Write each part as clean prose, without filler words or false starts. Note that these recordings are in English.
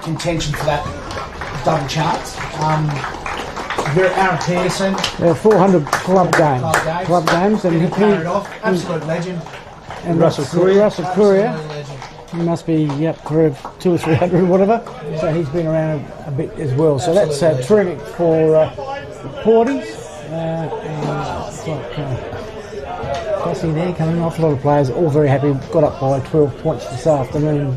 contention for that double chance. Aaron Pearson. 400 club games, and he carried off. Absolute legend. And Russell Courier. He must be career of 200 or 300 or whatever. Yeah. So he's been around a bit as well. So that's terrific for the Porties. Cassie there coming off. A lot of players, all very happy. Got up by 12 points this afternoon.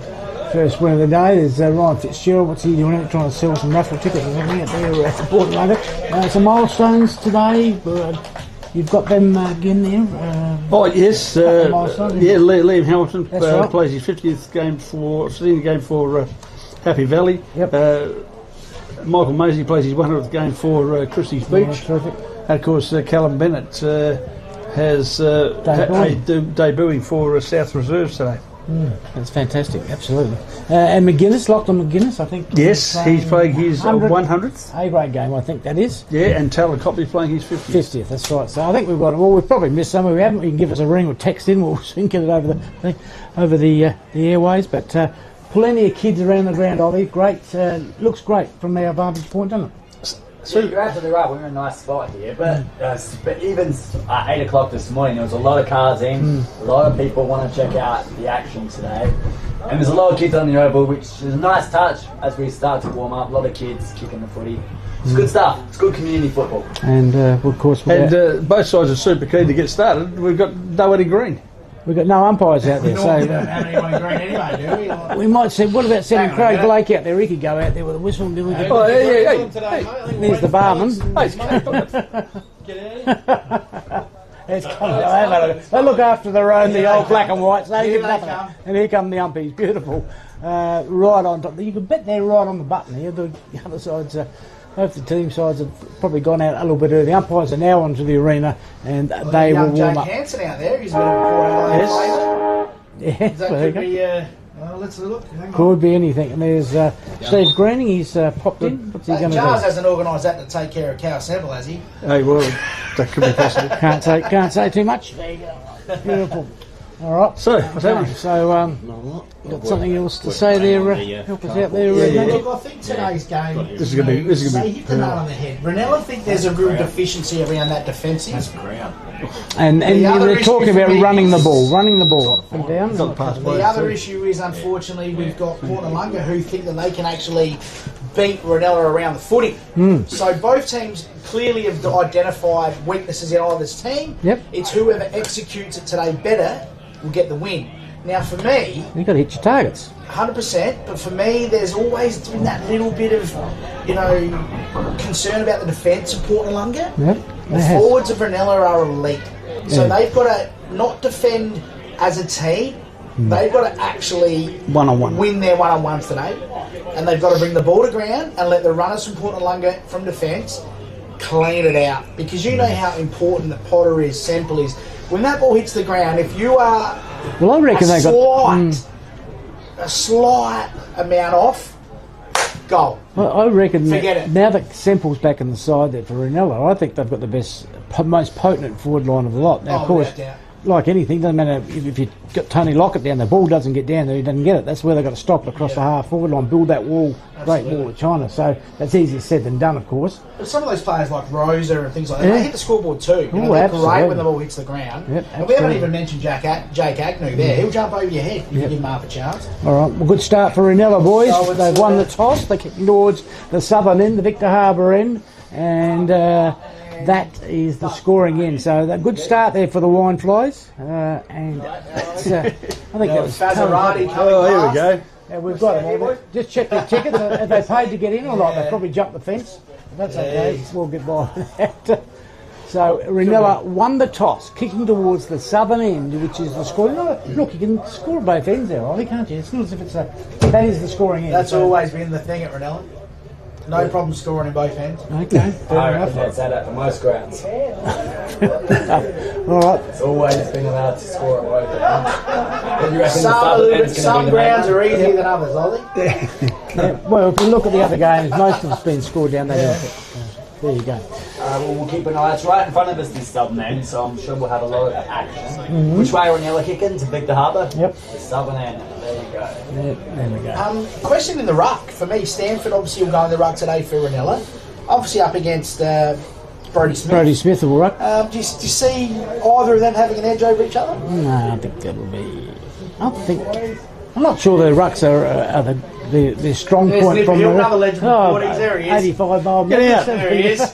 First win of the day is Ryan Fitzgerald. What's he doing? Trying to sell some raffle tickets or something out there at the Noarlunga. Some milestones today. You've got them again there. Yes. Liam Hamilton plays his 50th game senior game for Happy Valley. Yep. Michael Mosey plays his 100th game for Christie's Beach. Terrific. And of course, Callum Bennett has debuting for South Reserves today. That's fantastic, absolutely. And McGuinness, Lachlan McGuinness, I think. Yes, he's playing his 100th. A-grade game, I think that is. Yeah, and Talon Copley's playing his 50th. 50th, that's right. So I think we've got them all. We've probably missed some. We haven't. You can give us a ring or text in. We'll soon get it over the airways. But plenty of kids around the ground, Ollie. Great. Looks great from our vantage point, doesn't it? Yeah, you're absolutely right. We're in a nice spot here, but even at 8 o'clock this morning, there was a lot of cars in. A lot of people want to check out the action today, and there's a lot of kids on the oval, which is a nice touch as we start to warm up. A lot of kids kicking the footy. It's good stuff. It's good community football. And of course, both sides are super keen to get started. We've got nobody green. We've got no umpires out there, so we don't have anyone green anyway, do we? We might say, what about sending Craig Blake out there? He could go out there with a whistle and do it. There's the barman. It's coming. They look after their own, the old black and whites. They give nothing. And here come the umpies, beautiful. Right on top. You can bet they're right on the button here. The other side's. Both the team sides have probably gone out a little bit early. The umpires are now onto the arena, and they will warm up. Jake Hansen out there. He's a bit of a Yes. That could be. Let's look. Could be anything. And there's Steve Greening. He's popped in. What's he going to do? Jars hasn't organised that to take care of Cow Semple, has he? Hey, well, that could be possible. Can't say too much. There you go. Beautiful. All right. So, what's happening? So, got something else to say there? Help us out there. Look, I think today's game. This is going to be. They hit the nail on the head. Reynella think there's a real deficiency around that defensive. That's ground. And they're talking about running the ball up and down. The other issue is, unfortunately, we've got Noarlunga who think that they can actually beat Reynella around the footy. So both teams clearly have identified weaknesses in either's team. Yep. It's whoever executes it today better will get the win. Now, for me, you've got to hit your targets. 100%. But for me, there's always been that little bit of, concern about the defence of Noarlunga. Yep. The forwards of Reynella are elite, so they've got to not defend as a team. They've got to actually win their one-on-ones today, and they've got to bring the ball to ground and let the runners from Noarlunga from defence clean it out, because you know how important the Potter is, Semple is. When that ball hits the ground, if you are I reckon they got a slight amount off, goal. Well, I reckon Forget it. Now that Semple's back in the side there for Reynella, I think they've got the best, most potent forward line of the lot. Now, of course, like anything, doesn't matter if you've got Tony Lockett down, the ball doesn't get down there, he doesn't get it. That's where they've got to stop it across the half forward line, build that wall, great wall with China. So that's easier said than done, of course. But some of those players like Rosa and things like that, they hit the scoreboard too. They're great when the ball hits the ground. And we haven't even mentioned Jake Agnew there. He'll jump over your head if you give him half a chance. All right, well, good start for Reynella, boys. They've won the toss. They're kicking towards the southern end, the Victor Harbour end, and that is the scoring end. So a good start there for the Wineflies. And I think that was Fazzarati. Here we go. Yeah, we've got them. Just check their tickets. Have they paid to get in or not? They probably jumped the fence. That's okay. We'll get by with that. So Reynella won the toss, kicking towards the southern end, which is the scoring. Look, you can score at both ends there, Ollie, can't you? It's not as if that is the scoring end. That's always been the thing at Reynella. No problem scoring in both ends. Okay, fair enough. That's that for most grounds. All right. It's always been allowed to score at both ends. Some grounds are easier than others, Ollie. Well, if you look at the other games, most of it's been scored down there. There you go. we'll keep an eye. It's right in front of us, this southern end, so I'm sure we'll have a lot of action. Which way are Reynella kicking? To Victor Harbour? Yep. The southern end. There you go. There we go. Question in the ruck for me. Stanford obviously will go in the ruck today for Reynella. Obviously up against Brodie Smith. Brodie Smith will ruck. Do you see either of them having an edge over each other? No, I think that'll be. I'm not sure the rucks are the strong point from the. Another legend reporter. There he is. 85 mile. There he is.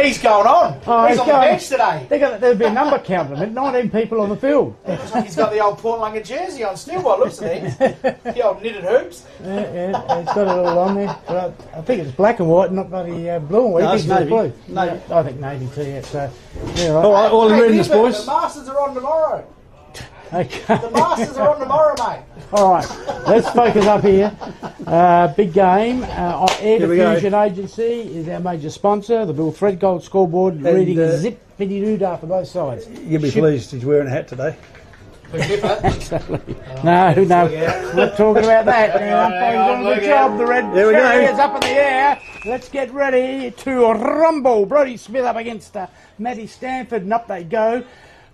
He's going on. He's on the bench today. There'll be a number count of it. 19 people on the field. He's got the old Noarlunga jersey on still. What looks at it. The old knitted hoops. Yeah, it's got it all on there. But I think it's black and white, not bloody blue and white. No, it's navy. Blue. Navy. I think navy too. Yeah. So yeah, right. All right, all in readiness, boys. The Masters are on tomorrow. Okay. The Masters are on tomorrow, mate. All right, let's focus up here. Big game. Air Diffusion Agency is our major sponsor. The Bill Threadgold scoreboard reading zip-fiddy-doo-dah for both sides. You'll be pleased he's wearing a hat today. Exactly. No, we're not talking about that. Umpire's doing a good job. The red cherry is up in the air. Let's get ready to rumble. Brodie Smith up against Matty Stanford, and up they go.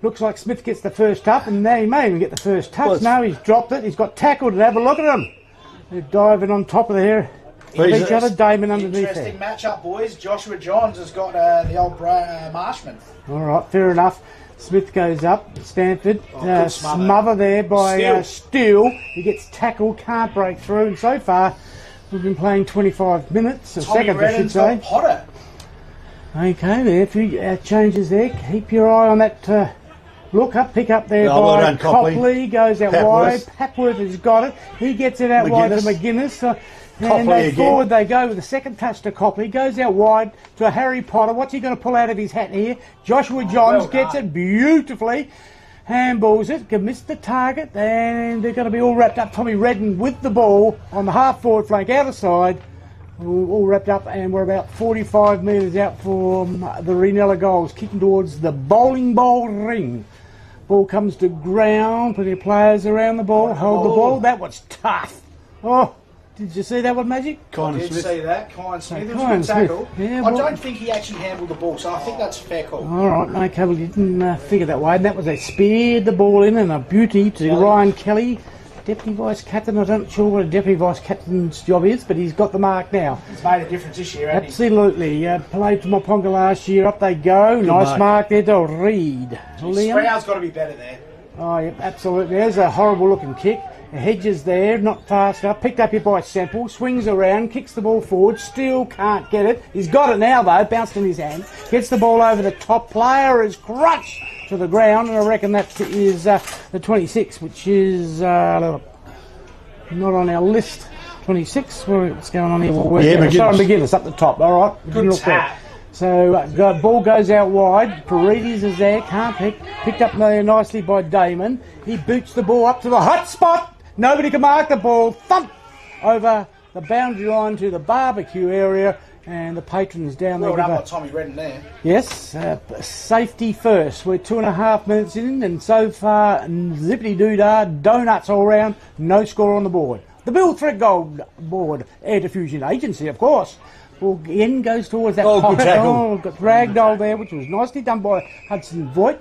Looks like Smith gets the first touch, and now he may even get the first touch. No, he's dropped it. He's got tackled, and have a look at him. They're diving on top of there. Each other, Damon underneath there. Interesting matchup, boys. Joshua Johns has got the old Marshman. All right, fair enough. Smith goes up. Stanford smother there by Steele. He gets tackled, can't break through, and so far we've been playing 25 minutes, a second I should say. Potter. Okay, there, a few changes there. Keep your eye on that. Look up, pick up there by Copley, goes out wide. Papworth has got it. He gets it out wide to McGuinness. And they forward they go with the second touch to Copley. Goes out wide to Harry Potter. What's he going to pull out of his hat here? Joshua Johns gets it beautifully. Handballs it, missed the target, and they're going to be all wrapped up. Tommy Redden with the ball on the half forward flank, outer side. All wrapped up, and we're about 45 metres out from the Reynella goals, kicking towards the bowling ball ring. Ball comes to ground, plenty of players around the ball, hold the ball. That was tough. Oh, did you see that one, Magic? I did see that. Kyan Smith. It was a good tackle. Yeah, I don't think he actually handled the ball, so I think that's a fair call. All right, okay, well, you didn't figure that way. And that was they speared the ball in, and a beauty to Ryan Kelly. Deputy Vice Captain, I'm not sure what a Deputy Vice Captain's job is, but he's got the mark now. He's made a difference this year, hasn't he? Absolutely. Played for Moponga last year, up they go. Nice mark there to Reed. Sproul's got to be better there. Oh, yeah, absolutely. There's a horrible looking kick. Hedges there, not fast enough. Picked up here by Semple, swings around, kicks the ball forward, still can't get it. He's got it now though, bounced in his hand. Gets the ball over the top. Player is crushed to the ground, and I reckon that is the 26, which is not on our list. 26, what's going on here? McGuinness up the top. All right, good tap. So ball goes out wide. Paredes is there, can't picked up there nicely by Damon. He boots the ball up to the hot spot. Nobody can mark the ball. Thump over the boundary line to the barbecue area. And the patrons down there. Well done by Tommy Redden there. Yes, safety first. We're 2.5 minutes in, and so far, zippity-doo-dah, donuts all round, no score on the board. The Bill Threadgold board, Air Diffusion Agency, of course. Ball again goes towards that pocket. Got ragdoll there, which was nicely done by Hudson Voigt.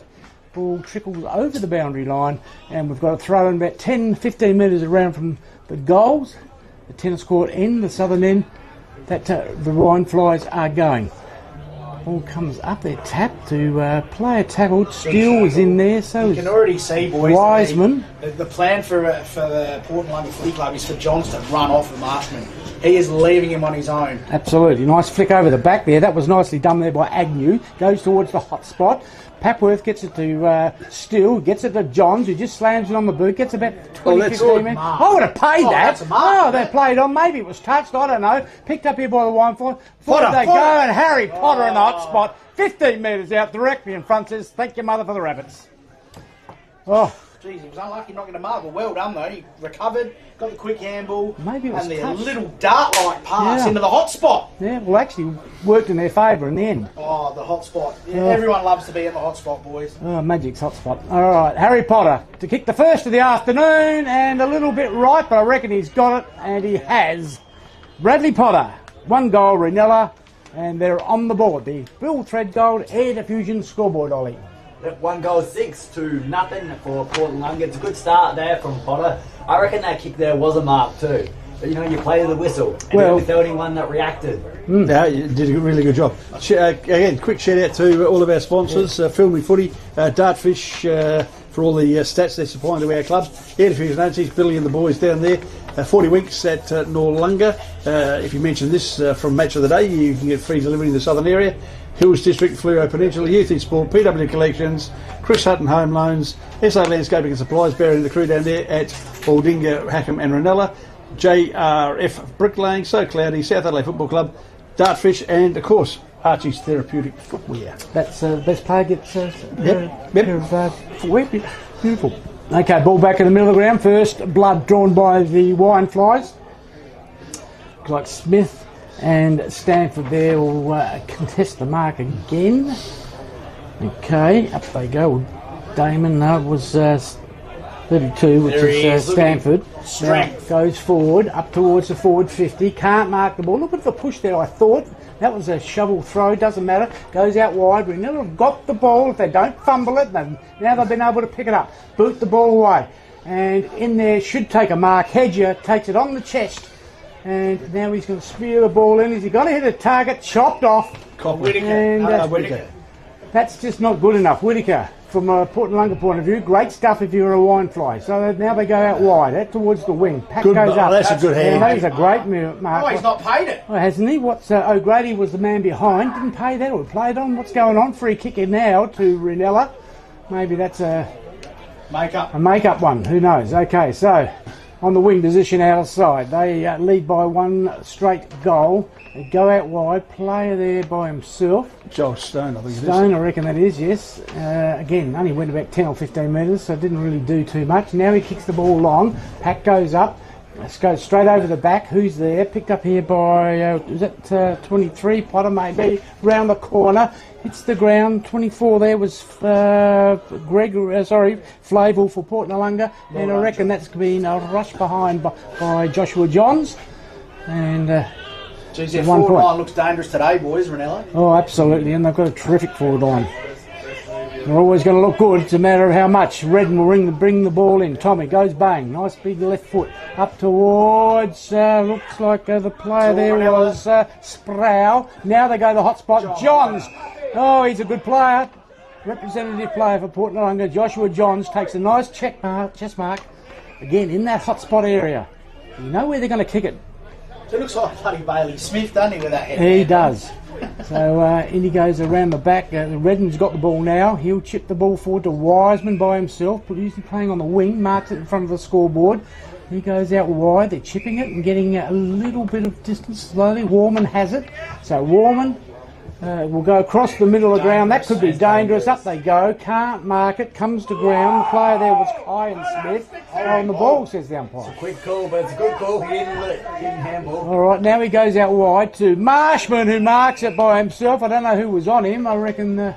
Ball trickles over the boundary line, and we've got a throw in about 10-15 metres around from the goals. The tennis court end, the southern end. That the Rhine Flies are going. Ball comes up there, tapped to player tackled. Steele was in there, so you can already see, boys. Wiseman. The plan for the Port Noarlunga Footy Club is for Johns to run off the Marshman. He is leaving him on his own. Absolutely, nice flick over the back there. That was nicely done there by Agnew. Goes towards the hot spot. Papworth gets it to Steele, gets it to Johns, who just slams it on the boot, gets about 20-15 minutes. I would have paid that. They played on. Maybe it was touched, I don't know. Picked up here by the wine fly. Forward they go, and Harry Potter in the hot spot, 15 metres out, directly in front, says, thank your mother for the rabbits. Oh. Jeez, he was unlucky not going to mark, but well done though. He recovered, got the quick handball, maybe it was and the little dart-like pass into the hot spot. Yeah, well, actually worked in their favour in the end. Oh, the hot spot. Yeah, everyone loves to be in the hot spot, boys. Oh, Magic's hot spot. All right, Harry Potter to kick the first of the afternoon, and a little bit right, but I reckon he's got it, and he has. Bradley Potter, 1 goal, Reynella, and they're on the board. The Bill Thread Gold Air Diffusion scoreboard, Ollie. That 1 goal 6-0 for Port Lunga. It's a good start there from Potter. I reckon that kick there was a mark too. But you know, you play the whistle, and well, then the only one that reacted. Yeah, you did a really good job. Again, quick shout out to all of our sponsors, Film Me Footy, Dartfish, for all the stats they're supplying to our clubs. Air Diffusion Agencies, Billy and the boys down there. 40 Winks at Noarlunga. If you mention this from Match of the Day, you can get free delivery in the southern area. Hills District, Fluoro Peninsula, Youth in Sport, PW Collections, Chris Hutton Home Loans, SA Landscaping and Supplies, bearing the crew down there at Aldinga, Hackham and Reynella, JRF Bricklaying, So Cloudy, South Adelaide Football Club, Dartfish, and of course Archie's Therapeutic Footwear. That's the best player gets Yep. footwear. Beautiful. Okay, ball back in the middle of the ground. First blood drawn by the Wine Flies. Looks like Smith and Stanford there will contest the mark again. Okay, up they go. Damon, no, it was 32, which is Stanford. Strength. Goes forward, up towards the forward 50. Can't mark the ball. Look at the push there, I thought. That was a shovel throw, doesn't matter. Goes out wide. Reynella have got the ball. If they don't fumble it, now they've been able to pick it up. Boot the ball away. And in there, should take a mark. Hedger takes it on the chest. And now he's going to spear the ball in. Is he going to hit a target? Chopped off. And Whittaker. that's just not good enough. Whittaker, from a Port Lunga point of view, great stuff if you're a Wine Fly. So now they go out wide, out towards the wing. Pack Good, goes up. that's a good hand. And that is a great mark. Oh, he's not paid it. Oh, hasn't he? What's O'Grady was the man behind. Didn't pay that or played on. What's going on? Free kick in now to Reynella. Maybe that's a make-up one. Who knows? Okay, so on the wing position outside, they lead by 1 straight goal. They go out wide. Player there by himself. Joel Stone, I think it is. Stone, I reckon that is, yes. Again, only went about 10 or 15 metres, so didn't really do too much. Now he kicks the ball long. Pack goes up. Let's go straight over the back. Who's there? Picked up here by, is that 23? Potter maybe. Round the corner. Hits the ground. 24 there was Flavel for Port Noarlunga. And I reckon that's been a rush behind by Joshua Johns. And Geez, their 1 forward point. line looks dangerous today, boys, Reynella. Oh, absolutely, and they've got a terrific forward line. They're always going to look good. It's a matter of how much. Redden will bring the ball in. Tommy goes bang. Nice big left foot. Up towards, looks like the player there was Sproul. Now they go to the hot spot. Johns. Oh, he's a good player. Representative player for Port Noarlunga. Joshua Johns takes a nice chest mark. Again, in that hot spot area. You know where they're going to kick it. It looks like bloody Bailey Smith, doesn't he, with that head? He does. So in he goes around the back. Redden's got the ball now. He'll chip the ball forward to Wiseman by himself, but usually playing on the wing, marks it in front of the scoreboard. He goes out wide. They're chipping it and getting a little bit of distance slowly. Warman has it. So Warman will go across the middle of the ground. That could be dangerous. Up they go. Can't mark it. Comes to ground. The player there was Kyan Smith. On the ball, says the umpire. Quick call, but it's a good call. He didn't handball. All right, now he goes out wide to Marshman, who marks it by himself. I don't know who was on him. I reckon the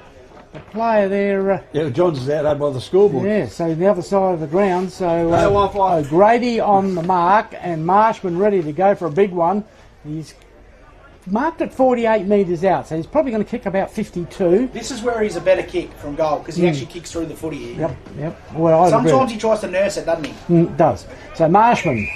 player there. Yeah, Johns is out by the scoreboard. Yeah, so the other side of the ground. So O'Grady on the mark and Marshman ready to go for a big one. He's marked at 48 metres out, so he's probably going to kick about 52. This is where he's a better kick from goal, because he actually kicks through the footy here. Yep. Well, sometimes he tries to nurse it, doesn't he? Does. So Marshman,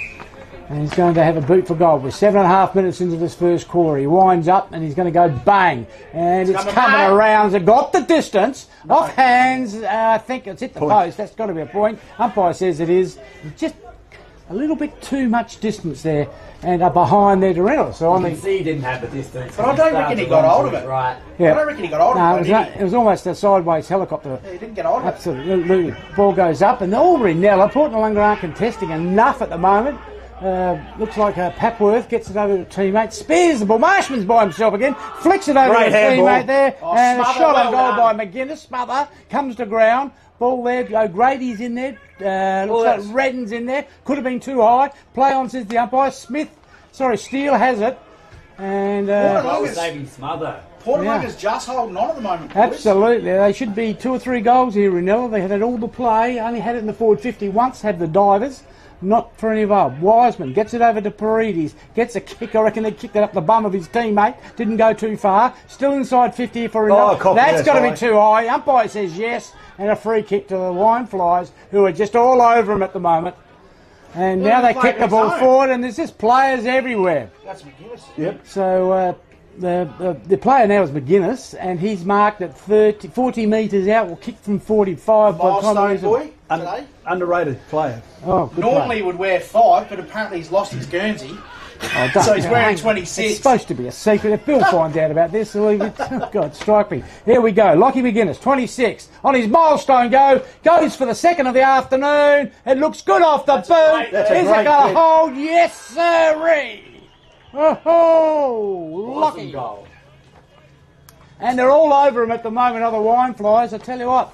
and he's going to have a boot for goal. We're 7.5 minutes into this first quarter. He winds up and he's going to go bang. And it's coming around. It's got the distance. Off hands. I think it's hit the post. That's got to be a point. Umpire says it is. Just a little bit too much distance there. And behind there to Reynolds. So You can see he didn't have the distance. But I don't reckon he got hold of it. Right. Yeah. I don't reckon he got hold of it. It was almost a sideways helicopter. Yeah, he didn't get hold of it. Absolutely. Ball goes up, and all Reynella, Port Noarlunga aren't contesting enough at the moment. Looks like Papworth gets it over to a teammate, spears the ball. Marshman's by himself again, flicks it over to a teammate there, and a shot on goal by McGuinness. Smother comes to ground. Ball there. O'Grady's in there. Looks like Redden's in there. Could have been too high. Play on, says the umpire. Steele has it. And saving Smother. Port Noarlunga's just holding on at the moment, boys. Absolutely. They should be 2 or 3 goals here, Reynella. They had all the play. Only had it in the forward 50 once, had the divers. not for any involved. Wiseman gets it over to Paredes, gets a kick. I reckon they kicked it up the bum of his teammate. Didn't go too far. Still inside 50 for Reynella. That's got to be too high. Umpire says yes, and a free kick to the Wine Flies, who are just all over him at the moment. And now they kick the ball forward, and there's just players everywhere. That's McGuinness. Yep. So the player now is McGuinness, and he's marked at 40 metres out. Will kick from 45 by the time he's boy today. Underrated player. Oh, normally he would wear 5, but apparently he's lost his Guernsey. So he's wearing 26. It's supposed to be a secret. If Bill finds out about this, God, strike me. Here we go. Lockie McGuinness, 26. On his milestone goes for the second of the afternoon. It looks good off the boot. Is it going to hold? Yes, sirree. Oh, Lockie. Goal. And they're all over him at the moment, other Wine Flies. I tell you what.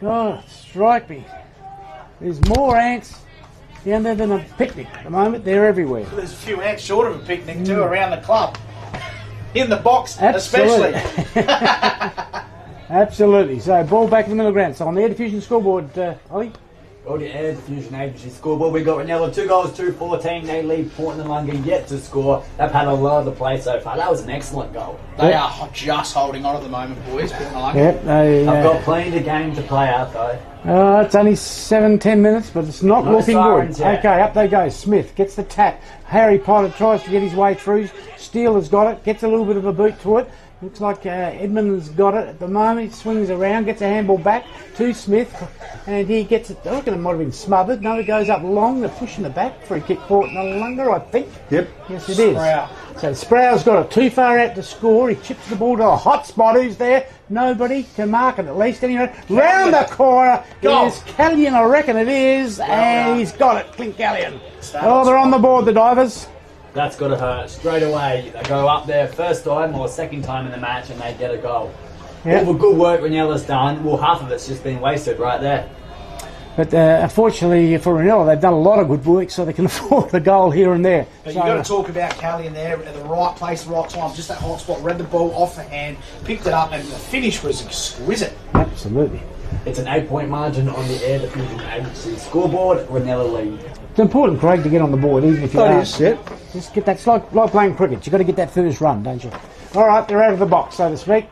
God, strike me. There's more ants down there than a picnic at the moment. They're everywhere. There's a few ants short of a picnic too around the club. In the box, Absolutely. especially. Absolutely. So, ball back in the middle ground. So, on the Air Diffusion scoreboard, Ollie? On the Air Diffusion Agency scoreboard, we got Reynella 2 goals, 2-14. They lead Port Noarlunga yet to score. They've had a lot of the play so far. That was an excellent goal. They are just holding on at the moment, boys. Port Noarlunga. Yep. I've got plenty of game to play out though. It's only 7-10 minutes, but it's not looking sirens good. yet. Okay, up they go. Smith gets the tap. Harry Potter tries to get his way through. Steele has got it. Gets a little bit of a boot to it. Looks like Edmund has got it at the moment. He swings around, gets a handball back to Smith, and he gets it. I reckon it might have been smothered. No, it goes up long. They're pushing the back. Free kick for Noarlunga, I think. Yep. Yes, it is. So Sproul's got it too far out to score. He chips the ball to a hot spot. Who's there? Nobody can mark it at least. Anyway, round the corner is Callion, I reckon it is, and he's got it. Clint Callion. Oh, they're on the board, the Divers. That's got to hurt. Straight away, they go up there first time or second time in the match and they get a goal. Yep. All the good work Reinella's done, well, half of it's just been wasted right there. But unfortunately for Reynella, they've done a lot of good work, so they can afford the goal here and there. But you've got to talk about Callion there at the right place, right time, just that hot spot, read the ball off the hand, picked it up, and the finish was exquisite. Absolutely. It's an 8-point margin on the Air Diffusion Agency scoreboard. Reynella lead. It's important, Craig, to get on the board, even if you are. Yep. Just get that. It's like playing cricket. You've got to get that first run, don't you? All right, they're out of the box, so to speak.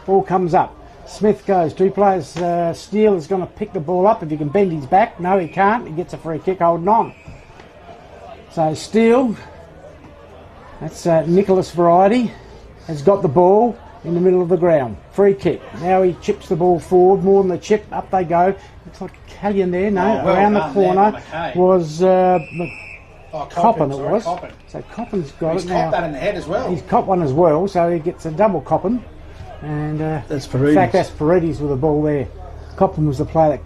Ball comes up. Smith goes. 2 players. Steele is going to pick the ball up if he can bend his back. No, he can't. He gets a free kick holding on. So Steele, that's Nicholas Variety, has got the ball in the middle of the ground. Free kick. Now he chips the ball forward. More than the chip. Up they go. Looks like Callion there. No, around the corner was Coppin. It was. Coppin. So Coppin's got He's it now. copped that in the head as well. He's copped one as well, so he gets a double Coppin. And that's Paredes. In fact, that's Paredes with the ball there. Coppin was the player that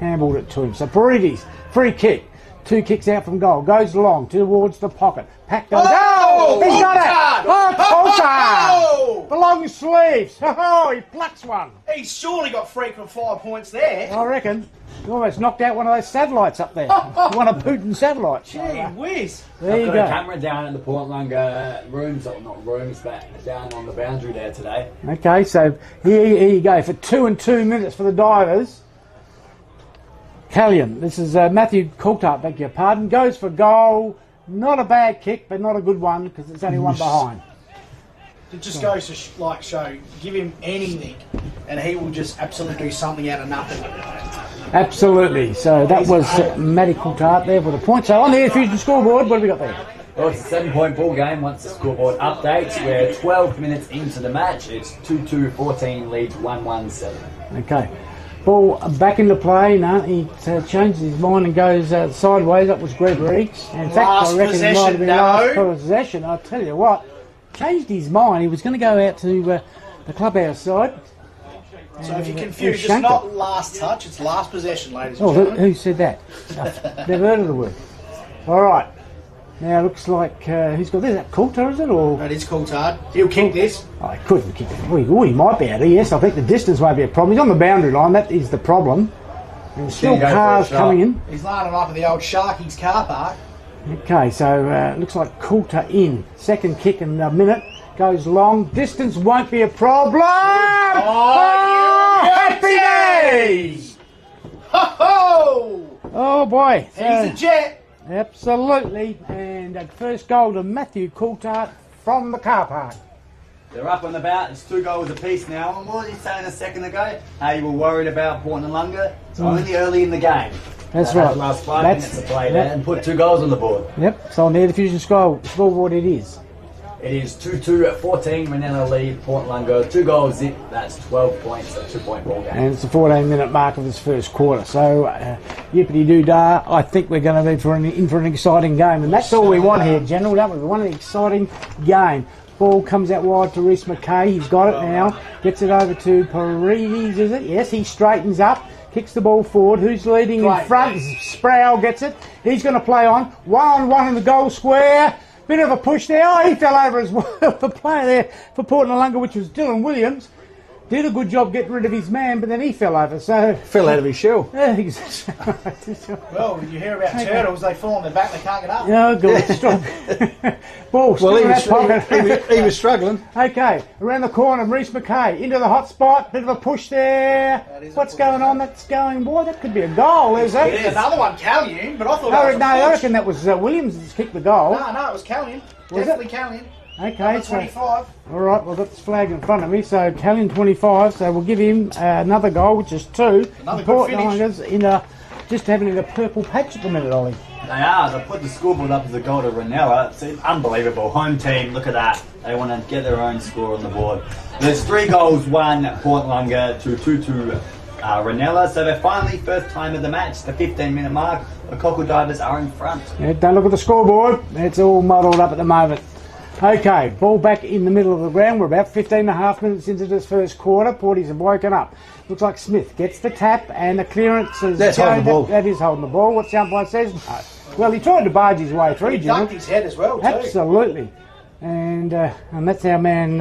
handballed it to him. So Paredes, free kick. 2 kicks out from goal. Goes long towards the pocket. Pack goes. Oh! He's got it! Oh, Coulter! The long sleeves. Oh, he plucks one. He's surely got frequent 5 points there. I reckon. He almost knocked out one of those satellites up there. One of Putin's satellites. Gee whiz. There you I've go. got a camera down at the Port Noarlunga rooms, or not rooms, but down on the boundary there today. Okay, so here you go. For 2 and 2 minutes for the Divers. Callion, this is Matthew Coulthard, beg your pardon, goes for goal. Not a bad kick, but not a good one because it's only one behind. It just goes to show, give him anything, and he will just absolutely do something out of nothing. Absolutely. So that was Matty Coulthard there for the point. So on the Air Diffusion scoreboard, what have we got there? Well, it's a 7-point ball game once the scoreboard updates. We're 12 minutes into the match. It's 2-2, 14 leads 1-1-7. Okay. Ball back into play. No, he changes his mind and goes sideways. That was Gregory. In fact, I reckon it might have been last possession. I'll tell you what, changed his mind. He was going to go out to the clubhouse side. So if you're confused, it's not last touch, it's last possession, ladies and gentlemen. Who said that? I've never heard of the word. All right. Now, looks like, who's got this? Is that Coulter, is it? Or? That is Coulthard. He'll kick this. Oh, he couldn't kick it. Oh, he might be out of yes. I think the distance won't be a problem. He's on the boundary line. That is the problem. And still cars coming in. He's lining up at the old Sharkies car park. Okay, so looks like Coulter in. Second kick in a minute. Goes long. Distance won't be a problem. Oh, happy days! Ho ho! Oh boy. He's a jet. Absolutely. And a first goal to Matthew Coulthard from the car park. They're up and about. It's 2 goals apiece now. And what were you saying a second ago? How you were worried about Noarlunga? It's only early in the game. That's They had right. the last 5 minutes to play there and put 2 goals on the board. Yep. So on the Fusion scoreboard it is. It is 2-2 at 14. Reynella lead. Noarlunga 2 goals zip. That's 12 points. A 2-point ball game. And it's the 14-minute mark of this first quarter. So, yippity-doo-dah, I think we're going to be in for an exciting game. And that's all we want here, General, don't we? We want an exciting game. Ball comes out wide to Reese McKay. He's got it now. Gets it over to Paredes, is it? Yes, he straightens up. Kicks the ball forward. Who's leading in front? Sproul gets it. He's going to play on. 1-on-1 in the goal square. Bit of a push there. Oh, he fell over as well. The player there for Noarlunga, which was Dylan Williams, did a good job getting rid of his man, but then he fell over. So Fell out of his shell. yeah, exactly. Well, you hear about turtles, they fall on their back, they can't get up. No, good. Stop. Ball still in that pocket. He was struggling. Okay, around the corner, Reese McKay into the hot spot. Bit of a push there. What's going on? That's going. Boy, that could be a goal, is it? There's another one, Calhoun, but I thought that was I reckon that was Williams that's kicked the goal. No, it was Calhoun. Was Definitely it? Calhoun. Okay, Number so 25. all right, well that's flag in front of me. So Calhoun 25. So we'll give him another goal, which is 2. Another good finish. In just having a purple patch at the minute, Ollie. They are. They put the scoreboard up as a goal to Reynella. It's unbelievable. Home team, look at that. They want to get their own score on the board. There's 3 goals, 1 Noarlunga to 2 to Reynella. So they're finally first time of the match, the 15-minute mark. The Cockle Divers are in front. Yeah, don't look at the scoreboard. It's all muddled up at the moment. Okay, ball back in the middle of the ground. We're about 15.5 minutes into this first quarter. Porties have woken up. Looks like Smith gets the tap and the clearance is That's holding the ball. That is holding the ball. What's the umpire says? No. Well, he tried to barge his way through, He Jimmy. ducked his head as well, too. Absolutely. And that's our man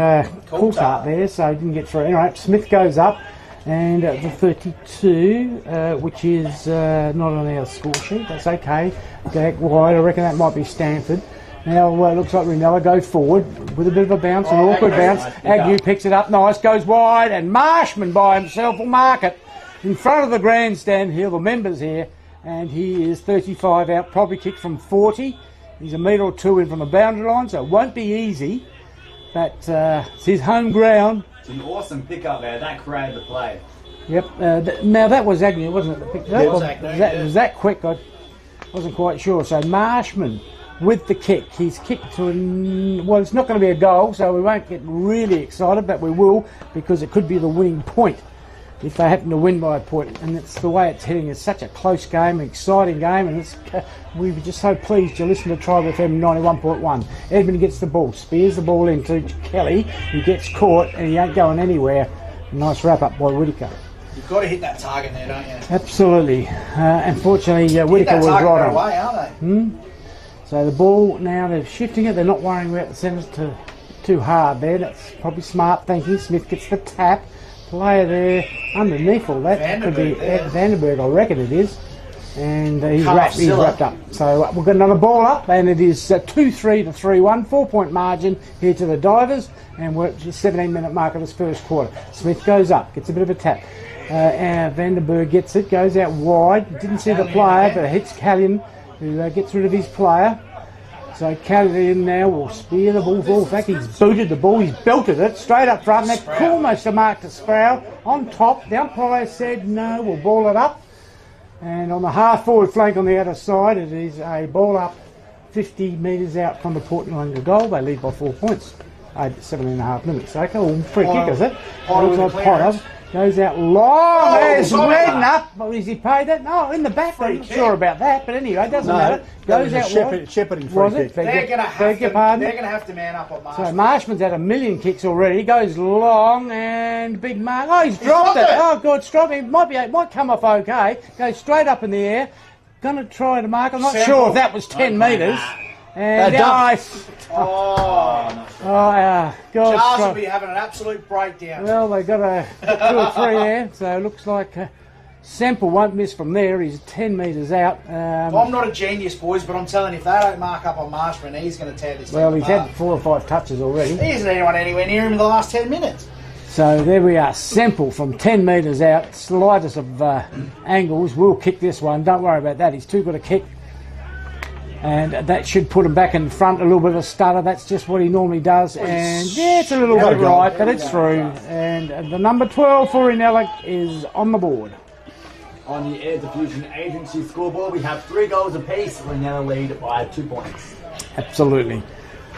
Coulthard there, so he didn't get through. Anyway, Smith goes up. And the 32, which is not on our score sheet, that's okay. Back wide, I reckon that might be Stanford. Now it looks like Reynella goes forward with a bit of a bounce, an awkward bounce. Agnew picks it up, nice, goes wide, and Marshman by himself will mark it in front of the grandstand here, the members here, and he is 35 out, probably kicked from 40. He's a metre or 2 in from the boundary line, so it won't be easy, but it's his home ground. It's an awesome pick-up there. That created the play. Yep. Now that was Agnew, wasn't it? That picked it up? It was Agnew, Was that quick? I wasn't quite sure. So Marshman with the kick. He's kicked to well, it's not going to be a goal, so we won't get really excited, but we will because it could be the winning point if they happen to win by a point. And it's the way it's heading. It's such a close game, an exciting game, and we were just so pleased to listen to Tribe FM 91.1. Edmund gets the ball, spears the ball into Kelly, who gets caught, and he ain't going anywhere. Nice wrap up by Whittaker. You've got to hit that target there, don't you? Absolutely. Unfortunately, Whittaker was right on. Away, aren't they? So the ball now, they're shifting it. They're not worrying about the centres too hard there. That's probably smart thinking. Smith gets the tap. Player there underneath all that. Could be Vandenberg, I reckon it is. And he's wrapped up. So we've got another ball up, and it is 2-3 to 3-1. 4-point margin here to the Divers. And we're at the 17-minute mark of this first quarter. Smith goes up, gets a bit of a tap. Vandenberg gets it, goes out wide. Didn't see the player, but it hits Callion, who gets rid of his player. So Callion now will spear the ball forward. In fact, he's booted the ball, he's belted it straight up front. That's almost a mark to Sproul. On top, the umpire said no, we'll ball it up. And on the half-forward flank on the outer side, it is a ball up 50 metres out from the Noarlunga goal. They lead by 4 points. 7.5 minutes. Okay, well, free kick, is it? Looks like Potter goes out long. There's Redknapp. Well, is he paid that? No, in the back. I'm not sure about that, but anyway, it doesn't matter. Goes out wide. Shepherding free kick. They're going to have to man up on Marshman. So Marshman's had a million kicks already. He goes long and big mark. Oh, he's dropped it. Oh, good. Strop. It might come off okay. Goes straight up in the air. Going to try to mark. I'm not sure if that was 10 metres. And Charles will be having an absolute breakdown. Well, they got a 2 or 3 there, so it looks like Semple won't miss from there. He's 10 metres out. I'm not a genius, boys, but I'm telling you, if they don't mark up on Marshman, he's going to tear this thing Well, he's apart. had 4 or 5 touches already. He isn't anyone anywhere near him in the last 10 minutes. So there we are, Semple from 10 metres out, slightest of angles, will kick this one, don't worry about that, he's too good a kick. And that should put him back in front, a little bit of a stutter, that's just what he normally does. And yeah, it's a little bit right, but it's through. And the number 12 for Reynella is on the board. On the Air Diffusion Agency scoreboard, we have 3 goals apiece. Reynella lead by 2 points. Absolutely.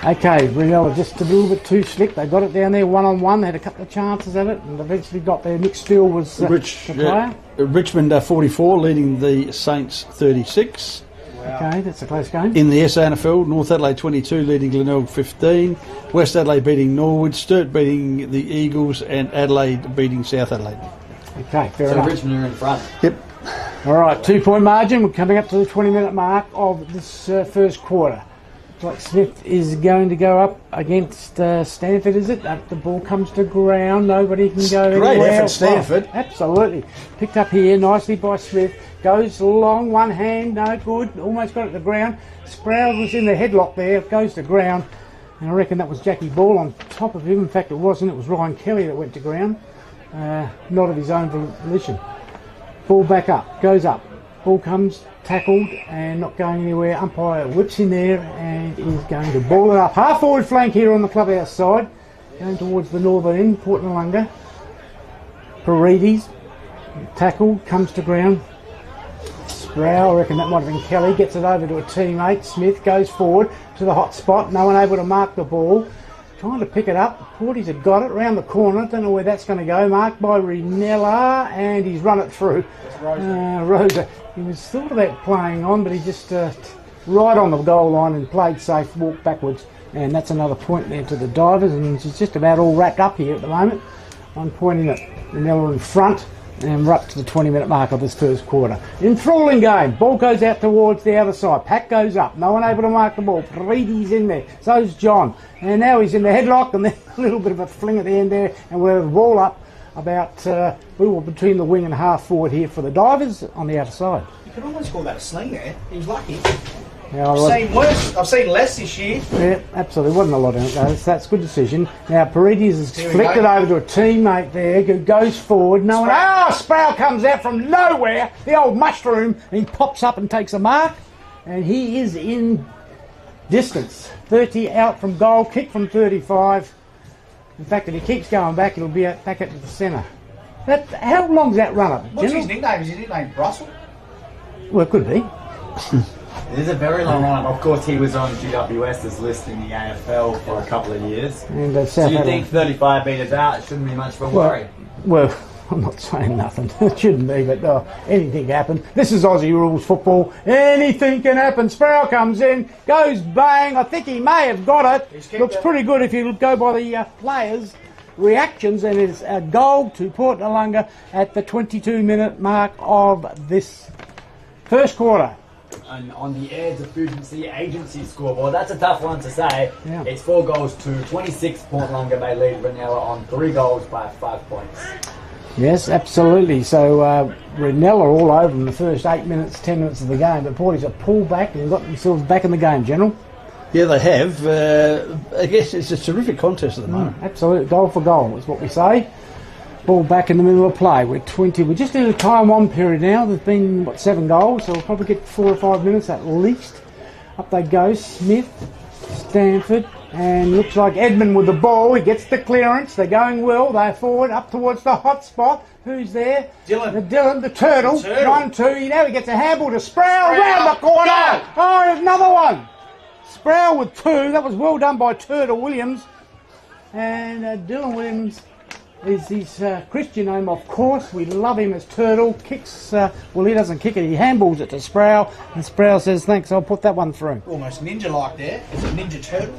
Okay, Reynella just a little bit too slick. They got it down there one-on-one. They had a couple of chances at it and eventually got there. Nick Steele was the player. Richmond 44, leading the Saints 36. Okay, that's a close game. In the SANFL, North Adelaide 22, leading Glenelg 15. West Adelaide beating Norwood. Sturt beating the Eagles. And Adelaide beating South Adelaide. Okay, fair enough. So Richmond are in front. Yep. All right, 2-point margin. We're coming up to the 20-minute mark of this first quarter. Like Smith is going to go up against Stanford, is it? The ball comes to ground, nobody can go anywhere. Great effort, Stanford. Oh, absolutely. Picked up here nicely by Smith. Goes long, one hand, no good. Almost got it to ground. Sproul was in the headlock there, goes to ground. And I reckon that was Jackie Ball on top of him. In fact, it wasn't. It was Ryan Kelly that went to ground. Not of his own volition. Ball back up, goes up. Ball comes, tackled and not going anywhere. Umpire whips in there and is going to ball it up. Half forward flank here on the clubhouse side. Going towards the northern end, Port Noarlunga. Paredes, tackled, comes to ground. Sproul, I reckon that might have been Kelly, gets it over to a teammate. Smith goes forward to the hot spot, no one able to mark the ball. Trying to pick it up. Porties have got it round the corner. Don't know where that's going to go. Marked by Reynella, and he's run it through. Rosa. He was thought about playing on, but he just right on the goal line and played safe, walked backwards. And that's another point there to the Divers, and it's just about all wrapped up here at the moment. I'm pointing at Reynella in front, and we're up to the 20-minute mark of this first quarter. Enthralling game. Ball goes out towards the other side. Pack goes up. No one able to mark the ball. Paredes in there. So's John. And now he's in the headlock, and then a little bit of a fling at the end there, and we'll have the ball up about between the wing and half forward here for the Divers on the outer side. You could almost call that a sling there. He was lucky. Yeah, I've seen worse. I've seen less this year. Yeah, absolutely. Wasn't a lot in it, though. That's a good decision. Now, Paredes has flicked it over to a teammate there who goes forward. No one. Sproul comes out from nowhere, the old mushroom, and he pops up and takes a mark. And he is in distance. 30 out from goal, kick from 35. In fact, if he keeps going back, it'll be back at the centre. How long's that run up? What's his nickname? Is his nickname Russell? Well, it could be. It is a very long run. Of course, he was on GWS's list in the AFL for a couple of years. And, so you think 35 metres out, it shouldn't be much of a worry? Well, I'm not saying nothing. It shouldn't be, but anything can happen. This is Aussie rules football. Anything can happen. Sproul comes in, goes bang. I think he may have got it. Looks pretty good if you go by the players' reactions, and it's a goal to Port Noarlunga at the 22-minute mark of this first quarter. And on the Air Diffusion Agency scoreboard, that's a tough one to say. Yeah. It's 4 goals to 26. Port Noarlunga may lead Reynella on 3 goals by 5 points. Yes, absolutely. So Reynella all over in the first 8 minutes, 10 minutes of the game. But Porties have pulled back and got themselves back in the game, General. Yeah, they have. I guess it's a terrific contest at the moment. Absolutely. Goal for goal is what we say. Ball back in the middle of play. We're just in a time on period now. There's been, 7 goals, so we'll probably get 4 or 5 minutes at least. Up they go. Smith, Stanford, and looks like Edmund with the ball. He gets the clearance. They're going well. They're forward up towards the hot spot. Who's there? Dylan. The turtle. 1-2. Now he gets a handball to Sproul round the corner. Go. Oh, there's another one. Sproul with 2. That was well done by Turtle Williams. And Dylan Williams is his Christian name, of course. We love him as Turtle. Kicks, he doesn't kick it, he handballs it to Sproul, and Sproul says, thanks, I'll put that one through. Almost ninja-like there. It's a ninja turtle.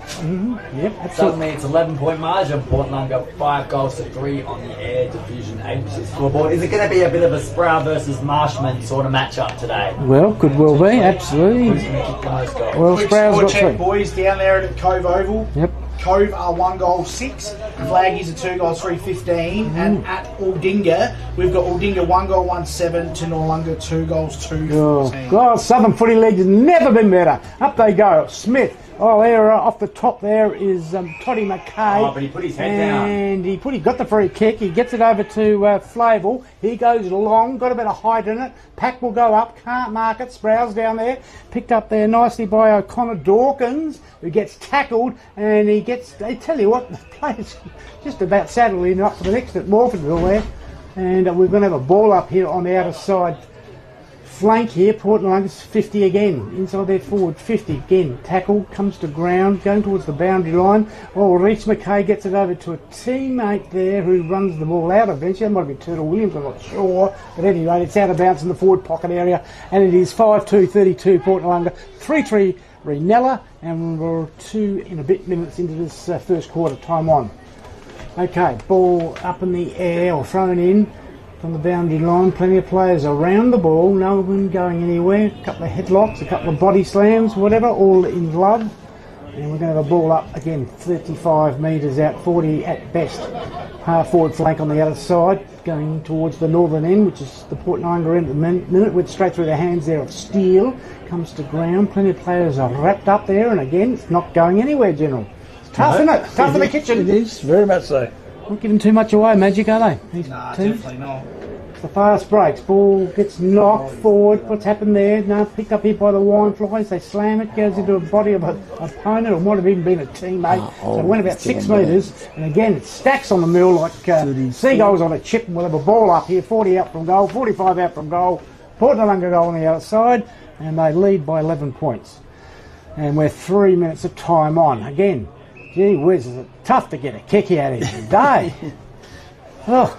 Yep, absolutely. Suddenly it's 11-point margin. Port Noarlunga 5 goals to 3 on the Air Diffusion Agency scoreboard. Is it going to be a bit of a Sproul versus Marshman sort of match-up today? Well, could well be, absolutely. Who's going to kick the most goals? Well, Sproul's got 3. Boys down there at Cove Oval. Yep. Cove are 1 goal 6. Flaggies are 2 goals 3 15. And at Aldinga, we've got Aldinga 1 goal 1 7 to Noarlunga 2 goals 2 14. God, Southern Footy League has never been better. Up they go. Smith Oh, there off the top there is Toddy McKay. Oh, but he put his head down. And he got the free kick. He gets it over to Flavel. He goes long, got a bit of height in it. Pack will go up, can't mark it. Sprouse down there. Picked up there nicely by O'Connor Dawkins, who gets tackled. And he gets, they tell you what, the players just about saddling up for the next at Morphettville there. And we're going to have a ball up here on the outer side flank here. Port Noarlunga's 50 again, inside their forward 50 again. Tackle, comes to ground, going towards the boundary line. Oh, Reese McKay gets it over to a teammate there who runs the ball out eventually. That might be Turtle Williams, I'm not sure. But anyway, it's out of bounds in the forward pocket area, and it is 5-2-32 Port Noarlunga, 3-3 Reynella, and we're 2 in a bit minutes into this first quarter, time on. Okay, ball up in the air or thrown in from the boundary line. Plenty of players around the ball, no one going anywhere. A couple of headlocks, a couple of body slams, whatever, all in love. And we're going to have a ball up again, 35 metres out, 40 at best. Half forward flank on the other side, going towards the northern end, which is the Port Noarlunga end at the minute. Went straight through the hands there of Steele. Comes to ground, plenty of players are wrapped up there, and again, it's not going anywhere, General. It's tough, isn't it? Tough in the kitchen. It is, very much so. Not giving too much away, Magic, are they? No, definitely not. The fast breaks, ball gets knocked forward. What's happened there? No, picked up here by the wine flies. They slam it, goes into a body of an opponent, or might have even been a teammate. So it went about 6 metres, and again it stacks on the mill like seagulls on a chip. And we'll have a ball up here, 40 out from goal, 45 out from goal. Port Noarlunga goal on the outside, and they lead by 11 points. And we're 3 minutes of time on. Again, gee whiz, is it tough to get a kick out of here today. Oh.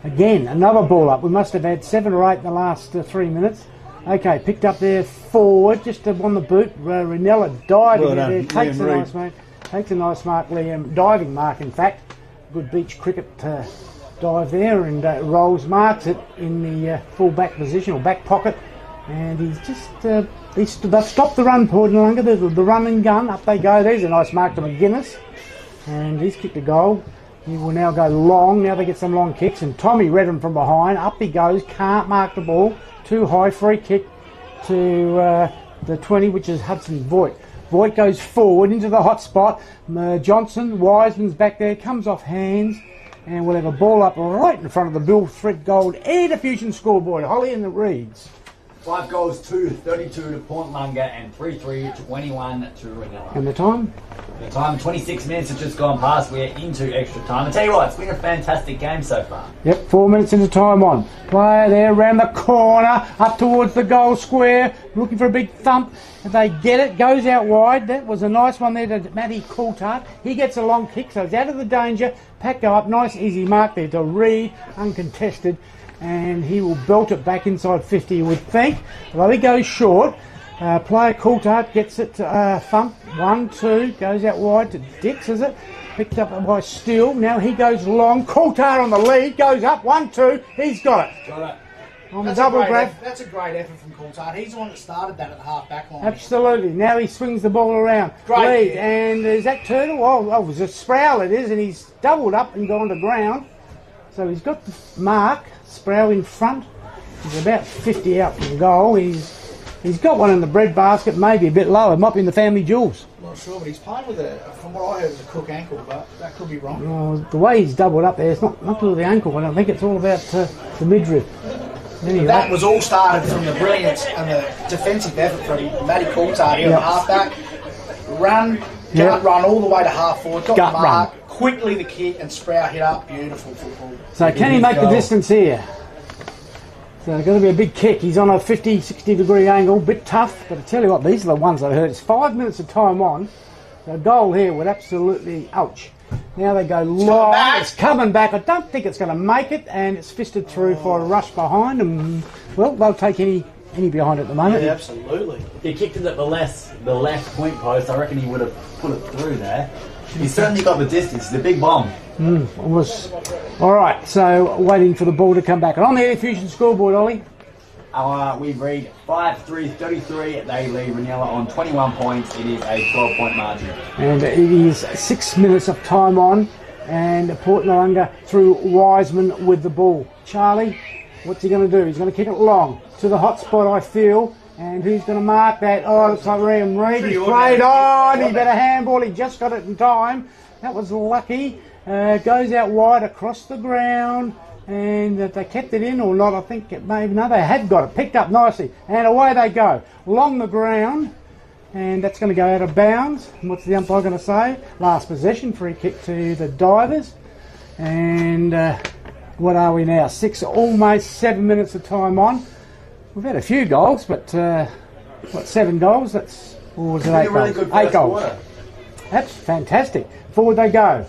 Again, another ball up. We must have had 7 or 8 in the last 3 minutes. Okay, picked up there forward, just on the boot. Reynella diving there, takes a nice mark. Takes a nice mark, Liam. Diving mark, in fact. Good beach cricket dive there, and Rolls marks it in the full back position, or back pocket. And he's just, they've stopped the run, Port Noarlunga. The run and gun, up they go. There's a nice mark to McGuinness. And he's kicked a goal. He will now go long. Now they get some long kicks, and Tommy read him from behind. Up he goes, can't mark the ball. Too high, free kick to the 20, which is Hudson Voigt. Voigt goes forward into the hot spot. Johnson, Wiseman's back there, comes off hands, and we'll have a ball up right in front of the Bill Thread Gold Air Diffusion scoreboard. Holly and the Reeds. 5 goals, 2-32 to Port Noarlunga, and 3-3-21 to Reynella. And the time? The time, 26 minutes have just gone past. We're into extra time. I tell you what, it's been a fantastic game so far. Yep, 4 minutes into time on. Player there around the corner, up towards the goal square, looking for a big thump. If they get it, goes out wide. That was a nice one there to Matty Coulthard. He gets a long kick, so he's out of the danger. Pack go up, nice easy mark there to Reed, uncontested. And he will belt it back inside 50, you would think. Well, he goes short. Player Coulthard gets it to thump. 1-2, goes out wide to Dix, is it? Picked up by Steele. Now he goes long. Coulthard on the lead, goes up. 1-2, he's got it. Got it. On the double grab. That's a great effort from Coulthard. He's the one that started that at the half back line. Absolutely. Now he swings the ball around. Great. Lead. And is that Turtle? Oh, it was a Sproul it is, and he's doubled up and gone to ground. So he's got the mark, Sproul in front. He's about 50 out from goal. He's got one in the bread basket, maybe a bit lower. Might be in the family jewels. I'm not sure, but he's playing with from what I heard, it was a crook ankle, but that could be wrong. Oh, the way he's doubled up there, it's not to the ankle. I don't think it's all about the midriff. Anyway. That was all started from the brilliance and the defensive effort from Matty Coulthard here on half-back. Run all the way to half forward, got the mark, quickly the kick, and Sprout hit up. Beautiful football. So can he make the distance here? So it's going to be a big kick. He's on a 50, 60 degree angle, bit tough, but I tell you what, these are the ones I heard. It's 5 minutes of time on. So a goal here would absolutely ouch. Now they go long, it's coming back. I don't think it's going to make it, and it's fisted through for a rush behind, and well, they'll take any behind at the moment. Yeah, absolutely. He kicked it at the left point post. I reckon he would have put it through there. He certainly got the distance. It's a big bomb. It was. All right, so waiting for the ball to come back. And on the Air Diffusion scoreboard, Ollie? We read 5-3-33. They lead Reynella on 21 points. It is a 12-point margin. And it is 6 minutes of time on. And Port Noarlunga through Wiseman with the ball. Charlie, what's he going to do? He's going to kick it long to the hot spot, I feel. And who's going to mark that? Oh, it looks like Liam Reid. He's played on. He better handball. He just got it in time. That was lucky. Goes out wide across the ground. And if they kept it in or not, I think it maybe, no, they had got it. Picked up nicely. And away they go. Along the ground. And that's going to go out of bounds. And what's the umpire going to say? Last possession, free kick to the Divers. And what are we now? Almost 7 minutes of time on. We've had a few goals, but 7 goals? That's, or was it 8 really goals? Good 8 goals. Quarter. That's fantastic. Forward they go.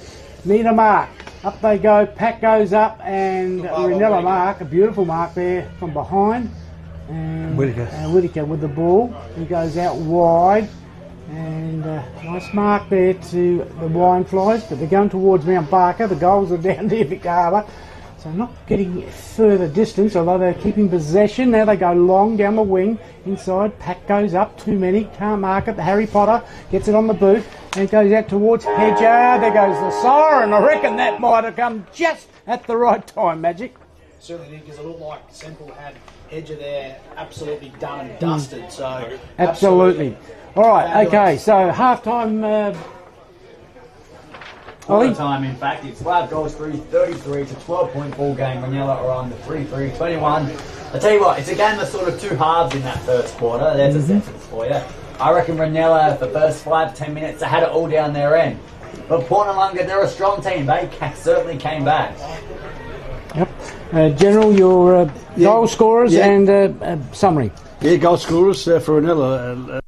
Need a mark. Up they go. Pack goes up, and Reynella mark. A beautiful mark there from behind. And Whittaker with the ball. He goes out wide. And nice mark there to the Wine Flies, but they're going towards Mount Barker. The goals are down near Vic Harbour. So not getting further distance, although they're keeping possession. Now they go long down the wing. Inside, Pack goes up. Too many. Can't mark it. The Harry Potter gets it on the boot. And it goes out towards Hedger. There goes the siren. I reckon that might have come just at the right time, Magic. Certainly did, because it looked like Central had Hedger there absolutely done and dusted. So Absolutely. All right, fabulous. Okay, so half-time... Time, in fact, it's 5 goals, 33 to 12-point ball game. Reynella are on the 3-3-21. I tell you what, it's a game that's sort of two halves in that first quarter. There's a sentence for you. I reckon Reynella, the first 5 to 10 minutes, they had it all down their end. But Noarlunga, they're a strong team. They certainly came back. Yep. General, your goal scorers and summary. Yeah, goal scorers for Reynella.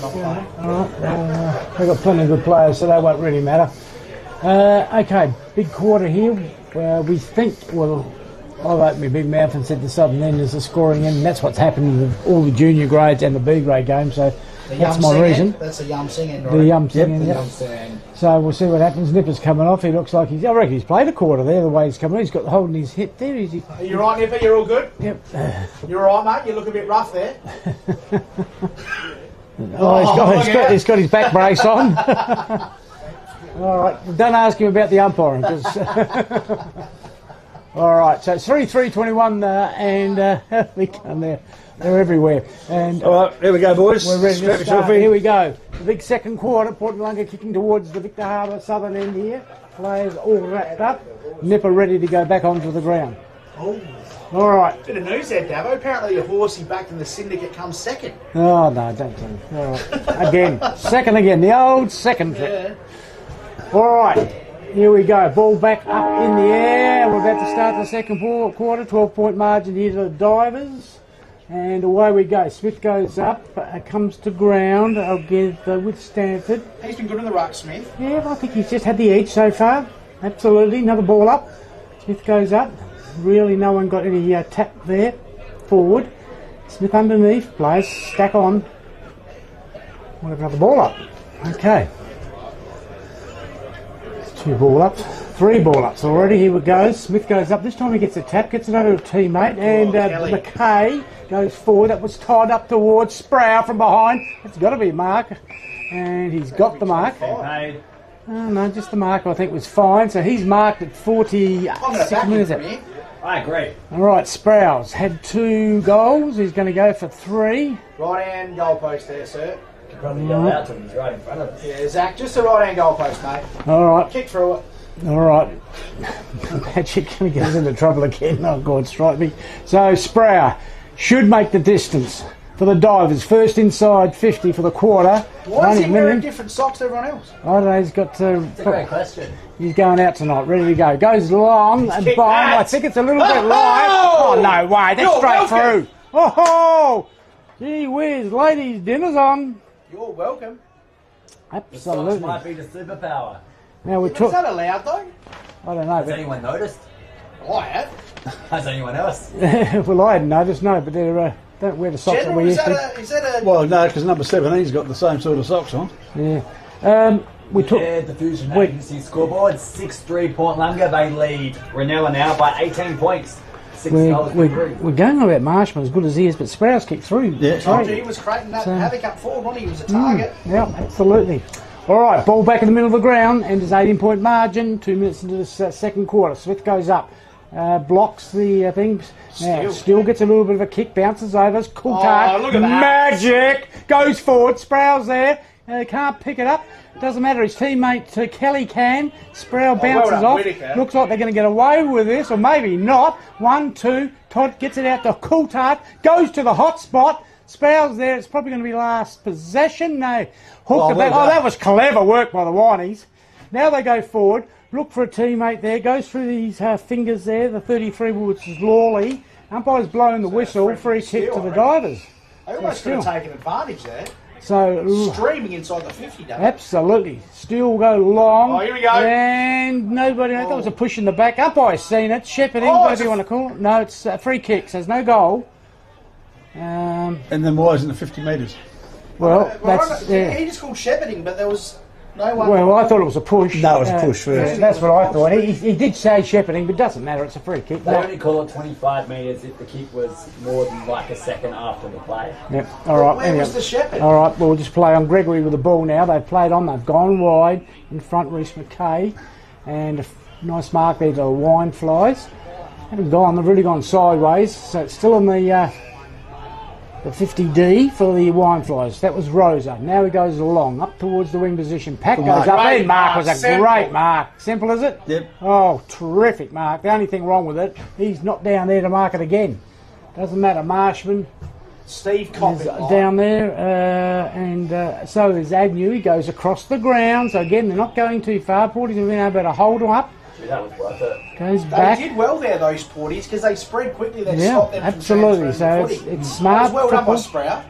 not playing. All right. They've got plenty of good players, so that won't really matter. Okay, big quarter here. We think, well, I've opened my big mouth and said the southern end is the scoring end, and that's what's happened with all the junior grades and the B grade games, so that's my reason. That's a Yum Sing end, right? The Yum Sing end, The yep. Yum Sing. So we'll see what happens. Nipper's coming off. He looks like I reckon he's played a quarter there, the way he's coming on. He's got the hold in his hip there. Are you right, Nipper? You're all good? Yep. You're all right, mate? You look a bit rough there. He's got his back brace on. All right, don't ask him about the umpiring, because... All right, so it's 3-3-21, and we come there. They're everywhere. And all right, here we go, boys. We're ready Strap to start. yourself in. Here we go. The big second quarter. Port Noarlunga kicking towards the Victor Harbour southern end here. Players all wrapped up. Nipper ready to go back onto the ground. Oh. All right. Bit of news there, Davo. Apparently your horsey back in the syndicate comes second. Oh, no, don't tell me. All right. Again. Second again. The old second trick. Yeah. All right. Here we go. Ball back up in the air. We're about to start the second quarter. 12-point margin here to the Divers. And away we go. Smith goes up, comes to ground. I'll give with Stanford. He's been good in the ruck, Smith. Yeah, I think he's just had the edge so far. Absolutely. Another ball up. Smith goes up. Really, no one got any tap there. Forward. Smith underneath. Players stack on. We'll have another ball up. Okay. 2 ball ups. 3 ball ups already. Here we go. Smith goes up. This time he gets a tap. Gets it over to a teammate. And McKay goes forward. That was tied up towards Sproul from behind. It's got to be a mark. And he's got the mark. Paid. Oh, no, just the mark I think was fine. So he's marked at 46 minutes. I agree. All right, Sprouse had 2 goals. He's going to go for 3. Right hand goalpost there, sir. Could probably go out to him. He's right in front of us. Yeah, Zach, just the right hand goalpost, mate. All right. Kick through it. All right. Magic going to get us into trouble again. Oh, God, strike me. So, Sproul should make the distance for the Divers. First inside 50 for the quarter. Why is he wearing different socks to everyone else? I don't know, he's got to... That's a great question. He's going out tonight, ready to go. Goes long and kicked bomb. that. I think it's a little bit light. Oh, no way. That's You're straight welcome. through. Oh, gee whiz. Ladies, dinner's on. You're welcome. The socks Absolutely. might be the superpower. Now we Is took... that allowed, though? I don't know. Has anyone noticed? I have. Has anyone else? Well, I hadn't noticed, no, but they're... don't wear the socks that General, we is used to. that a... Well, no, because number 17's got the same sort of socks on. Yeah. We took... Yeah, the Fusion Wait. Agency scoreboard. 6-3 Port Noarlunga. They lead Reynella now by 18 points. 6 goals to 3. We're going about Marshman as good as he is, but Sprouse kicked through. Yeah. Oh, he was creating that havoc up forward, wasn't he? He was a target. Yeah, absolutely. All right, ball back in the middle of the ground, and there's 18-point margin. 2 minutes into the second quarter. Smith goes up, blocks the things. Now, still gets a little bit of a kick, bounces over. Coulthard, look at that. magic, goes forward. Sproul's there. Can't pick it up. Doesn't matter. His teammate Kelly can. Sproul bounces well done, off. Whittaker. Looks like they're going to get away with this, or maybe not. 1, 2. Todd gets it out to Coulthard. Goes to the hot spot. Sproul's there. It's probably going to be last possession. No. Hooked it back. Oh, that was clever work by the Whinies. Now they go forward. Look for a teammate there. Goes through these fingers there. The 33, which is Lawley. Umpire's blowing the whistle. Free kick to the Divers. They almost could have taken advantage there. So Streaming inside the 50, don't absolutely. Still go long. Oh, here we go. And nobody. That was a push in the back. Umpire's seen it. Shepherding, whatever you want to call it. No, it's a free kick. So there's no goal. And then why isn't it 50 metres? Well, that's... He just called shepherding, but there was no one... Well, I thought it was a push. No, it was a push first. That's what I thought. He did say shepherding, but it doesn't matter. It's a free kick. They only call it 25 metres if the kick was more than like a second after the play. Yep. All right. Where was the shepherd? All right. Well, we'll just play on Gregory with the ball now. They've played on. They've gone wide in front. Reese McKay, and a nice mark there to the Wine Flies. Haven't gone. They've really gone sideways. So it's still on the 50D for the Wine Flies. That was Rosa. Now he goes along up towards the wing position. Pack goes up. That mark was a great mark. Simple, is it? Yep. Oh, terrific mark. The only thing wrong with it, he's not down there to mark it again. Doesn't matter. Marshman Steve is Coppin down there, and so is Agnew. He goes across the ground. So again, they're not going too far. Porty's been able to hold him up. Gee, that was worth it. Goes They back. did well there, those Porties, because they spread quickly. They Yeah, stopped them absolutely. from transferring the So footy. it's smart. Well done by football. Sprout.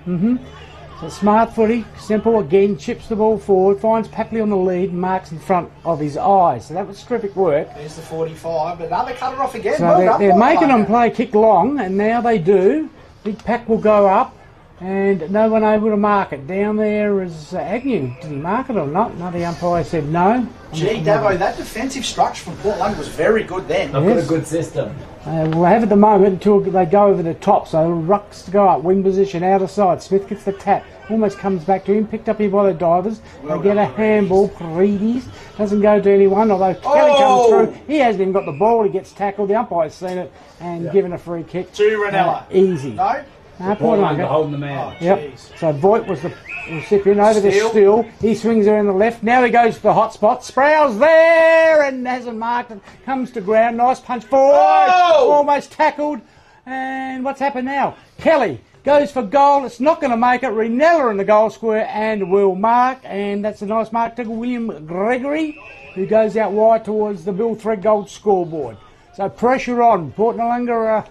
So So smart footy, simple again, chips the ball forward, finds Papley on the lead, and marks in front of his eyes. So that was terrific work. There's the 45, but now they cut it off again. So Well they're done, making them Noarlunga. play kick long, and now they do. Big pack will go up, and no one able to mark it. Down there is Agnew. Did he mark it or not? No, the umpire said no. Gee, Davo, that defensive structure from Port London was very good then. They've got a good system. We'll have at the moment until they go over the top. So Rucks to go up, wing position, outer side. Smith gets the tap, almost comes back to him, picked up here by the divers. They get a handball. Paredes doesn't go to anyone, although Kelly comes through. He hasn't even got the ball. He gets tackled. The umpire's seen it and given a free kick. To Reynella. Easy. No? No, Port London. London holding the man. Yep. Jeez. So Voigt was the recipient over the Steele. Steele. He swings her in the left. Now he goes to the hot spot. Sproul's there and hasn't marked it. Comes to ground. Nice punch forward. Oh! Almost tackled. And what's happened now? Kelly goes for goal. It's not going to make it. Reynella in the goal square and will mark. And that's a nice mark to William Gregory, who goes out wide towards the Bill Threadgold scoreboard. So pressure on. Port Noarlunga are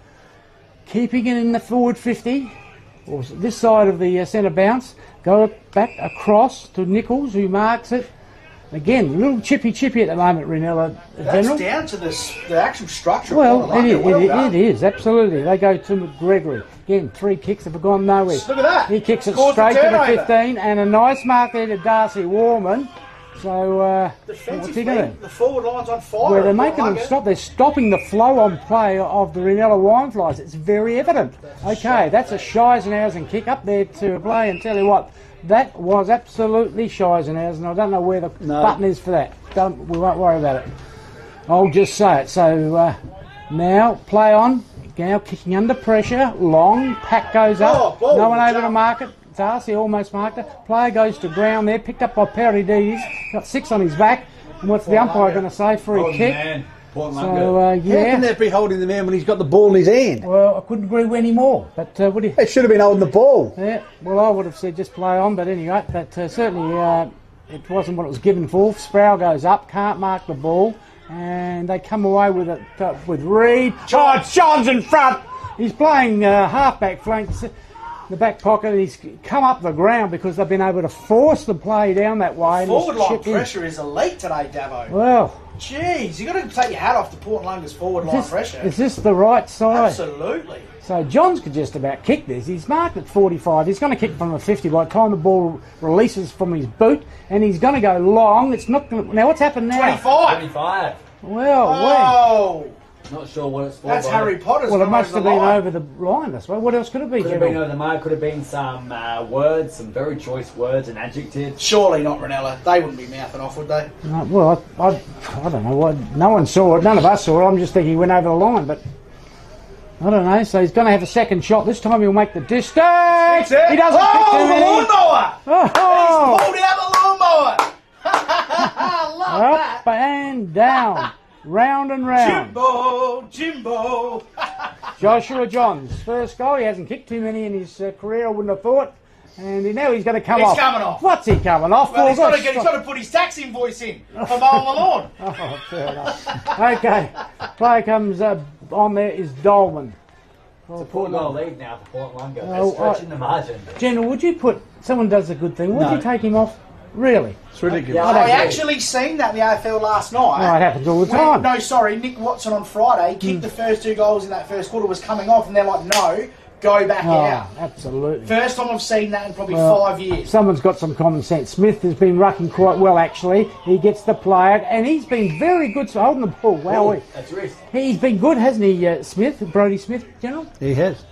keeping it in the forward 50, or this side of the centre bounce. Go back across to Nichols, who marks it. Again, a little chippy at the moment, Reynella General. That's down to the actual structure. Well, of Port London. it is, absolutely. They go to Gregory. Again, 3 kicks have gone nowhere. Look at that. He kicks it Scores the straight to the turnover. 15, and a nice mark there to Darcy Warman. So, what's he Defensively, going to do? the forward line's on fire. Where they're at making them Noarlunga. stop, they're stopping the flow on play of the Reynella Wineflies. It's very evident. Okay, that's a Scheisenhausen kick up there to play, and tell you what, that was absolutely Scheisenhausen. I don't know where the button is for that. We won't worry about it. I'll just say it. So now play on. Now kicking under pressure. Long pack goes up. ball, No one able to jump. mark it. Darcy almost marked it. Player goes to ground there, picked up by Paredes. Got 6 on his back. And what's the umpire going to say? Free Holding the kick. man. Port London. So How can yeah. that be holding the man when he's got the ball in his hand? Well, I couldn't agree with any more. But what do you? It should have been holding the ball. Yeah. Well, I would have said just play on. But anyway, but certainly it wasn't what it was given for. Sproul goes up, can't mark the ball, and they come away with it with Reed. Oh, John's in front. He's playing half-back flanks. The back pocket, and he's come up the ground because they've been able to force the play down that way. And Forward he's line chipped in. pressure is elite today, Davo. Well, Jeez, you got to take your hat off to Port London's forward line pressure. is this the right side? Absolutely. So Johns could just about kick this. He's marked at 45. He's going to kick from a 50 by the time the ball releases from his boot, and he's going to go long. It's not going to... Now, what's happened now? 25. 25. Well, Oh, Not sure what it's for. that's but Harry Potter's well, it gone must over have the been line. over the line. That's right. What else could it be, Could have been General? over the mark. Could have been some words, some very choice words and adjectives. Surely not Reynella. They wouldn't be mouthing off, would they? No, well, I don't know. No one saw it. None of us saw it. I'm just thinking he went over the line, but I don't know. So he's going to have a second shot. This time he'll make the distance. He doesn't kick too the many. lawnmower! Oh! He's pulled out the lawnmower! Love Up that. and down. Round and round. Jimbo! Joshua Johns, first goal. He hasn't kicked too many in his career, I wouldn't have thought. And now he's going to come He's off. coming off. What's he coming off Well, for? he's got to put his tax invoice in for mowing the lawn. Oh, fair enough. Okay, player comes on there is Dolman. It's a 4-goal lead now for Port London. Oh, They're stretching the margin. General, would you put... Someone does a good thing. Would No. you take him off? Really? It's ridiculous. Yeah. I actually seen that in the AFL last night. Oh, it happens all the time. No, sorry, Nick Watson on Friday kicked the first 2 goals in that first quarter, was coming off, and they're like, no, go back out. Absolutely. First time I've seen that in probably 5 years. Someone's got some common sense. Smith has been rucking quite well, actually. He gets the player, and he's been very good holding the ball. Wow, That's wrist. he's been good, hasn't he, Smith? Brodie Smith, General? He has.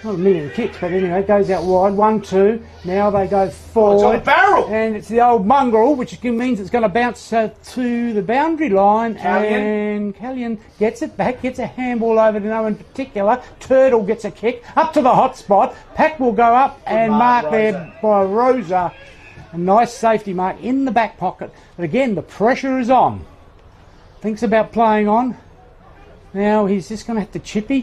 Not a million kicks, but anyway, it goes out wide. 1-2. Now they go It's on forward. a barrel. And it's the old mongrel, which means it's going to bounce to the boundary line. Callion. And Callion gets it back, gets a handball over to no one in particular. Turtle gets a kick up to the hot spot. Pack will go up and mark, mark there by Rosa. A nice safety mark in the back pocket. But again, the pressure is on. Thinks about playing on. Now he's just going to have to chippy.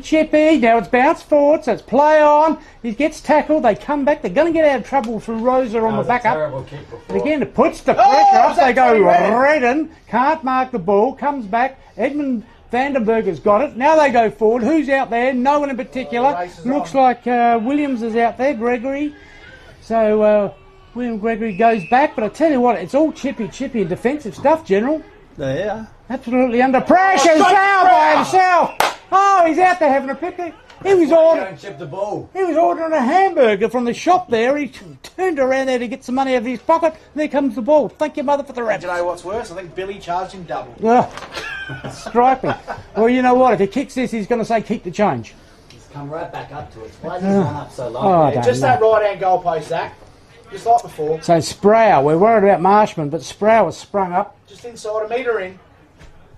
Now it's bounced forward, so it's play on. He gets tackled. They come back. They're going to get out of trouble through Rosa on the back up. Terrible kick before. And again, it puts the pressure up. is that They go Tony Redden? Redden. Can't mark the ball. Comes back. Edmund Vandenberger's got it. Now they go forward. Who's out there? No one in particular. the race is Looks on. like Williams is out there. Gregory. So William Gregory goes back, but I tell you what, it's all chippy and defensive stuff, General. Yeah. Absolutely under pressure. He's foul by himself. Oh, he's out there having a picnic. He was ordering. Chip the ball. He was ordering a hamburger from the shop there. He turned around there to get some money out of his pocket. And there comes the ball. Thank your mother for the rap. Do you know what's worse? I think Billy charged him double. Striping. Well, you know what? If he kicks this, he's going to say keep the change. He's come right back up to it. Why is he gone up so low? Just that right-hand goalpost, Zach. Just like before. So Sproul, we're worried about Marshman, but Sproul has sprung up. Just inside a metre in.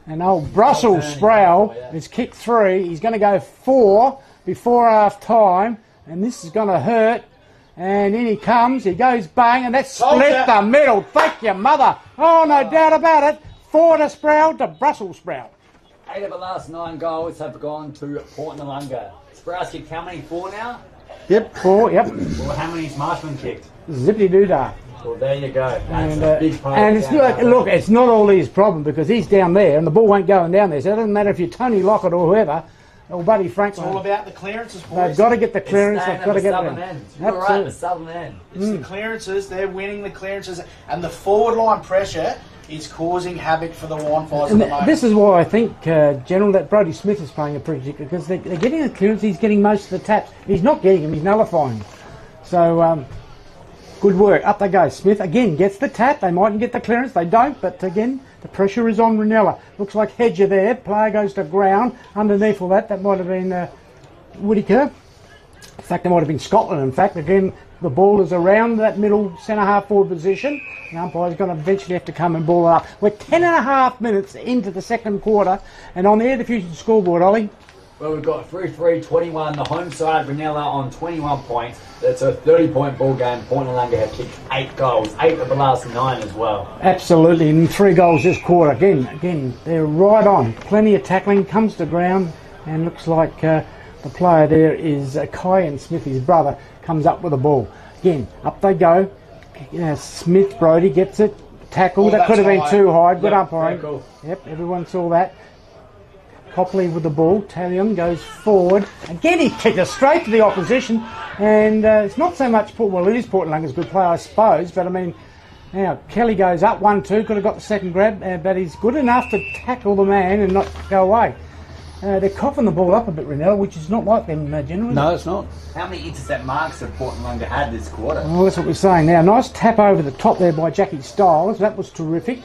And old Brussels Sproul has kicked 3. He's going to go 4 before half time, and this is going to hurt. And in he comes, he goes bang, and that's split the middle. Thank your mother. Oh, no doubt about it. 4 to Sproul to Brussels Sproul. 8 of the last 9 goals have gone to Noarlunga. Sproul's kicked how many? 4 now? Yep, 4, yep. Well, how many's Marshman kicked? Zippity-doo-dah. Well, there you go. That's And, a big part and of it's look, it's not all his problem because he's down there and the ball won't go down there. So it doesn't matter if you're Tony Lockett or whoever, or Buddy Franklin. It's all about the clearances, boys. They've got to get the clearance. They've got to get them. You're right, the southern end. It's the clearances. They're winning the clearances, and the forward line pressure is causing havoc for the Wildfires at the moment. This is why I think, General, that Brodie Smith is playing a pretty good because they're getting the clearance. He's getting most of the taps. He's not getting them. He's nullifying them. So. Good work. Up they go. Smith again gets the tap. They mightn't get the clearance. They don't. But again, the pressure is on Reynella. Looks like Hedger there. Player goes to ground. Underneath all that might have been Whittaker. In fact, it might have been Scotland. In fact, again, the ball is around that middle centre half forward position. The umpire's going to eventually have to come and ball it up. We're 10.5 minutes into the second quarter. And on the Air Diffusion scoreboard, Ollie. Well, we've got 3-3-21. The home side, Reynella on 21 points. That's a 30-point ball game. Noarlunga have kicked 8 goals. 8 of the last 9 as well. Absolutely, and 3 goals this quarter. Again, they're right on. Plenty of tackling, comes to ground, and looks like the player there is Kyan Smith, his brother, comes up with the ball. Again, up they go. Smith, Brodie gets it. Tackle. That could have been too high. Good umpiring. Cool. Yep, everyone saw that. Copley with the ball. Talion goes forward. Again, he kicked it straight to the opposition. And it's not so much it is Noarlunga's good player, I suppose. But I mean, now Kelly goes up 1-2. Could have got the second grab, but he's good enough to tackle the man and not go away. They're coughing the ball up a bit, Reynella, which is not like them generally. No, it's not. How many intercept marks have Noarlunga had this quarter? Well, that's what we're saying now. Nice tap over the top there by Jackie Stiles. That was terrific.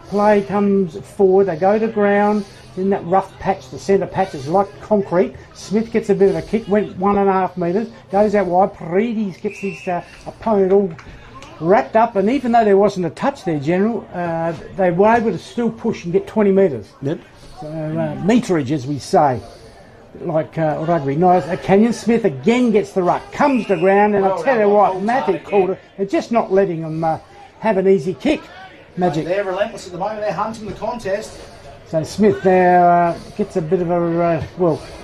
Play comes forward. They go to ground. In that rough patch, the centre patch is like concrete. Smith gets a bit of a kick, went 1.5 metres, goes out wide. Paredes gets his opponent all wrapped up, and even though there wasn't a touch there, General, they were able to still push and get 20 metres. Yep. Meterage, as we say, like rugby. Nice. Canyon Smith again gets the ruck, comes to ground, and I'll tell you what, Magic called it. They're just not letting them have an easy kick. Magic. They're relentless at the moment. They're hunting the contest. So Smith now gets a bit of a,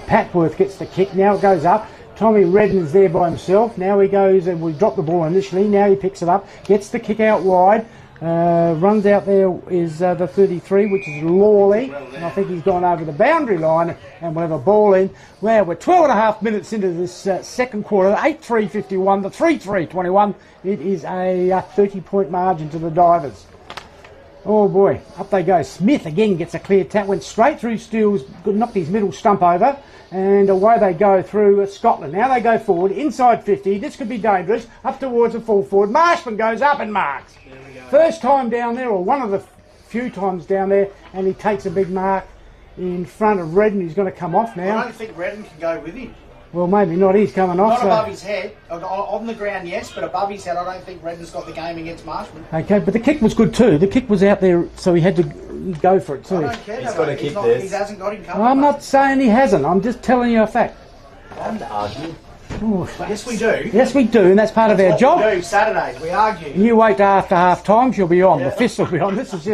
Patworth gets the kick. Now it goes up. Tommy Redden's there by himself. Now he goes, and we dropped the ball initially. Now he picks it up, gets the kick out wide. Runs out there is the 33, which is Lawley. And I think he's gone over the boundary line and we'll have a ball in. Well, we're 12.5 minutes into this second quarter. 8-3-51 to 3-3-21. It is a 30-point margin to the Divers. Oh boy, up they go. Smith again gets a clear tap, went straight through Steele's, knocked his middle stump over, and away they go through Scotland. Now they go forward, inside 50. This could be dangerous. Up towards the full forward. Marshman goes up and marks. First time down there, or one of the few times down there, and he takes a big mark in front of Redden, who's going to come off now. I don't think Redden can go with him. Well, maybe not. He's coming off. Not above his head. On the ground, yes, but above his head, I don't think Redden's got the game against Marshman. Okay, but the kick was good too. The kick was out there, so he had to go for it too. I don't care. He's got to kick this. He hasn't got him coming. I'm not saying he hasn't. I'm just telling you a fact. I'm to argue. Ooh. Yes, we do. Yes, we do, and that's part of our job. We do Saturdays. We argue. You wait after half time, she'll be on. Yeah. The fist will be on. This is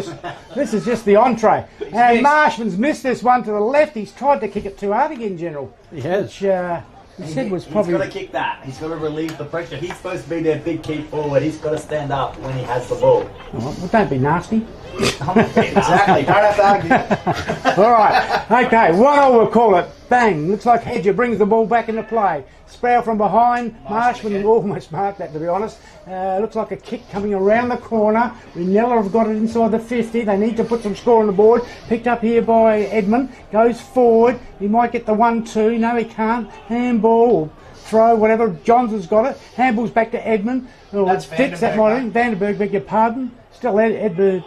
just the entree. And Marshman's missed this one to the left. He's tried to kick it too hard again, General. He has. Which, he said was probably. He's got to kick that. He's got to relieve the pressure. He's supposed to be their big key forward. He's got to stand up when he has the ball. Well, don't be nasty. Exactly. Don't have to argue. All right. Okay. 1-0 we'll call it. bang. Looks like Hedger brings the ball back into play. Sproul from behind. Marshman almost marked that, to be honest. Looks like a kick coming around the corner. Reynella have got it inside the 50. They need to put some score on the board. Picked up here by Edmund. Goes forward. He might get the 1-2. No, he can't. Handball. Throw, whatever. Johns has got it. Handball's back to Edmund. That's Fix that might Vandenberg, beg your pardon. Still Edmund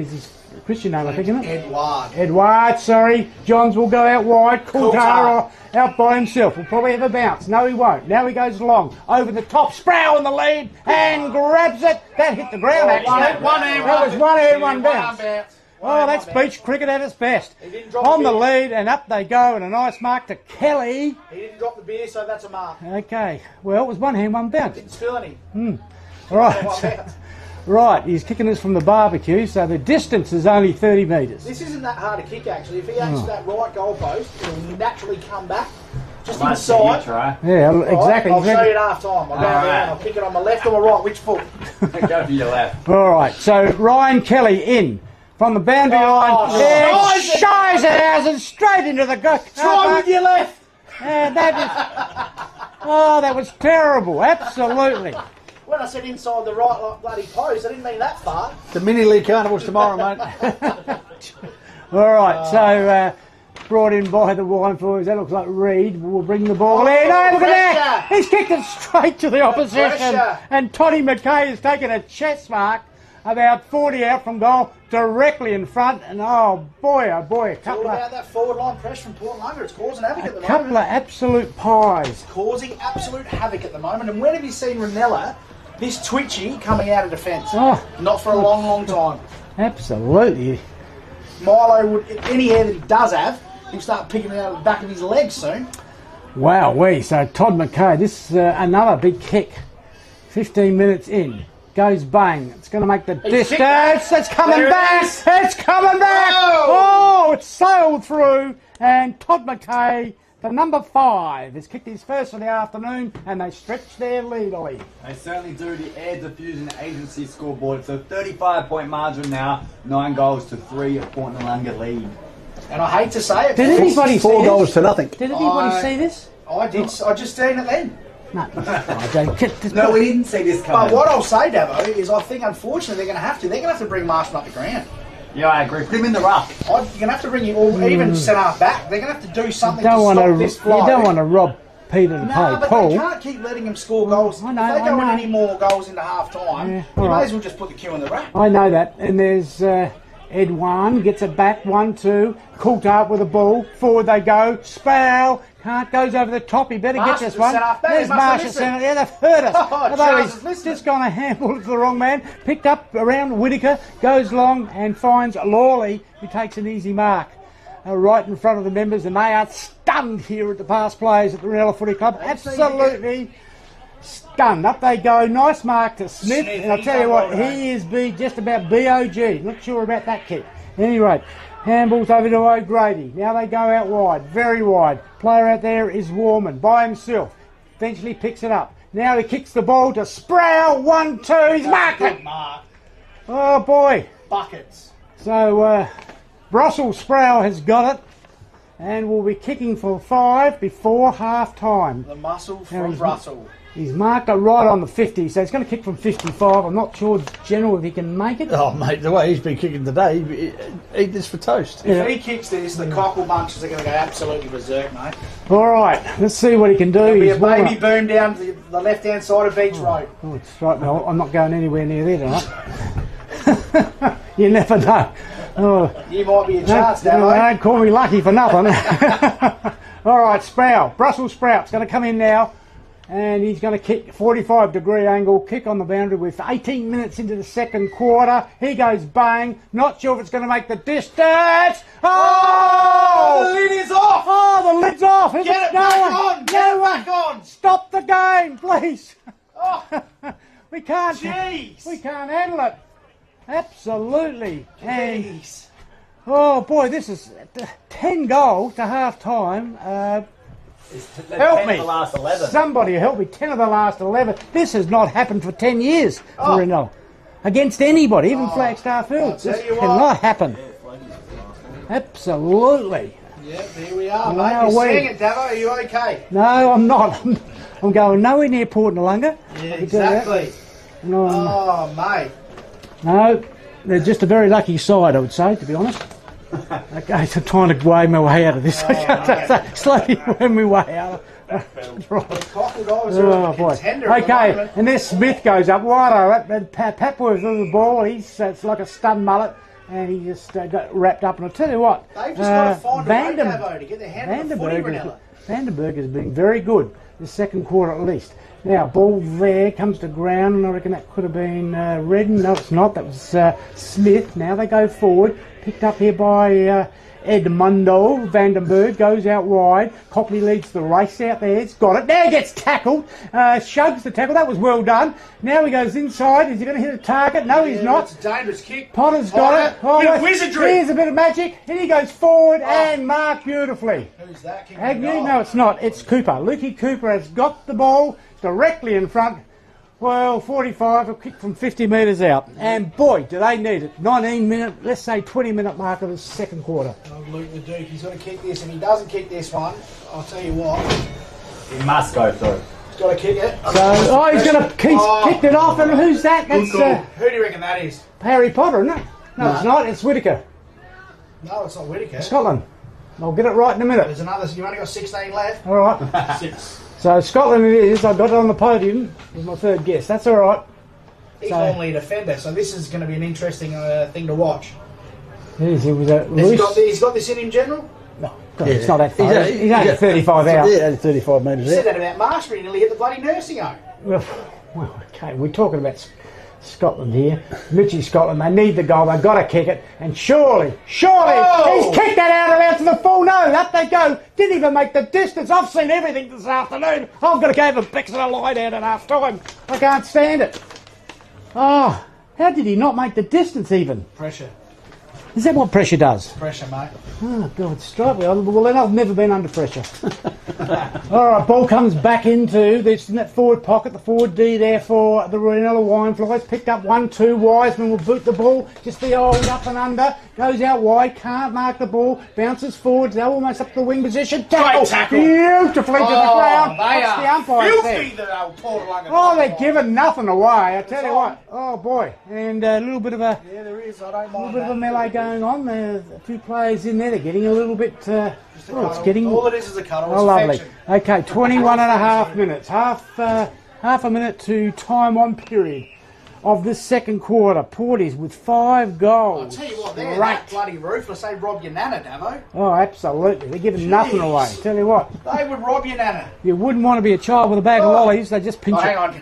is his Christian name, I think, isn't it? Edward, sorry. Johns will go out wide. Coulthard out by himself. Will probably have a bounce. No, he won't. Now he goes long. Over the top. Sproul in the lead and grabs it. That hit the ground, actually. That was one hand, one bounce. Oh, that's beach cricket at its best. On the lead, and up they go, and a nice mark to Kelly. He didn't drop the beer, so that's a mark. Okay. Well, it was one hand, one bounce. Didn't spill any. Right. Right, he's kicking us from the barbecue, so the distance is only 30 metres. This isn't that hard to kick, actually. If he aims that right goal post, it'll naturally come back. Just inside. Yeah, exactly. I'll show you at half time. I'll go there and I'll kick it on my left or my right. Which foot? Go for your left. All right, so Ryan Kelly in from the boundary line. Scheisenhausen straight into the goal. Try with your left. That was terrible. Absolutely. When I said inside the right like bloody post, I didn't mean that far. The mini league carnival's tomorrow, mate. All right, so brought in by the Wine-Forwards. That looks like Reed will bring the ball in. Oh, look at that! He's kicked it straight to the opposition. And Toddy McKay has taken a chest mark about 40 out from goal, directly in front. And oh boy, a couple about that forward line pressure from Noarlunga. It's causing havoc at the moment. A couple of absolute pies. It's causing absolute havoc at the moment. And when have you seen Reynella this twitchy coming out of defence? Oh, not for a long, long time. Absolutely. Milo any hair that he does have, he'll start picking it out of the back of his legs soon. Wow, so Todd McKay, this is another big kick. 15 minutes in. Goes bang. It's going to make the distance. It's coming back. It's coming back. Oh, it's sailed through. And Todd McKay, the number 5, has kicked his first of the afternoon, and they stretch their lead, Ollie. They certainly do. The Air Diffusion Agency scoreboard. So 35-point margin now. 9 goals to 3 at Port Noarlunga lead. And I hate to say it. Did anybody see 4 goals to nothing. Did anybody see this? I did. I just seen it then. No, no, we didn't see this coming. But what I'll say, Davo, is I think unfortunately they're going to have to. They're going to have to bring Marshall up the ground. Yeah, I agree. Put him in the rough. You're going to have to bring you all, even centre half back. They're going to have to do something to stop this flow. You don't want to rob Peter to pay Paul. But they can't keep letting him score goals. I know, if they go in any more goals into half time, you may as well just put the cue in the rack. I know that. And there's Edwan gets it back, 1-2. Coulthard with the ball. Forward they go. Sproul. Can't, goes over the top. He better get this one. There's Marshall centre. Yeah, they've hurt us. Although he's just gone a handball to the wrong man. Picked up around Whittaker. Goes long and finds Lawley, who takes an easy mark. Right in front of the members, and they are stunned here at the past players at the Reynella Footy Club. Absolutely stunned. Up they go. Nice mark to Smith. And I'll tell you what, he is just about BOG. Not sure about that kick. At any rate, handballs over to O'Grady. Now they go out wide, very wide. Player out there is Warman by himself. Eventually picks it up. Now he kicks the ball to Sproul. 1-2. He's marked it. Oh boy. Buckets. So Russell Sproul has got it, and will be kicking for 5 before half time. The muscle from Russell. He's marked it right on the 50, so he's going to kick from 55. I'm not sure, General, if he can make it. Oh, mate, the way he's been kicking today, eat this for toast. If he kicks this, the cockle bunches are going to go absolutely berserk, mate. All right, let's see what he can do. There'll be a baby boom down the left-hand side of Beach Road. Oh, it's right. No, I'm not going anywhere near there tonight. You never know. Oh, you might be a chance, Davo. Don't call me lucky for nothing. All right, Sproul. Brussels Sprout's going to come in now. And he's going to kick 45-degree angle, kick on the boundary with 18 minutes into the second quarter. He goes bang. Not sure if it's going to make the distance. Oh! The lid is off! Oh, the lid's off. Get it back on! Get it back on! Stop the game, please. Oh. We can't. Jeez. We can't handle it. Absolutely. Jeez. Oh, boy, this is 10 goals to half-time. Help me. The last 11. Somebody help me. 10 of the last 11. This has not happened for 10 years for Reynella. Against anybody, even Flagstaff Hills. This cannot happen. Absolutely. Yeah, here we are, Wow, mate. You're wait. seeing it, Davo. Are you okay? No, I'm not. I'm going nowhere near Port Noarlunga. Yeah, exactly. No, Oh, mate. no, they're just a very lucky side, I would say, to be honest. Okay, so trying to weigh my way out of this. Slowly weigh my way out. The Crocodiles are a contender at the Okay, moment. and there's Smith goes up wide. Papworth's on the ball. It's like a stun mullet, and he just got wrapped up. And I'll tell you what, They've just got to find a way, Davo, to get their hand on the footy, Reynella. Vandenberg has been very good the second quarter at least. Now, ball there comes to ground, and I reckon that could have been Redden. No, it's not. That was Smith. Now they go forward. Picked up here by Edmundo. Vandenberg goes out wide. Copley leads the race out there. It's got it. Now he gets tackled. Shugs the tackle. That was well done. Now he goes inside. Is he going to hit a target? No, he's not. It's a dangerous kick. Potter's got it. Bit of wizardry. Here's a bit of magic. And he goes forward and marked beautifully. Who's that kicking? Agnew? No, it's not. It's Cooper. Lukey Cooper has got the ball directly in front. Well, 45, a kick from 50 metres out. And boy, do they need it. 19-minute, let's say 20-minute mark of the second quarter. Oh, Luke the Duke, he's got to kick this. If he doesn't kick this one, I'll tell you what. He must go through. He's got to kick it. So, he's going to kicked it off. And who's that? That's Who do you reckon that is? Harry Potter, isn't it? No, it's not. It's Whittaker. No, it's not Whittaker. Scotland. I'll get it right in a minute. There's another. You've only got 16 left. All right. 6. So Scotland it is. I got it on the podium. Was my third guess. That's all right. He's normally a defender, so this is going to be an interesting thing to watch. He's He's got this in him, General? No, it's not that far. He's only 35 out. Yeah, only 35 metres You said that about Marshall, he nearly hit the bloody nursing home. Well, okay, we're talking about Scotland here. Mitchie Scotland, they need the goal, they've got to kick it. And surely, he's kicked that out to the full. No, up they go. Didn't even make the distance. I've seen everything this afternoon. I've got to give him picks and a lie down at half time. I can't stand it. Oh, how did he not make the distance even? Pressure. Is that what pressure does? Pressure, mate. Oh, God, strike me. Well, then I've never been under pressure. All right, ball comes back into this in that forward pocket. The forward D there for the Reynella Wineflies. Picked up 1-2. Wiseman will boot the ball. Just the old up and under. Goes out wide. Can't mark the ball. Bounces forward. They're almost up to the wing position. Great tackle. Beautifully to the ground. They What's are the umpire filthy, the old Port Noarlunga. Oh, they're giving nothing away. I tell you what. Oh, boy. And a little bit of a... Yeah, there is. I don't mind. A little bit of a melee going on. There's a few players in there. They're getting a little bit. It's getting. All it is a cuddle. Oh, lovely. Okay, 21 and a half minutes. Half a minute to time on period of this second quarter. Porties with 5 goals. I'll tell you what, they're that bloody ruthless. They rob your nana, Davo. Oh, absolutely. They're giving nothing away. Tell you what. They would rob your nana. You wouldn't want to be a child with a bag of lollies. They just pinch it. Hang on.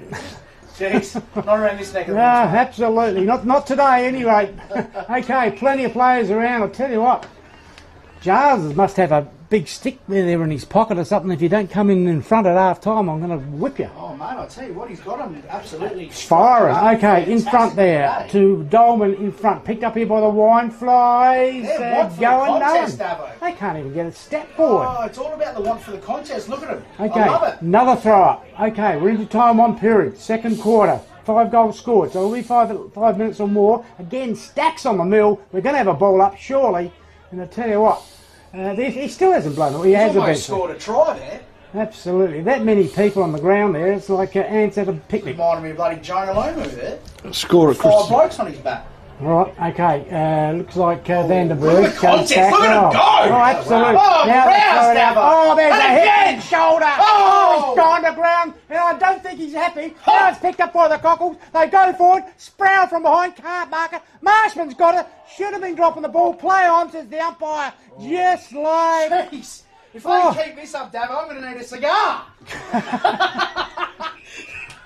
Jeez, not around this neck of the No, absolutely. Not today, anyway. Okay, plenty of players around. I'll tell you what. Jars must have a big stick there in his pocket or something. If you don't come in front at half time, I'm going to whip you. Oh, mate, I'll tell you what, he's got him absolutely firing. Okay, in front there to Dolman in front. Picked up here by the Wineflies. Going down. They can't even get a step forward. Oh, it's all about the want for the contest. Look at him. Okay, I love it. another throw up. Okay, we're into time on period. Second quarter. 5 goals scored. So it'll be 5 minutes or more. Again, stacks on the mill. We're going to have a ball up, surely. And I tell you what, he still hasn't blown it. He has almost scored a try there. Absolutely. That many people on the ground there, it's like ants at a picnic. Reminded me of bloody Jonah Lomu there. Score at 5 blokes on his back. Right, okay. Looks like Vandenberg. Look at him go! Oh, absolutely. Oh, now there's a hit and shoulder. Oh, he's gone to ground. And I don't think he's happy. Now it's picked up by the Cockles. They go forward. Sproul from behind. Can't mark it. Marshman's got it. Should have been dropping the ball. Play on, says the umpire. Just like... Jeez. If I keep this up, Davo, I'm going to need a cigar.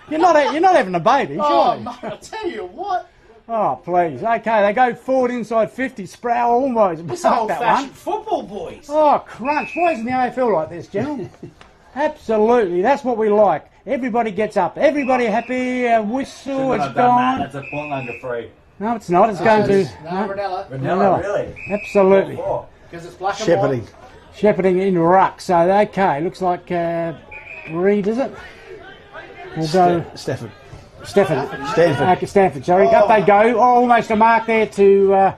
You're not having a baby, surely. Oh, mate, I tell you what. Oh, please. Okay, they go forward inside 50. Sproul almost. It's old-fashioned football, boys. Oh, crunch. Why isn't the AFL like this, General? Absolutely. That's what we like. Everybody gets up. Everybody happy. Whistle. It's gone. That's a Port Noarlunga free. No, it's not. It's going to... Reynella. Reynella, really? Absolutely. Because it's black and Shepherding. white. Shepherding in ruck. So, okay. Looks like Reed, is it? We'll go... Stanford. Okay, Stanford, sorry. Up they go. Oh, almost a mark there to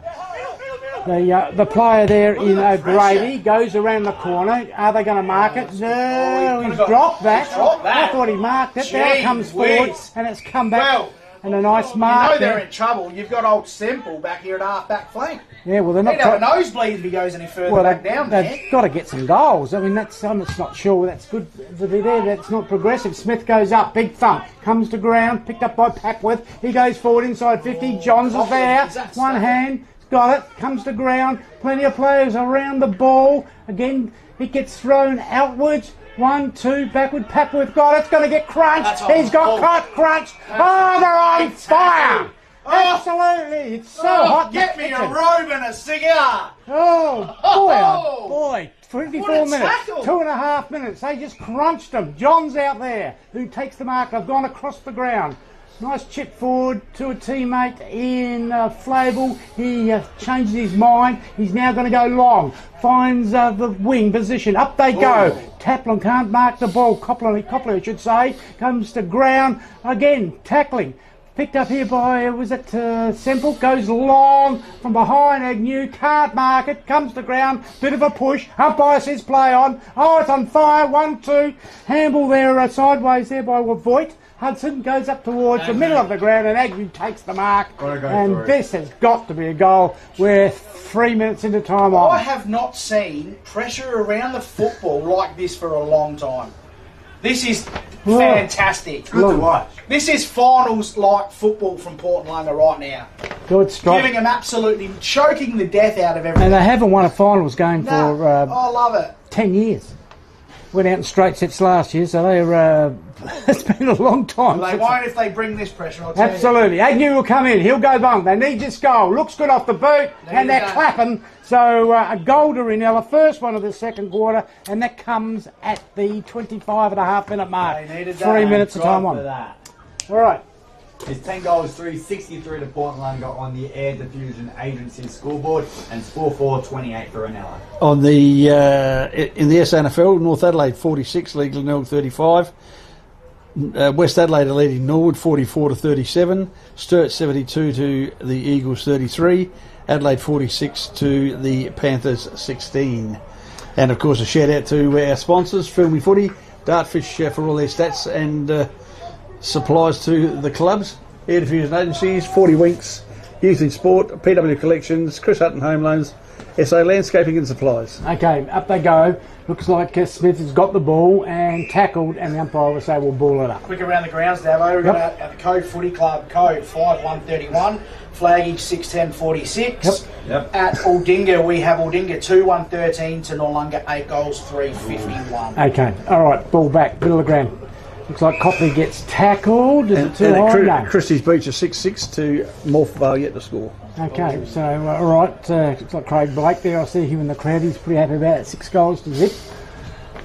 The player there in O'Grady goes around the corner. Are they going to mark it? No, he's dropped that. I thought he marked it. There it comes forward, and it's come back. And a nice mark. You know they're in trouble. You've got old Semple back here at half-back flank. Yeah, well, they're not. He'd have a nosebleed if he goes any further back down there. They've got to get some goals. I mean, I'm just not sure that's good to be there. That's not progressive. Smith goes up, big thump, comes to ground, picked up by Papworth. He goes forward inside 50. Johns is there. One hand, got it, comes to ground. Plenty of players around the ball. Again, it gets thrown outwards. 1, 2, backward, Papworth got it. It's going to get crunched. He's got caught, crunched. Oh, they're on fire. Absolutely. It's so hot. Get me a robe and a cigar. Oh, boy. 24 minutes. 2.5 minutes. They just crunched them. John's out there who takes the mark. They've gone across the ground. Nice chip forward to a teammate in Flabel. He changes his mind. He's now going to go long. Finds the wing position. Up they go. Taplin can't mark the ball. Copley, I should say, comes to ground. Again, tackling. Picked up here by, Semple, goes long from behind Agnew, can't mark it, comes to ground, bit of a push, umpire says play on, it's on fire, 1, 2, handball there, sideways there by Voigt. Hudson goes up towards the middle of the ground and Agnew takes the mark. This has got to be a goal. We're 3 minutes into time on. I have not seen pressure around the football like this for a long time. This is fantastic. Good to watch. This is finals-like football from Port Noarlunga right now. Good strike. Giving them absolutely, choking the death out of everything. And they haven't won a finals game for I love it. 10 years. Went out in straight sets last year, so they're it's been a long time. Well, they won't if they bring this pressure, I'll tell Absolutely. Agnew will come in. He'll go bung. They need this goal. Looks good off the boot, and they're clapping. So a goal to Reynella, first one of the second quarter, and that comes at the 25.5-minute mark. 3 minutes of time on. All right. It's 10 goals, 63 to Port Noarlunga on the Air Diffusion Agency scoreboard, and it's 4-4-28 for Reynella. On the in the SNFL, North Adelaide 46, League Glenelg 35. West Adelaide are leading Norwood 44 to 37. Sturt 72 to the Eagles 33. Adelaide 46 to the Panthers 16. And of course a shout out to our sponsors, Filmy Footy, Dartfish for all their stats and supplies to the clubs, Air Diffusion Agencies, 40 Winks, Youth in Sport, PW Collections, Chris Hutton Home Loans, SA Landscaping and Supplies. Okay, up they go. Looks like Smith has got the ball and tackled, and the umpire will say we'll ball it up. Quick around the grounds, Davo. We've got at the Cove Footy Club, Cove 5131, Flaggage 61046. Yep. At Aldinga, we have Aldinga 2-113 to Noarlunga 8 goals 351. Okay, all right, ball back, middle of the ground. Looks like Copley gets tackled. Is it too high? No. Christie's Beach is 6-6 to Morphvale yet to score. Okay, so all right, looks like Craig Blake there. I see him in the crowd. He's pretty happy about it. 6 goals to zip.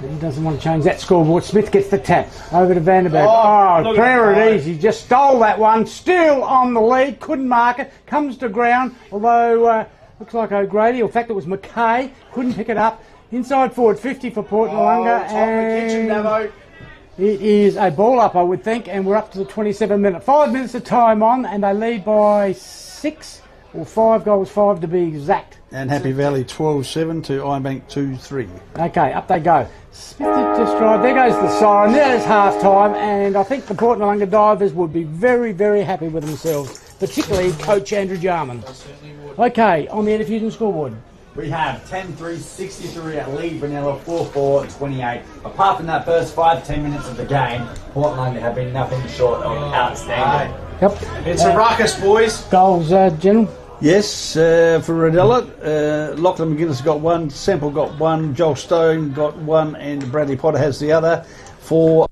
He doesn't want to change that scoreboard. Smith gets the tap over to Vanderberg. Prayer at ease. He just stole that one. Still on the lead. Couldn't mark it. Comes to ground. Although looks like O'Grady. In fact, it was McKay. Couldn't pick it up. Inside forward 50 for Port Noarlunga. Top of the kitchen, Davo. It is a ball up, I would think, and we're up to the 27-minute. 5 minutes of time on, and they lead by 6 or 5 goals, 5 to be exact. And Happy Valley 12-7 to Ironbank 2-3. Okay, up they go. Smith just drive. There goes the siren. There's half time, and I think the Port Noarlunga Divers would be very, very happy with themselves, particularly Coach Andrew Jarman. Okay, on the Air Diffusion scoreboard. We have 10-3-63 at lead Reynella 4-4-28. Apart from that first 5-10 minutes of the game, Port Noarlunga have been nothing short of outstanding. Yep. It's a ruckus, boys. Goals, General? Yes, for Reynella, Lachlan McGuinness got 1, Semple got 1, Joel Stone got 1, and Bradley Potter has the other. For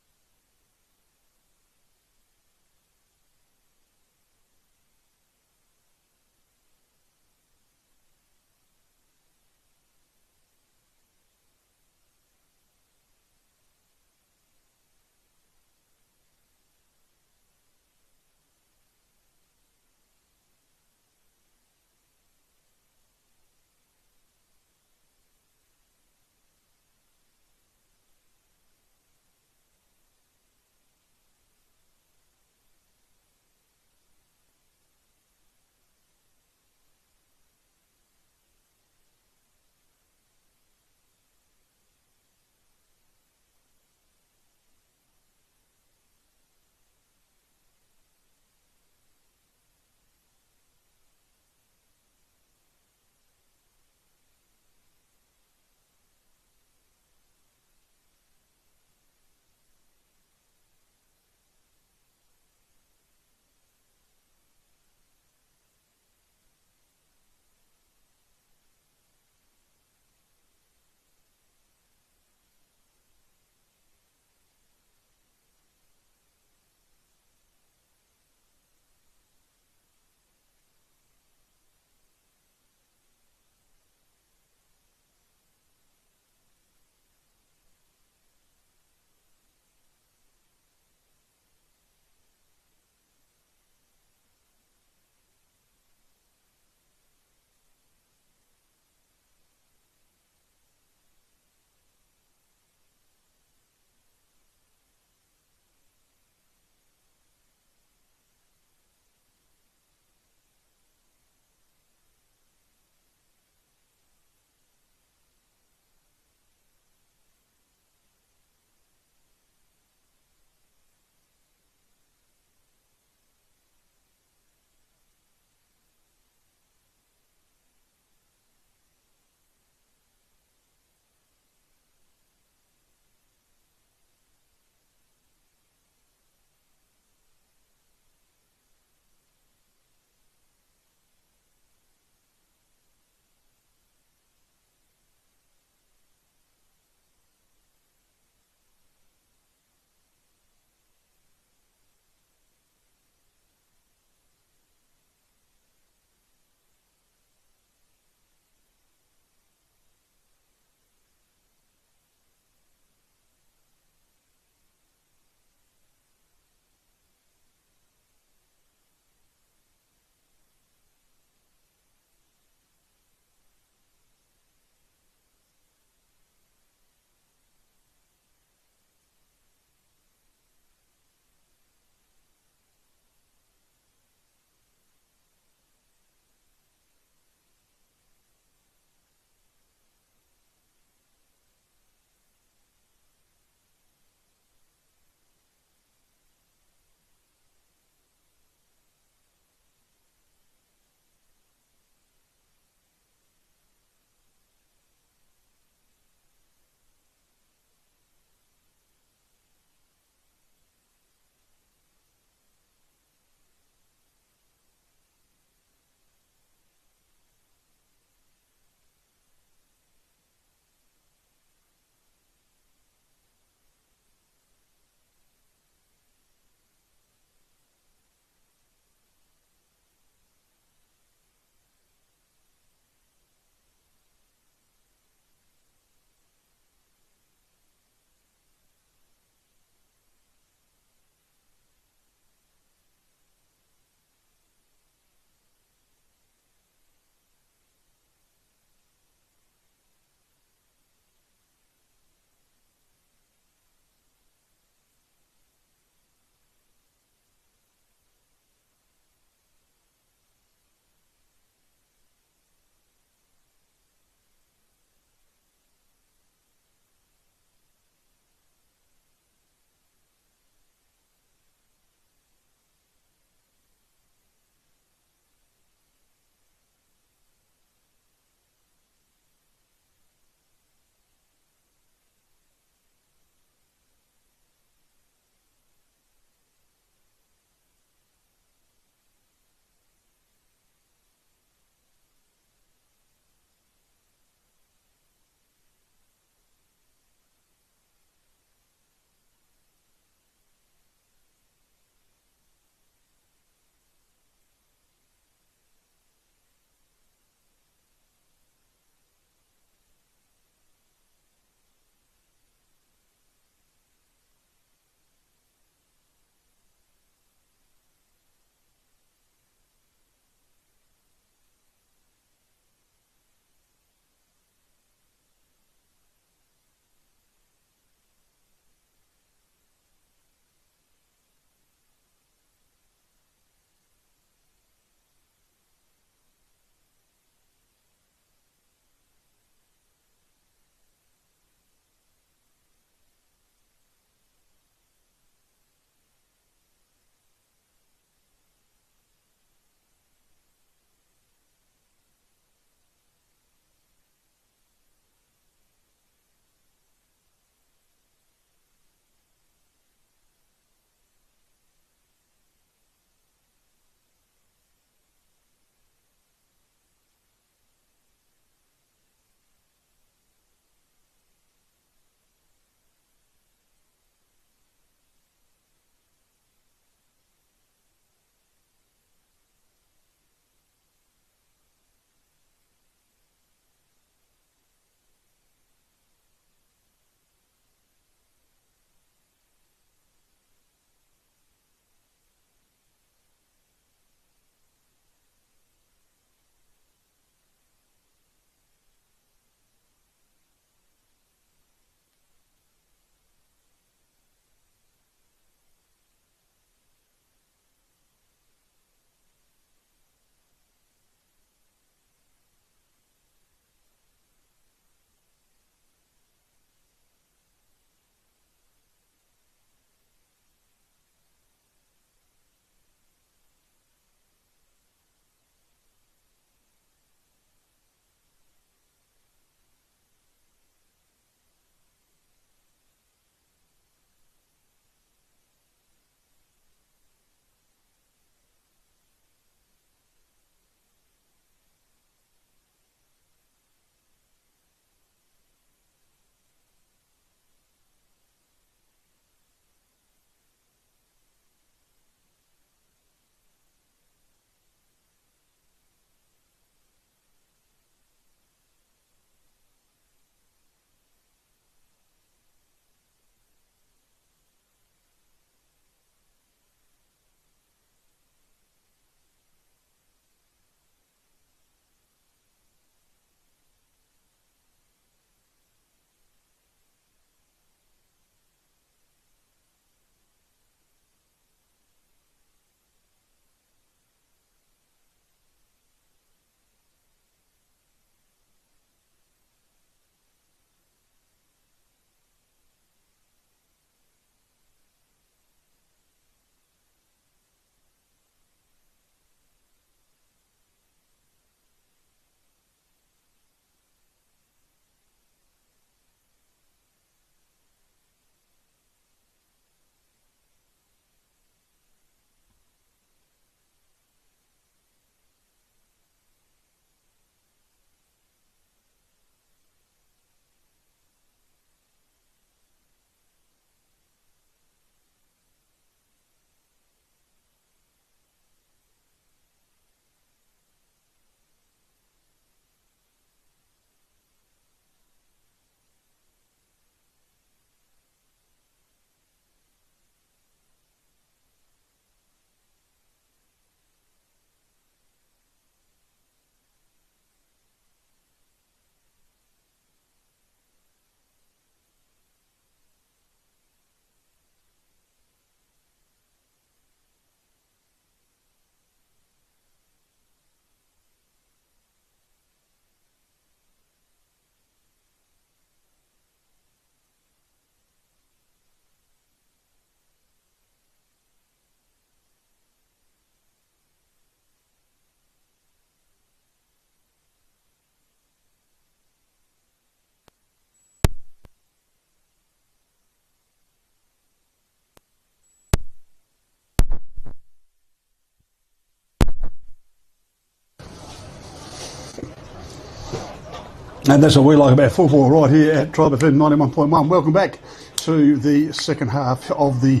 And that's what we like about football right here at Tribe FM 91.1. Welcome back to the second half of the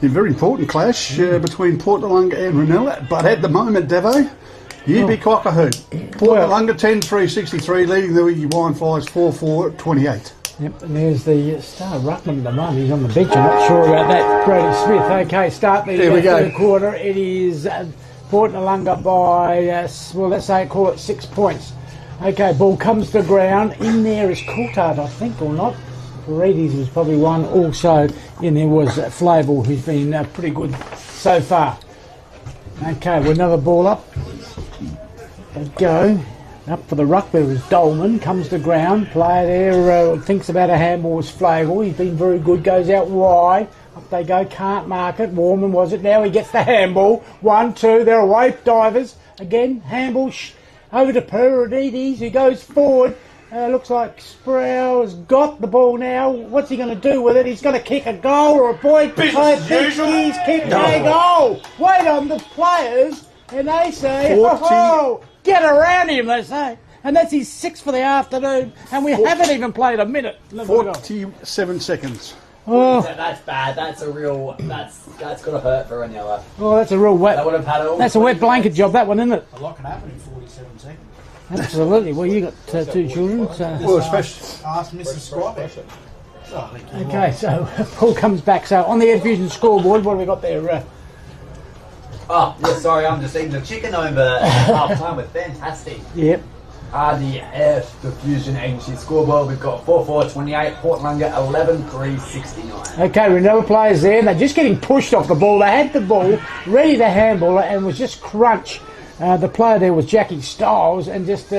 very important clash between Port Noarlunga and Reynella. But at the moment, Davo, you be cock a hoot. Port Noarlunga 10-3-63, leading the Wine Flies 4-4-28. Yep, and there's the star ruckman at the moment. He's on the bench. I'm not sure about that. Brody Smith. Okay, start the third quarter. It is Port Noarlunga by, well, let's say call it 6 points. Okay, ball comes to ground. In there is Coulthard, I think, or not. Paredes was probably one. Also in there was Flavel, who's been pretty good so far. Okay, with another ball up. They go. Up for the ruck, there is Dolman, comes to ground. Player there thinks about a handball was Flavel. He's been very good, goes out wide. Up they go, can't mark it. Warman was it. Now he gets the handball. 1, 2, they're away, divers. Again, handball over to Paredes, who goes forward. Looks like Sproul's got the ball now. What's he going to do with it? He's going to kick a goal or a point. He's kicking a goal. Wait on the players, and they say, oh, get around him, they say. And that's his 6th for the afternoon, and we haven't even played a minute. 47 seconds. Oh, that's bad. That's a real. That's got to hurt for Reynella. Oh, that's a real wet. That would have had all. That's a wet blanket job, that one, isn't it? A lot can happen in 47 seconds. Absolutely. Well, you got 2 children, so. Well, especially. Ask Mrs. Scribe. Okay, so Paul comes back. So on the Air Fusion scoreboard, what have we got there? Oh, yeah, sorry, I'm just eating the chicken over half time. It's fantastic. Yep. The Air Diffusion Agency scoreboard, we've got 4-4-28, Port Noarlunga 11-3-69. Okay, Reynella players there. They're just getting pushed off the ball. They had the ball ready to handball it and was just crunch. The player there was Jackie Stiles and just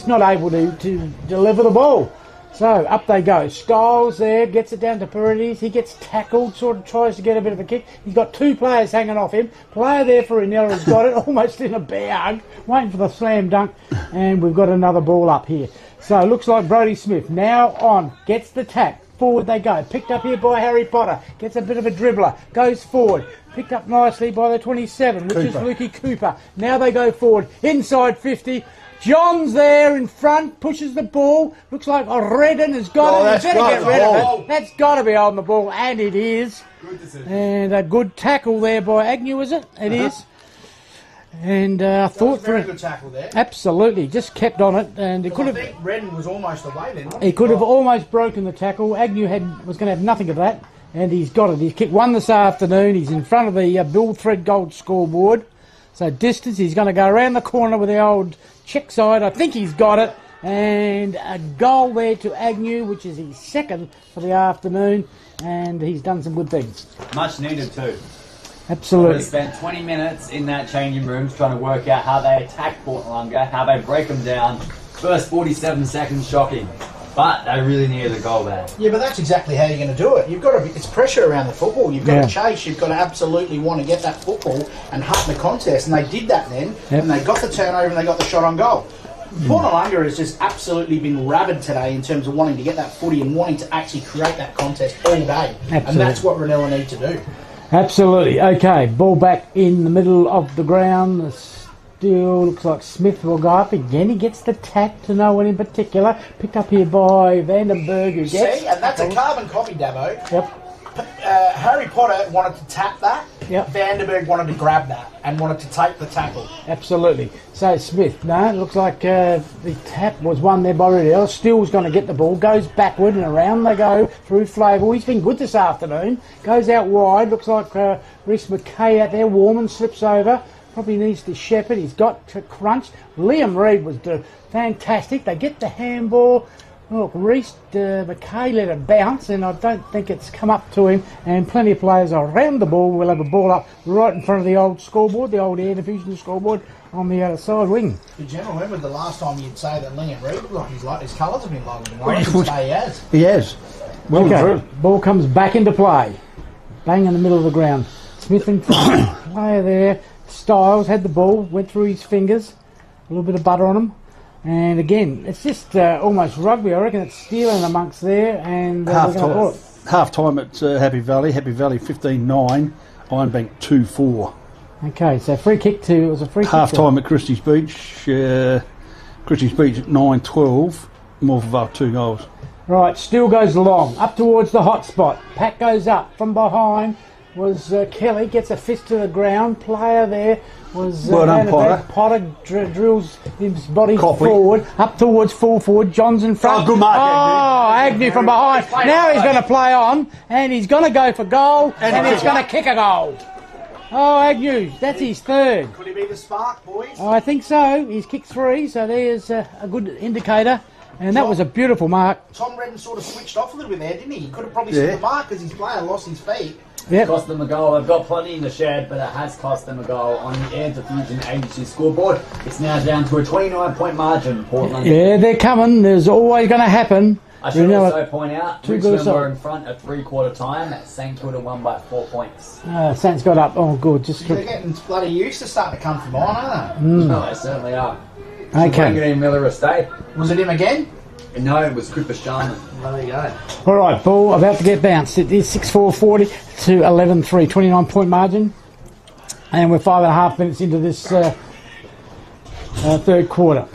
not able to deliver the ball. So up they go. Stiles there gets it down to Paredes. He gets tackled, sort of tries to get a bit of a kick. He's got 2 players hanging off him. Player there for Reynella has got it almost in a bear hug, waiting for the slam dunk. And we've got another ball up here. So it looks like Brody Smith now on, gets the tap. Forward they go. Picked up here by Harry Potter. Gets a bit of a dribbler. Goes forward. Picked up nicely by the 27, which is Lukey Cooper. Now they go forward. Inside 50. John's there in front, pushes the ball. Looks like Redden has got it. You better get rid of it. That's got to be on the ball, and it is. And a good tackle there by Agnew, is it? It is. And I thought very good tackle there. Absolutely, just kept on it, and it could have. I think Redden was almost away then. He could have almost broken the tackle. Agnew was going to have nothing of that, and he's got it. He's kicked one this afternoon. He's in front of the Bill Thread Gold scoreboard. So distance, he's going to go around the corner with the old check side. I think he's got it. And a goal there to Agnew, which is his 2nd for the afternoon. And he's done some good things. Much needed too. Absolutely. We spent 20 minutes in that changing rooms trying to work out how they attack Port Noarlunga, how they break them down. First 47 seconds, shocking. But they really needed a goal there. Yeah, but that's exactly how you're going to do it. You've got to. It's pressure around the football. You've got to chase. You've got to absolutely want to get that football and hunt the contest. And they did that then. And they got the turnover and they got the shot on goal. Port Noarlunga has just absolutely been rabid today in terms of wanting to get that footy and wanting to actually create that contest all day. Absolutely. And that's what Reynella need to do. Absolutely. Okay, ball back in the middle of the ground. Still looks like Smith will go up again. He gets the tap to no one in particular. Picked up here by Vandenberg, who gets. See, and that's a carbon copy, Davo. Yep. Harry Potter wanted to tap that. Yep. Vandenberg wanted to grab that and wanted to take the tackle. Absolutely. So Smith, no, it looks like the tap was won there by Reynella. Still's going to get the ball, goes backward and around they go through Flavel. He's been good this afternoon. Goes out wide. Looks like Reece McKay out there. Warman slips over. Probably needs to shepherd. He's got to crunch. Liam Reid was fantastic. They get the handball. Look, Reece McKay let it bounce, and I don't think it's come up to him. And plenty of players are around the ball. We'll have a ball up right in front of the old scoreboard, the old Air Diffusion scoreboard on the other side wing. Did you remember the last time you'd say that Liam Reid, his colours have been lighter than today he has? He has. Well, okay. Ball comes back into play. Bang in the middle of the ground. Smith in front. Player there. Stiles had the ball, went through his fingers, a little bit of butter on him, and again, it's just almost rugby. I reckon it's stealing amongst there, and half time at Happy Valley 15-9, Ironbank 2-4. Okay, so free kick half time at Christie's Beach, 9-12, More for 2 goals. Right, still goes long, up towards the hot spot. Pack goes up from behind. Was Kelly, gets a fist to the ground. Player there was well done, Potter. Potter drills his body Copley. forward, up towards full forward. John's in front. Oh, good mark, Agnew from behind. Now he's going to play on, and he's going to go for goal, and he's going to kick a goal. Oh, Agnew, that's his third. Could he be the spark, boys? Oh, I think so. He's kicked 3, so there's a good indicator. And that was a beautiful mark. Tom Redden sort of switched off a little bit there, didn't he? He could have probably seen the mark because his player lost his feet. Yep. Cost them a goal. They've got plenty in the shed, but it has cost them a goal on the Air Diffusion Agency scoreboard. It's now down to a 29-point margin, Portland. Yeah, they're coming. There's always going to happen. I should also point out, Richmond were in front at 3/4 time. St Kilda won by 4 points. Saints got up. Oh, good. They're getting bloody used to starting to come from on, aren't they? No, they certainly are. Okay. Miller Estate. Was it him again? No, it was Cooper Sharman. There you go. All right, ball about to get bounced. It is 6-4-40 to 11-3, 29-point margin. And we're 5.5 minutes into this third quarter.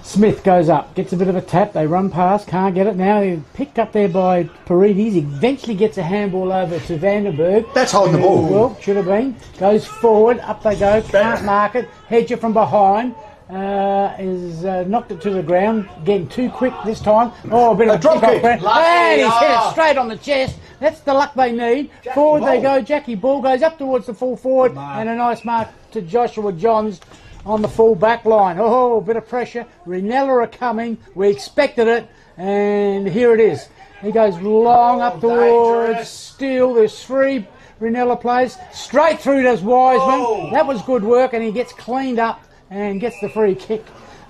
Smith goes up, gets a bit of a tap. They run past, can't get it. Now he's picked up there by Paredes. He eventually gets a handball over to Vandenberg. That's holding the ball. Well, should have been. Goes forward, up they go. Can't mark it. Hedger from behind. Is knocked it to the ground, getting too quick this time. Oh, a bit of a drop kick. and he's hit it straight on the chest. That's the luck they need. Forward they go. Jackie Ball goes up towards the full forward, and a nice mark to Joshua Johns on the full back line. Oh, a bit of pressure. Reynella are coming. We expected it, and here it is. He goes long up towards Steele. There's 3 Reynella players. Straight through does Wiseman. That was good work, and he gets cleaned up and gets the free kick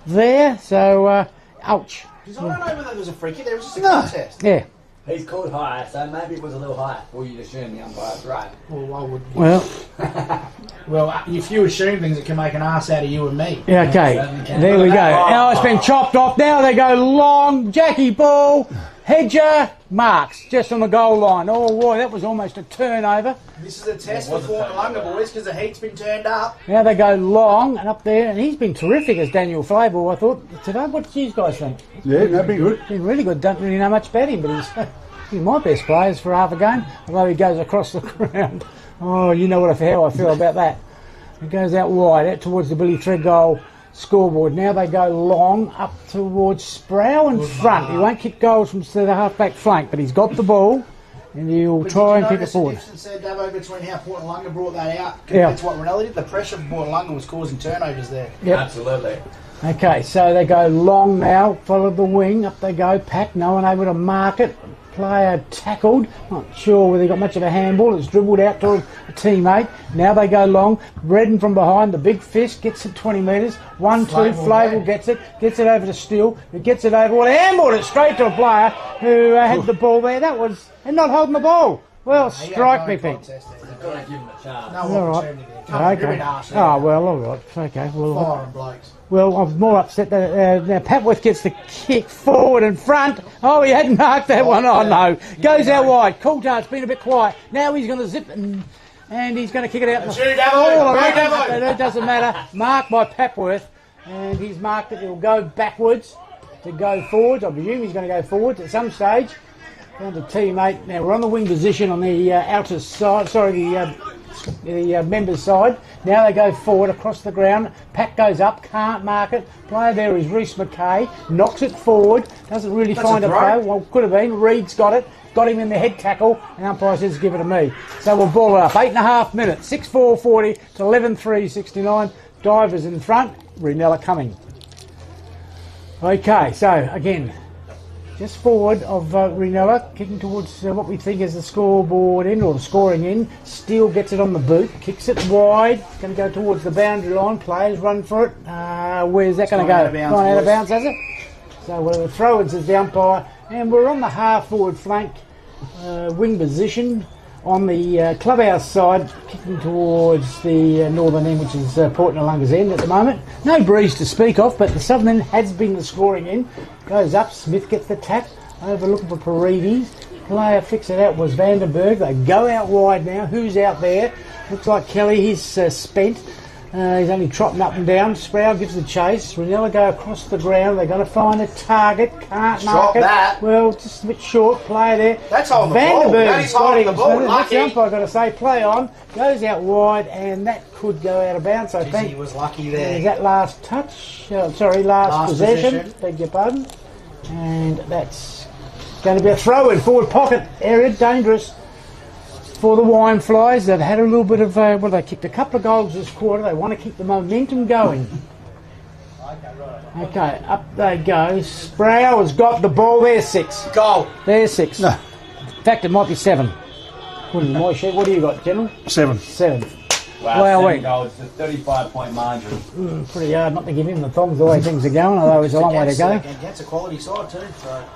there. So, ouch. I don't know whether there was a free kick. There was just a contest. Yeah. He's called high, so maybe it was a little high. Or you'd assume the umpire's right. Well, why would you? Well, well, if you assume things, it can make an ass out of you and me. yeah, okay. There we go. Now it's been chopped off. Now they go long. Jackie Ball. Hedger marks just on the goal line. Oh, boy, that was almost a turnover. This is a test for Noarlunga, boys, because the heat's been turned up. Now they go long and up there, and he's been terrific as Daniel Flayball, I thought. Today, what do you guys think? Yeah, that'd be good. Been really good. Don't really know much about him, but he's my best players for half a game, although he goes across the ground. Oh, you know how I feel about that. He goes out wide, out towards the Billy Threadgoal scoreboard. Now they go long up towards Sproul in front. He won't kick goals from the half-back flank, but he's got the ball, and he'll try and kick it forward. Did you notice the difference there, Davo, between how Noarlunga brought that out compared to what Reynella did? The pressure from Noarlunga was causing turnovers there. Yep. Absolutely. Okay, so they go long now, follow the wing, up they go, Pack, no one able to mark it. Player tackled, not sure whether he got much of a handball, it's dribbled out to a teammate. Now they go long, Redden from behind, the big fist, gets it 20 metres, 1-2, Flavel gets it over to Steele, who gets it over, well, handballed it straight to a player who had the ball there. That was, and not holding the ball. Well, strike me, Pete. You've got to give him a chance. No All right. opportunity there. Okay. Oh, well, all right. Okay. Firing blokes. Well, I'm more upset that now Patworth gets the kick forward and front. Oh, he hadn't marked that one. Oh, no. Goes out wide. Coulthard's been a bit quiet. Now he's going to zip and he's going to kick it out. It doesn't matter. Marked by Patworth. And he's marked it. He'll go backwards to go forwards. I presume he's going to go forwards at some stage. Down to teammate. Now we're on the wing position on the outer side. Sorry, the members' side. Now they go forward across the ground. Pack goes up, can't mark it. Player there is Reece McKay. Knocks it forward. Doesn't really find a throw. Well, could have been. Reed's got it. Got him in the head tackle. And umpire says give it to me. So we'll ball it up. 8.5 minutes. 6-4-40 to 11-3-69. Divers in front. Reynella coming. Okay, so again, just forward of Reynella, kicking towards what we think is the scoreboard end or the scoring end. Steele gets it on the boot, kicks it wide. It's going to go towards the boundary line. Players run for it. Where's that going to go? Gone out of bounds, has it? So we'll have a throw-in, says the umpire. And we're on the half-forward flank wing position on the clubhouse side, kicking towards the northern end, which is Port Noarlunga's end at the moment. No breeze to speak of, but the southern end has been the scoring end. Goes up, Smith gets the tap, over looking for Paredes. Player fix it out was Vandenberg. They go out wide now. Who's out there? Looks like Kelly, he's spent. He's only trotting up and down. Sproul gives the chase. Reynella go across the ground. They're going to find a target. Can't mark it. That. Well, just a bit short. Play there. That's holding the ball. That's holding the ball. That's the umpire got to say. Play on. Goes out wide, and that could go out of bounds. I think he was lucky there. Is that last touch? Last possession. Beg your pardon. And that's going to be a throw in forward pocket area. Dangerous for the Wine Flies. They've had a little bit of, they kicked a couple of goals this quarter. They want to keep the momentum going. Okay, up they go. Sproul has got the ball. There's 6. Goal. There's 6. No. In fact, it might be 7. What do you got, General? 7. 7. Wow, 7 goals, a 35-point margin. Pretty hard not to give him the thumbs the way things are going, although it's a long way to go. That's a quality side too. So.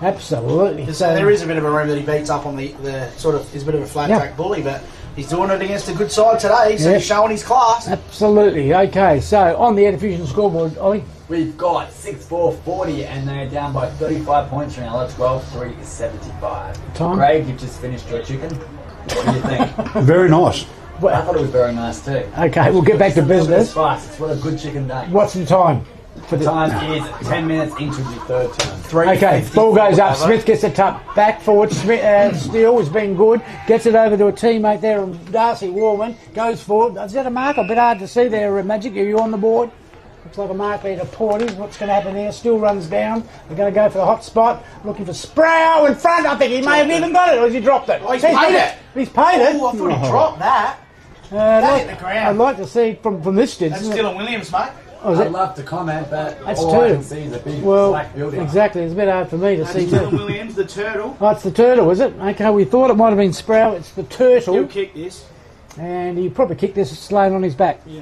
Absolutely. So there is a bit of a room that he beats up on the sort of, he's a bit of a flat track bully, but he's doing it against a good side today, so he's showing his class. Absolutely. Okay, so on the Air Diffusion scoreboard, Ollie? We've got 6-4-40 and they're down by 35 points right now. 12-3-75. Time? Craig, you've just finished your chicken. What do you think? Very nice. I thought it was very nice too. Okay, we'll get back to business. Spice. It's what a good chicken does. What's the time? The time is 10 minutes into the third term. Okay, ball goes up. Smith gets it up back forward. Steele has been good. Gets it over to a teammate there, and Darcy Warman goes forward. Is that a mark? A bit hard to see there, Magic. Are you on the board? Looks like a mark there to Porty. What's going to happen there? Steele runs down. They're going to go for the hot spot. Looking for Sproul in front. I think he may have even got it, or has he dropped it? Oh, he's paid it. He's paid it. Oh, I thought he dropped that. That hit the ground. I'd like to see from this distance. That's Dylan Williams, mate. I'd love to comment, but that's all I can see is a big black building. Exactly. It's a bit hard for me to see. Dylan Williams, the turtle. Oh, it's the turtle, is it? Okay, we thought it might have been Sproul. It's the turtle. He'll kick this. And he probably kicked this laying on his back. Yeah.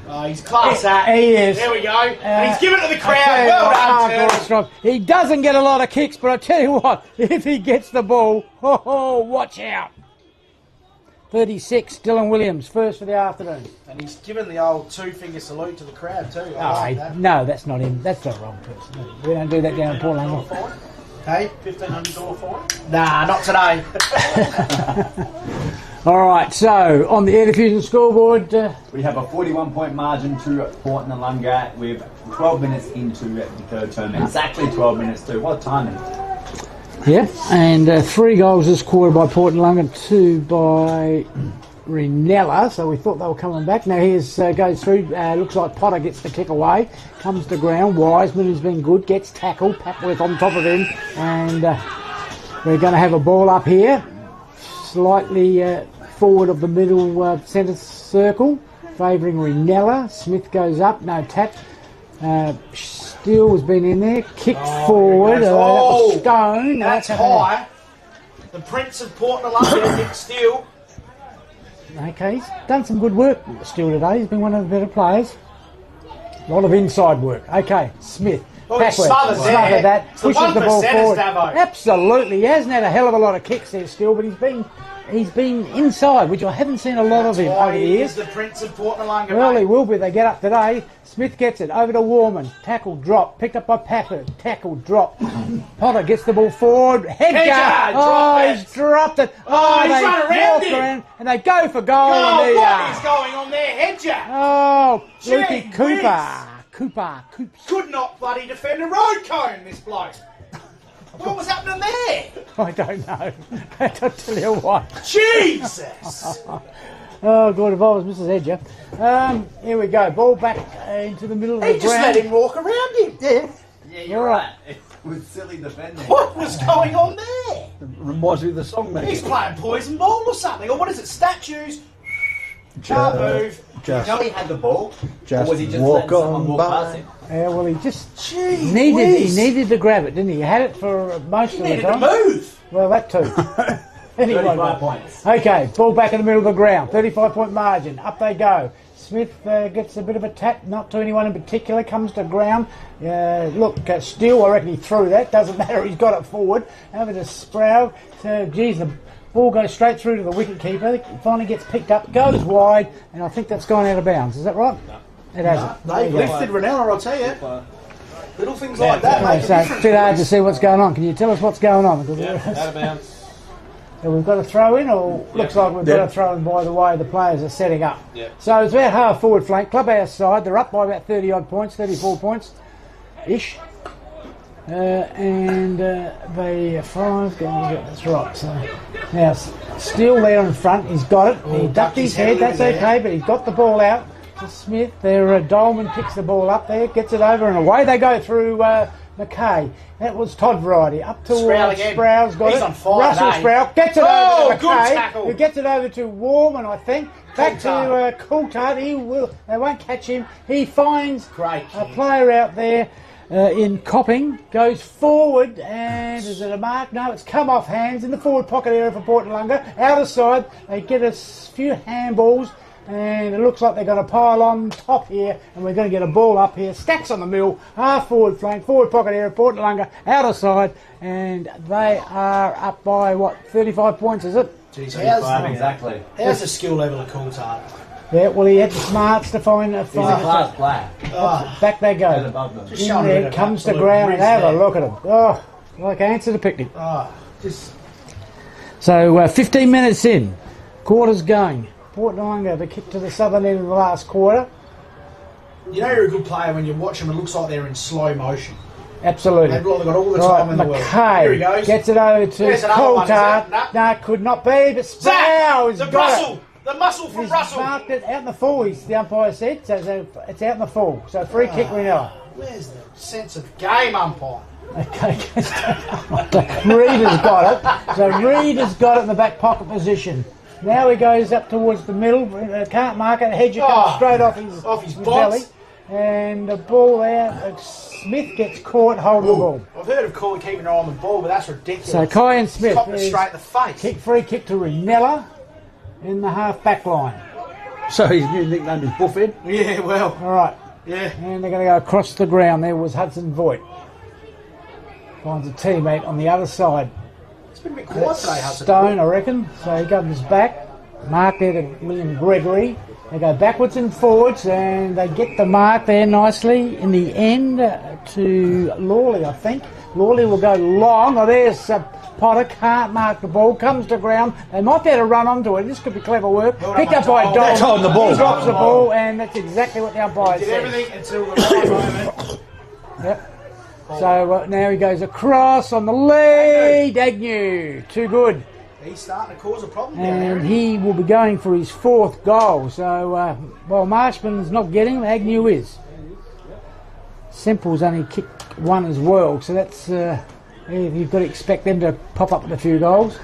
Oh, he's class that. He is. There we go. And he's giving it to the crowd. Well done, Turtle. He doesn't get a lot of kicks, but I tell you what, if he gets the ball, watch out. 36, Dylan Williams, first for the afternoon. And he's given the old 2-finger salute to the crowd too. No, that's not him. That's the wrong person. We don't do that down in Port Langley. Hey, $1,500 fine? Nah, not today. All right, so on the Air Diffusion scoreboard, we have a 41-point margin to Port Noarlunga with 12 minutes into the third term. Exactly 12 minutes too. What timing? Yep, and 3 goals this quarter by Port Noarlunga, 2 by Reynella, so we thought they were coming back. Now here's goes through, looks like Potter gets the kick away, comes to ground. Wiseman, who's been good, gets tackled. Packworth on top of him, and we're going to have a ball up here, slightly forward of the middle centre circle, favouring Reynella. Smith goes up, no tap. Steele has been in there, kicked forward. That was Stone. That's high. The Prince of Port Noarlunga, Nick Steele. Okay, he's done some good work Steele today. He's been one of the better players. A lot of inside work. Okay, Smith. Smothered that. Pushes the ball forward. Davo. Absolutely. He hasn't had a hell of a lot of kicks there still, but he's been inside, which I haven't seen a lot of him over the years. He's the Prince of Port Noarlunga. Well, he will be. They get up today. Smith gets it over to Warman. Tackle, drop. Picked up by Packer. Tackle, drop. Potter gets the ball forward. Hedger! He's dropped it. He's run around him. And they go for goal. What is going on there, Hedger? Oh, Lukey Cooper. Coops. Could not bloody defend a road cone, this bloke. What was happening there? I don't know. I'll tell you what. Jesus! Oh, God, if I was Mrs. Hedger. Here we go. Ball back into the middle of the ground. He just let him walk around him. Yeah, you're right. It was silly defending. What was going on there? Reminds me of the song, man. He's playing poison ball or something. Or what is it? Statues? Can't move. You know he had the ball? Just or was he just walk letting someone on walk by. past him? Yeah, well, he just needed to grab it, didn't he? He had it for most of the time. He needed to move. Well, that too. Anyway, 35 points. Okay, ball back in the middle of the ground. 35-point margin. Up they go. Smith gets a bit of a tap, not to anyone in particular, comes to ground. Look, Steele, I reckon he threw that. Doesn't matter, he's got it forward. Over to Sproul. Geez, the ball goes straight through to the wicket-keeper. Finally gets picked up, goes wide, and I think that's gone out of bounds. Is that right? No. It hasn't. No, they've lifted Reynella, I'll tell you. Little things like that make a so difference. it's a bit hard to see what's going on. Can you tell us what's going on? Out of bounds. that we've got to throw in, or looks like we've got to throw in by the way the players are setting up. So it's about half forward flank, clubhouse side. They're up by about 30 odd points, 34 points ish. And they 5. That's right. So now still there in front. He's got it. He ducked his head. That's okay, but he's got the ball out to Smith. There, Dolman picks the ball up there, gets it over, and away they go through McKay. That was Todd variety. Up towards Sproul's got it. On fire Russell Sproul gets it over to McKay, who gets it over to Warman, I think. Back to Coulthard. They won't catch him. He finds a player out there. In Copping, goes forward, and is it a mark? No, it's come off hands in the forward pocket area for Port Noarlunga. Out of side, they get a few handballs, and it looks like they're going to pile on top here, and we're going to get a ball up here. Stacks on the middle, half forward flank, forward pocket area, Port Noarlunga, out of side, and they are up by, what, 35 points, is it? Jeez, exactly. How's the skill level of Coulthard? Yeah, well, he had the smarts to find a fire. He's a class player. Back they go. In there, comes to ground, and have a look at him. Oh, like answer the picnic. So 15 minutes in, quarter's going. Port Noarlunga, the kick to the southern end of the last quarter. You know you're a good player when you watch them. It looks like they're in slow motion. Absolutely. They've got all the time in the world. Here he goes. Gets it over to Coulthard. No, could not be, but Sproul has got it. The muscle from Russell. He's marked it out in the full, the umpire said. So it's out in the full. So free kick, Reynella. Where's the sense of game, umpire? Okay. Reed has got it. So Reed has got it in the back pocket position. Now he goes up towards the middle. Can't mark it. Hedger comes straight off his belly. And the ball there. Smith gets caught holding the ball. I've heard of Corey keeping an eye on the ball, but that's ridiculous. So Kyan Smith. Copped it straight in the face. Free kick to Reynella. In the half-back line. So his new nickname is Buffhead? Yeah, well. All right. Yeah. And they're going to go across the ground. There was Hudson Voigt. Finds a teammate on the other side. It's been a bit quiet today, Hudson. Stone, I reckon. So he comes back. Mark there to William Gregory. They go backwards and forwards, and they get the mark there nicely in the end to Lawley, I think. Lawley will go long. Oh, there's Potter, can't mark the ball, comes to ground. They might be able to run onto it. This could be clever work. Picked up by Dole. That's holding the ball. He drops the ball, and that's exactly what the umpire said. Did everything until the right moment. Yep. So now he goes across on the lead. Agnew, too good. He's starting to cause a problem and he will be going for his 4th goal. So, well, Marshman's not getting him, Agnew is. Semple's only kicked 1 as well, so that's you've got to expect them to pop up with a few goals.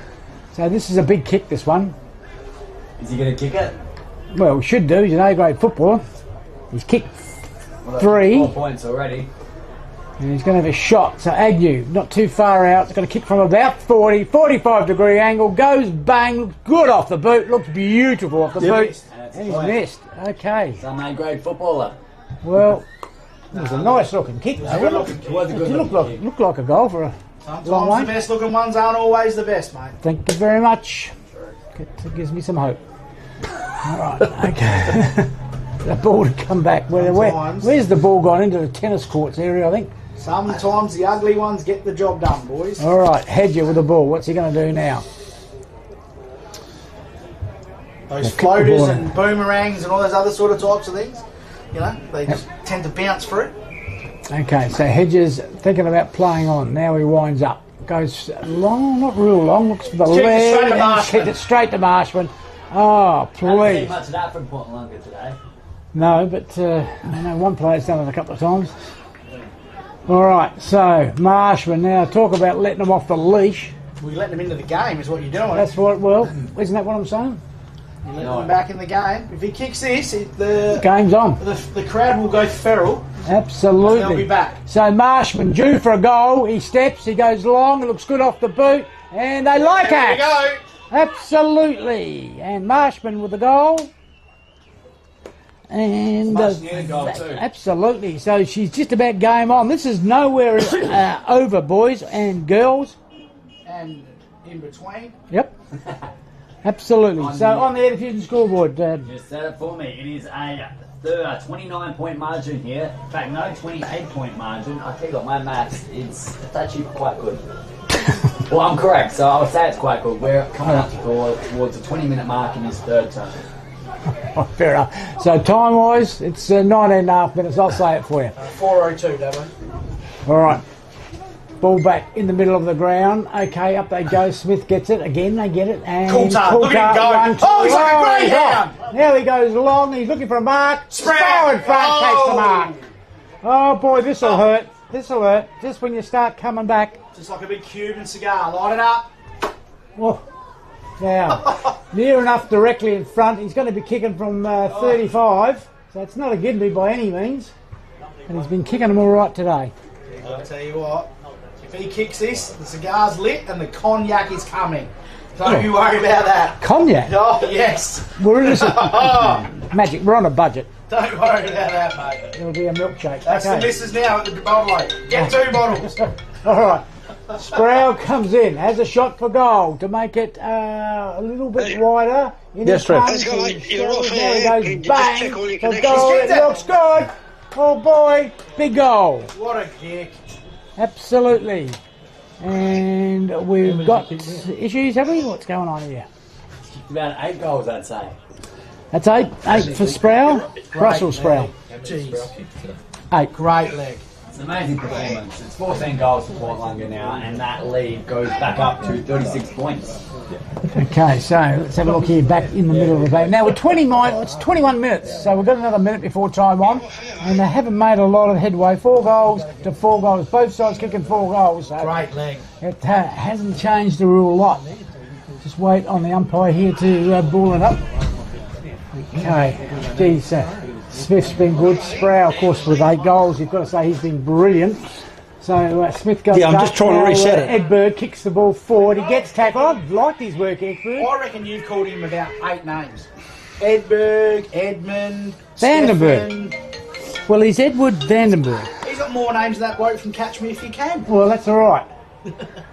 So this is a big kick, this one. Is he going to kick it? Well, he should do. He's an A-grade footballer. He's kicked 3. 4 points already. And he's going to have a shot. So Agnew, not too far out. He's going to kick from about 40, 45-degree angle. Goes bang. Looks good off the boot. Looks beautiful off the boot. And he's missed. Okay. He's an A-grade footballer. Well, it was a nice-looking kick. It looked like a goal for a long way. Sometimes the best-looking ones aren't always the best, mate. Thank you very much. It gives me some hope. All right. Okay. The ball to come back. Where's the ball gone? Into the tennis courts area, I think. Sometimes the ugly ones get the job done, boys. All right, Hedger with the ball. What's he going to do now? Those floaters and boomerangs and all those other sort of types of things, you know, they just tend to bounce for it. Okay, so Hedger's thinking about playing on. Now he winds up. Goes long, not real long. Looks for the leg. Kicked it straight to Marshman. Oh, please. I haven't seen much of that from Port Noarlunga today. No, but I know one player's done it a couple of times. All right, so Marshman, now talk about letting them off the leash. We're letting them into the game is what you're doing. That's what, well, isn't that what I'm saying? You're letting them back in the game. If he kicks this, the game's on. The crowd will go feral. Absolutely. They'll be back. So Marshman due for a goal. He steps, he goes long, it looks good off the boot, and they like it. There we go. Absolutely. And Marshman with the goal. And absolutely. So she's just about game on. This is nowhere over, boys and girls. And in between. Yep. Absolutely. So on the Air Diffusion scoreboard. Just set it for me. It is a 29-point margin here. In fact, no, 28-point margin. I tell you what, my maths is actually quite good. Well, I'm correct, so I would say it's quite good. We're coming up towards the 20-minute mark in his third turn. Fair enough. So time-wise, it's 19.5 minutes. I'll say it for you. 4:02, Dabo. All right. Ball back in the middle of the ground. Okay, up they go. Smith gets it. Again, they get it. And Coulthard, look at him go. 1, 2. Oh, he's like a greyhound. Now he goes long. He's looking for a mark. Sprout in front takes the mark. Oh, boy, this'll hurt. This'll hurt. Just when you start coming back. Just like a big Cuban cigar. Light it up. Oh. Now, near enough directly in front. He's going to be kicking from 35. So it's not a gimme by any means. And he's been kicking them all right today. I'll tell you what. If he kicks this, the cigar's lit and the cognac is coming. Don't you worry about that. Cognac? Oh, yes. We're in Magic, we're on a budget. Don't worry about that, mate. It'll be a milkshake. That's the missus now at the bottle. Get 2 bottles. All right. Sproul comes in, has a shot for goal to make it a little bit wider. Yes, Trev. There he goes, bang, for goal, it looks good. Oh boy, big goal. What a kick. Absolutely. And we've got issues, have we? What's going on here? About 8 goals, I'd say. That's 8 for Sproul. Russell Sproul. Jeez. 8. Great leg. It's an amazing performance. It's 14 goals for Noarlunga now, and that lead goes back up to 36 points. Okay, so let's have a look here, back in the middle of the game. Now we're 21 minutes, so we've got another minute before time on, and they haven't made a lot of headway. 4 goals to 4 goals, both sides kicking 4 goals. So great leg. It hasn't changed the rule a lot. Just wait on the umpire here to ball it up. Okay, geez, Smith's been good. Sproul, of course, with 8 goals. You've got to say he's been brilliant. So Smith goes I'm just trying to reset it. Edberg kicks the ball forward. He gets tackled. I've liked his work, Edberg. I reckon you've called him about 8 names. Edberg, Edmund, Vandenberg. Stefan. Well, he's Edward Vandenberg. He's got more names than that bloke from Catch Me If You Can. Well, that's all right.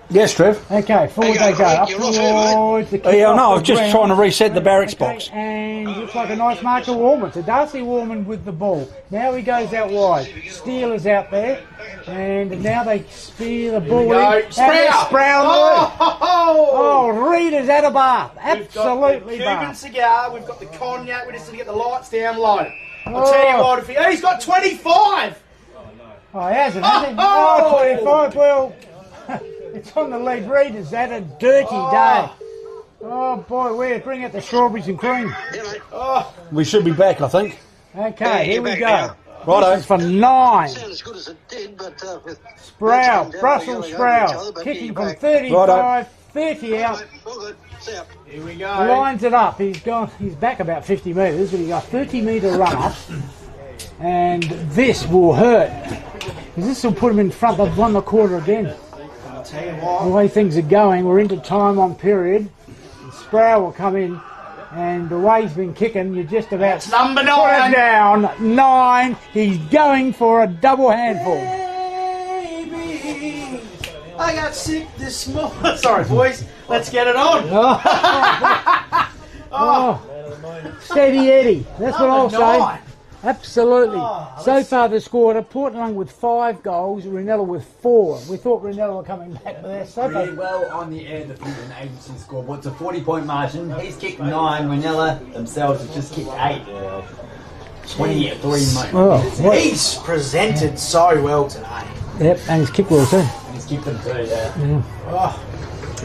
Yes, Trev. Okay, forward they go. Up towards the kick. Yeah, no, I was off the just ground. trying to reset the barracks Okay, box. and looks like a nice mark to Warman. So Darcy Warman with the ball. Now he goes out wide. Steele is out there. And now they spear the ball in. Sprout! Oh, Reed is at a bar. Absolutely We've got the bar. Cuban cigar, we've got the cognac, we just need to get the lights down low. I'll tell you what, if he's got 25! Oh, he hasn't, has he? Oh, 25, well, it's on the lead. Reed has had a dirty day. Oh, boy, we're bringing out the strawberries and cream. We should be back, I think. Okay, here we go. Righto. This is for 9. Sound as good as it did, but Sproul, Brussels Sproul, kicking from 35, 30 out. Here we go. Lines it up. He's back about 50 metres, but he's got a 30-metre run up. And this will hurt. Because this will put him in front. They've won the quarter again. I'll tell you what. The way things are going, we're into time on period. Sproul will come in. And the way he's been kicking, you're just about That's number put 9. it down. 9. He's going for a double handful. Baby, I got sick this morning. Sorry, boys. Let's get it on. Oh. Steady Eddie. That's what I'll say. Absolutely. So far they've scored Portland with 5 goals, Reynella with 4. We thought Reynella were coming back, but they're so Really well on the air defending agency scoreboard. It's a 40-point margin. He's kicked 9. Reynella themselves have just kicked 8. 23 moments. He's presented so well today. Yep, and his kick well too. And he's kicked them too, yeah.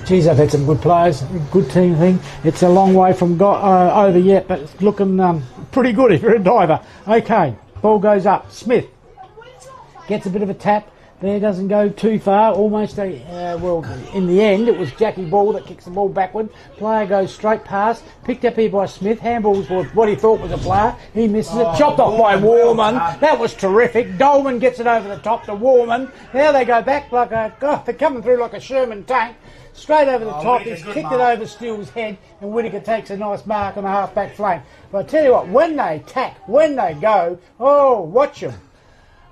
Geez, I've had some good players, good team thing. It's a long way from over yet, but it's looking pretty good if you're a diver. Okay, ball goes up. Smith gets a bit of a tap. There, doesn't go too far. Almost well, in the end, it was Jackie Ball that kicks the ball backward. Player goes straight past. Picked up here by Smith. Handballs for what he thought was a player. He misses it. Chopped off by Warman. That was terrific. Dolman gets it over the top to Warman. Now they go back like they're coming through like a Sherman tank. Straight over the top. He's kicked it over Steele's head, and Whittaker takes a nice mark on the half-back flank. But I tell you what, when they tack, when they go, oh, watch them.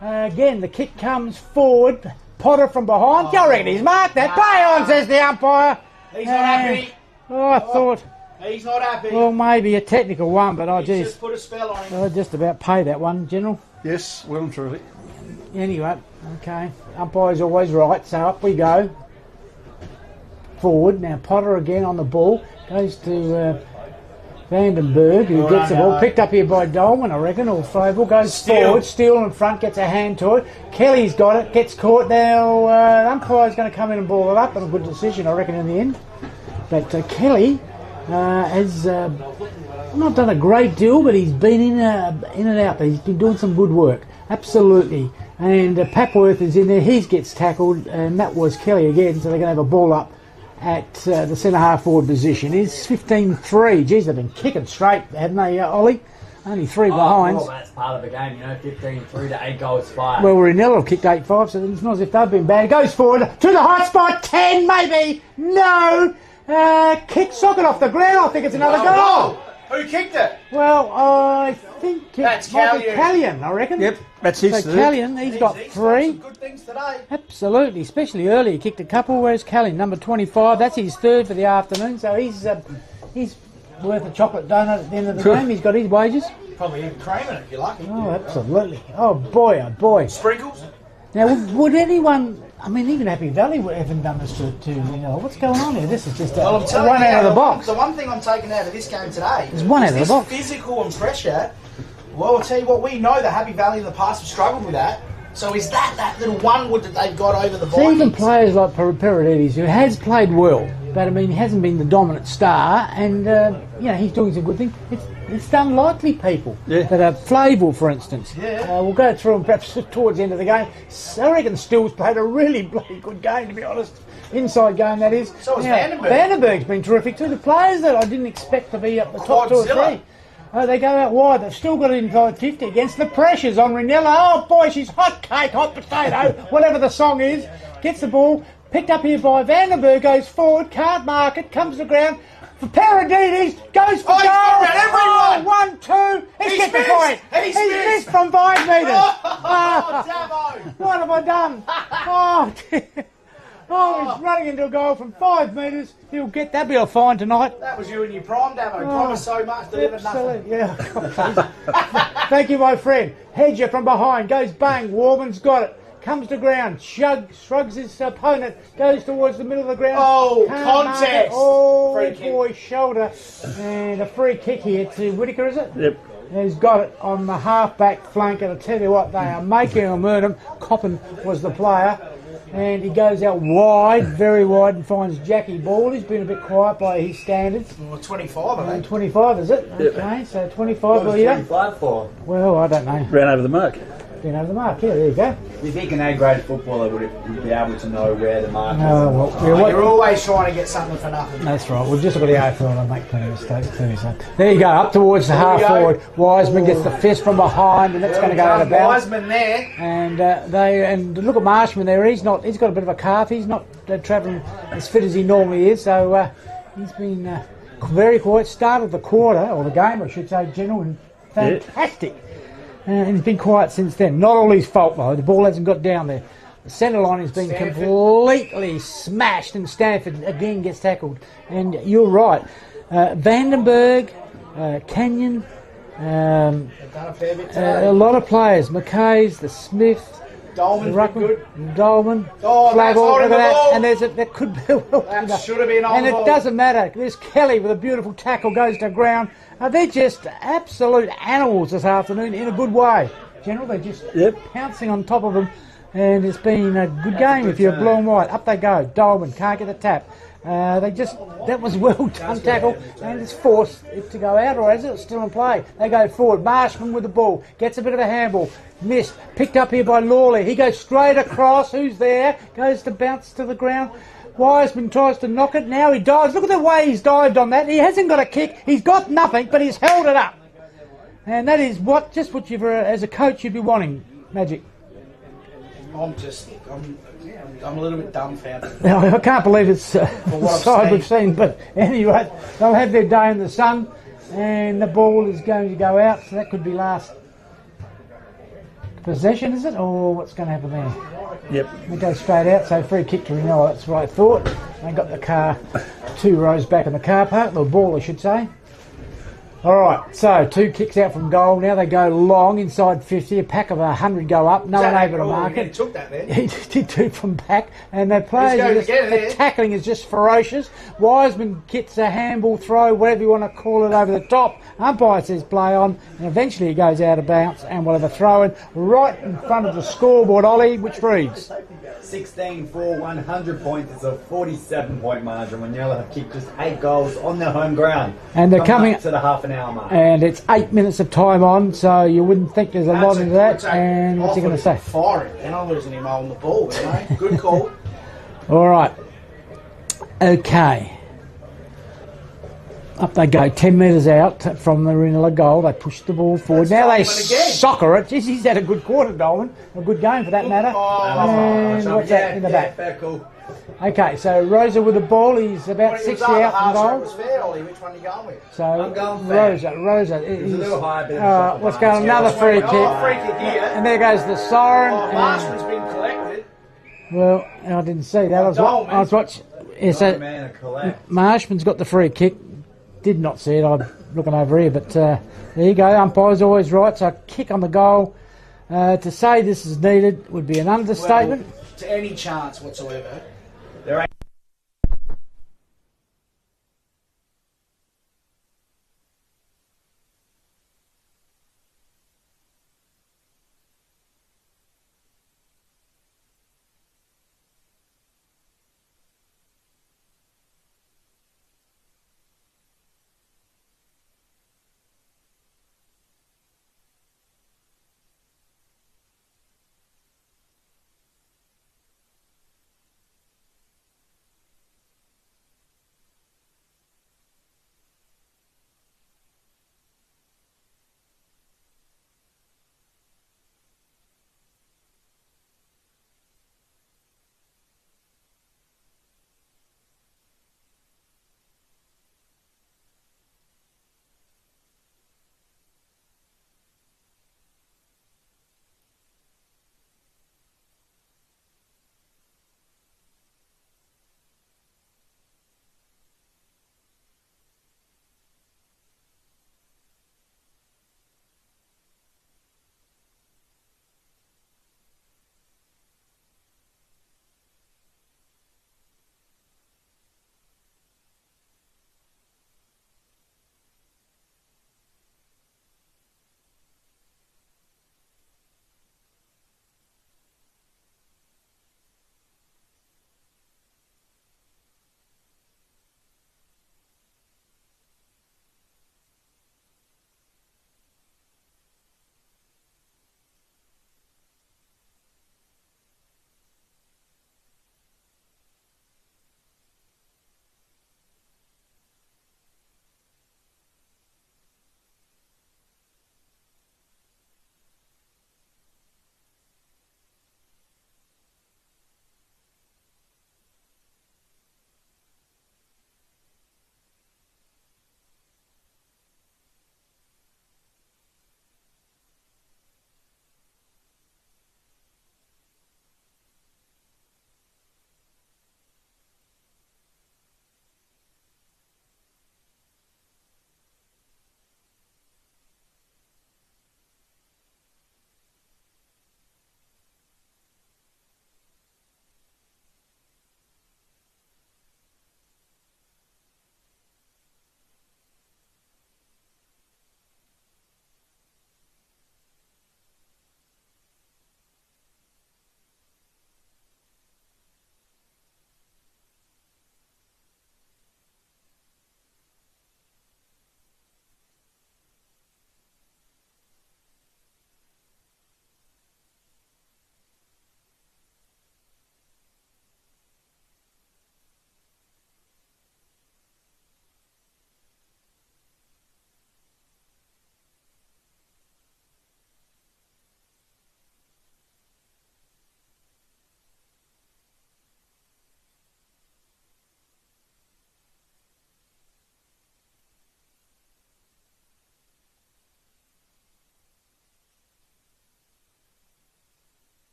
Again, the kick comes forward. Potter from behind. I reckon he's marked that. Play on, says the umpire. He's not happy. Oh, I thought, He's not happy. well, maybe a technical one, but I He's just just put a spell on him. just about pay that one, General. Yes, well and truly. Anyway, okay. Umpire's always right, so up we go. forward. Now Potter again on the ball. Goes to Vandenberg, who gets the ball. Picked up here by Dolman, I reckon, or Fable. Goes forward. Steele in front, gets a hand to it. Kelly's got it, gets caught. Now the umpire's going to come in and ball it up. And a good decision, I reckon, in the end. But Kelly has not done a great deal, but he's been in and out. But he's been doing some good work. Absolutely. And Papworth is in there. He gets tackled, and that was Kelly again. So they're going to have a ball up at the centre-half forward position. It's 15-3. Geez, they've been kicking straight, haven't they, Ollie? Only 3 behind. Well, that's part of the game, you know, 15-3 to 8 goals fired. Well, Reynella have kicked 8-5, so it's not as if they've been bad. Goes forward to the hot spot. 10, maybe. No. Kick socket off the ground. I think it's another goal. Who kicked it? Well, I think That's might be Callion, I reckon. Yep, that's his. So Callion, he's got 3. Some good things today. Absolutely, especially early. He kicked a couple. Whereas Callion, number 25, that's his 3rd for the afternoon. So he's worth a chocolate donut at the end of the game. He's got his wages. Probably even cream in it if you're lucky. Oh, absolutely. Oh boy, oh boy. Sprinkles? Now, would anyone? I mean, even Happy Valley haven't done this to what's going on here? This is just I'm telling one you, out of the box. The one thing I'm taking out of this game today is one out of the box. Physical and pressure. Well, I'll tell you what, we know that Happy Valley in the past have struggled with that. So is that little one wood that they've got over the Vikings? So even players like Paradides, who has played well, but I mean, he hasn't been the dominant star, and he's doing some good things. It's unlikely people that are Flavel, for instance. Yeah. We'll go through them perhaps towards the end of the game. I reckon Stills played a really bloody good game, to be honest. Inside game, that is. So has Vandenberg. Vandenberg's been terrific too. The players that I didn't expect to be up the top 2 or 3. They go out wide. They've still got it inside 50 against the pressures on Reynella. Oh boy, she's hot cake, hot potato, whatever the song is. Gets the ball, picked up here by Vandenberg, goes forward, can't mark it, comes to the ground. For Paradides, goes for goal. Everyone. 1, 2. He's get the point. He's missed from 5 metres. Damo. What have I done? Oh, dear. Oh, he's running into a goal from 5 metres. He'll get that. Be a fine tonight. That was you in your prime, Damo. Promised so much, delivered nothing. Yeah. Thank you, my friend. Hedger from behind. Goes bang. Warman's got it. Comes to ground. Shrugs his opponent. Goes towards the middle of the ground. Oh, can't contest. Oh, free kick. Boy, shoulder. And a free kick here to Whittaker, is it? Yep. He's got it on the half-back flank, and I tell you what, they are making a murder. Coppin was the player. And he goes out wide, very wide, and finds Jackie Ball. He's been a bit quiet by his standards. Well, 25, I think. 25, is it? Yep. Okay, so 25 What was leader. 25 for? Well, I don't know. Ran over the mark. Been over the mark, yeah, there you go. You think an A-grade footballer would be able to know where the mark is? You're always trying to get something for nothing. That's right. We've just got the AFL and make plenty of mistakes too. So there you go, up towards the half forward. Wiseman gets the fist from behind, and that's going to go out of bounds. Wiseman there. And look at Marshman there. He's got a bit of a calf. He's not travelling as fit as he normally is. So he's been very quiet. Started the quarter or the game, I should say, general, and fantastic. And he's been quiet since then. Not all his fault though. The ball hasn't got down there. The centre line has been completely smashed, and Stanford again gets tackled. And you're right. Vandenberg, Canyon, a lot of players. McKay's, the Smith, Dolman's been good. Dolman, Oh, that's holding the ball. and that could be That should have been on and the it ball. doesn't matter. There's Kelly with a beautiful tackle, goes to ground. They're just absolute animals this afternoon in a good way. General, they're just pouncing on top of them, and it's been a good game if you're blue and white. Up they go. Dolman can't get the tap. That was well done tackle, and it's forced it to go out, or is it still in play? They go forward. Marshman with the ball, gets a bit of a handball, missed, picked up here by Lawley. He goes straight across. Who's there? Goes to bounce to the ground. Wiseman tries to knock it. Now he dives. Look at the way he's dived on that. He hasn't got a kick. He's got nothing, but he's held it up. And that is what you've, as a coach, you'd be wanting, Magic. I'm a little bit dumbfounded. Now, I can't believe it's the side we've seen, but anyway, they'll have their day in the sun, and the ball is going to go out, so that could be last possession, is it? Or what's going to happen there? Yep. It goes straight out, so free kick to Reynella, that's what I thought. They got the car 2 rows back in the car park, the ball I should say. All right, so 2 kicks out from goal. Now they go long inside 50. A pack of 100 go up. No one able to mark it. He took that then. He did 2 from back, and the players, the tackling is just ferocious. Wiseman gets a handball throw, whatever you want to call it, over the top. Umpire says play on, and eventually he goes out of bounds and will have a throw in right in front of the scoreboard, Ollie, which reads 16 for 100 points. It's a 47-point margin. Reynella have kicked just 8 goals on their home ground. And they're coming up to the half-an-hour mark. And it's 8 minutes of time on, so you wouldn't think there's a lot into that. And what's he going to say? Firing. They're not losing him on the ball, you know. Good call. All right. Okay. Up they go, 10 metres out from the Reynella goal. They push the ball forward. Now they soccer it. Jeez, he's had a good quarter, Dolman. A good game for that matter. And what's that in the back? Fair call. Okay, so Rosa with the ball. He's about 60 out from goal. Was fair, Ollie. Which one are you going with? So I'm going fair. Rosa. It's a little higher. What's going on? Another free kick. Free kick here. And there goes the siren. Marshman's been collected. Well, I didn't see that. I was watching. Yeah, so Marshman's got the free kick. Did not see it. I'm looking over here, but there you go. Umpire's always right. So a kick on the goal. To say this is needed would be an understatement. Well, to any chance whatsoever. There ain't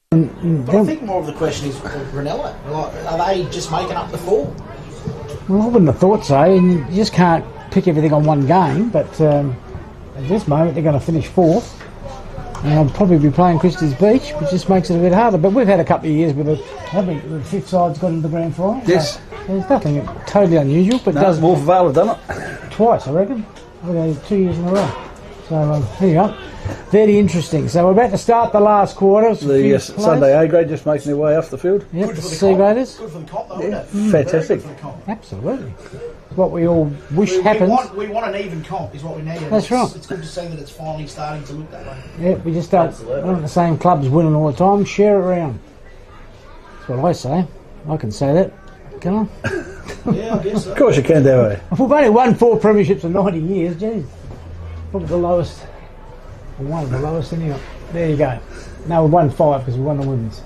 But I think more of the question is Reynella. Are they just making up the fall? Well, I wouldn't have thought so. And you just can't pick everything on one game. But at this moment, they're going to finish 4th. And I'll probably be playing Christie's Beach, which just makes it a bit harder. But we've had a couple of years where the 5th side's got into the grand final. Yes. So there's nothing totally unusual. But No, Wolf Vale have done it. Twice, I reckon. 2 years in a row. So there you go. Very interesting. So we're about to start the last quarter. The Sunday A grade just making their way off the field. Yep, the C graders. Good for the comp, though, isn't it? Fantastic. Very good for the comp. Absolutely. It's what we all wish happens. We want an even comp, is what we need. That's right. It's good to see that it's finally starting to look that way. Yeah, we just don't want the same clubs winning all the time. Share it around. That's what I say. I can say that. Can I? Yeah, I guess so. Of course you can, do it. We've only won 4 premierships in 90 years. Geez. Probably the lowest. One of the lowest anyway. There you go. No, we won 5 because we won the women's.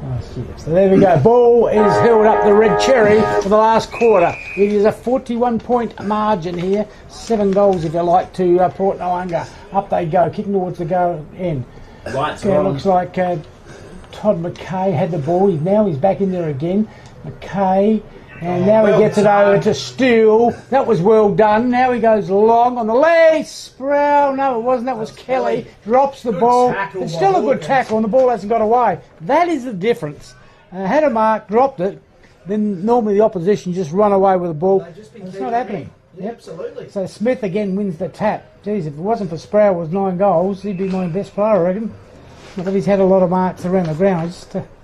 Oh, shit. So there we go. Ball is held up the red cherry for the last quarter. It is a 41-point margin here. 7 goals, if you like, to Port Noarlunga. Up they go, kicking towards the goal end. Right, It looks like Todd McKay had the ball. He's back in there again. McKay. And now he gets it over to Steele. That was well done. Now he goes long on the leg. Sproul. No, it wasn't. That was Kelly. Drops the ball. It's still a good tackle, and the ball hasn't got away. That is the difference. Had a mark, dropped it. Then normally the opposition just run away with the ball. It's not happening. Yeah, absolutely. So Smith again wins the tap. Geez, if it wasn't for Sproul with 9 goals, he'd be my best player, I reckon. But he's had a lot of marks around the ground.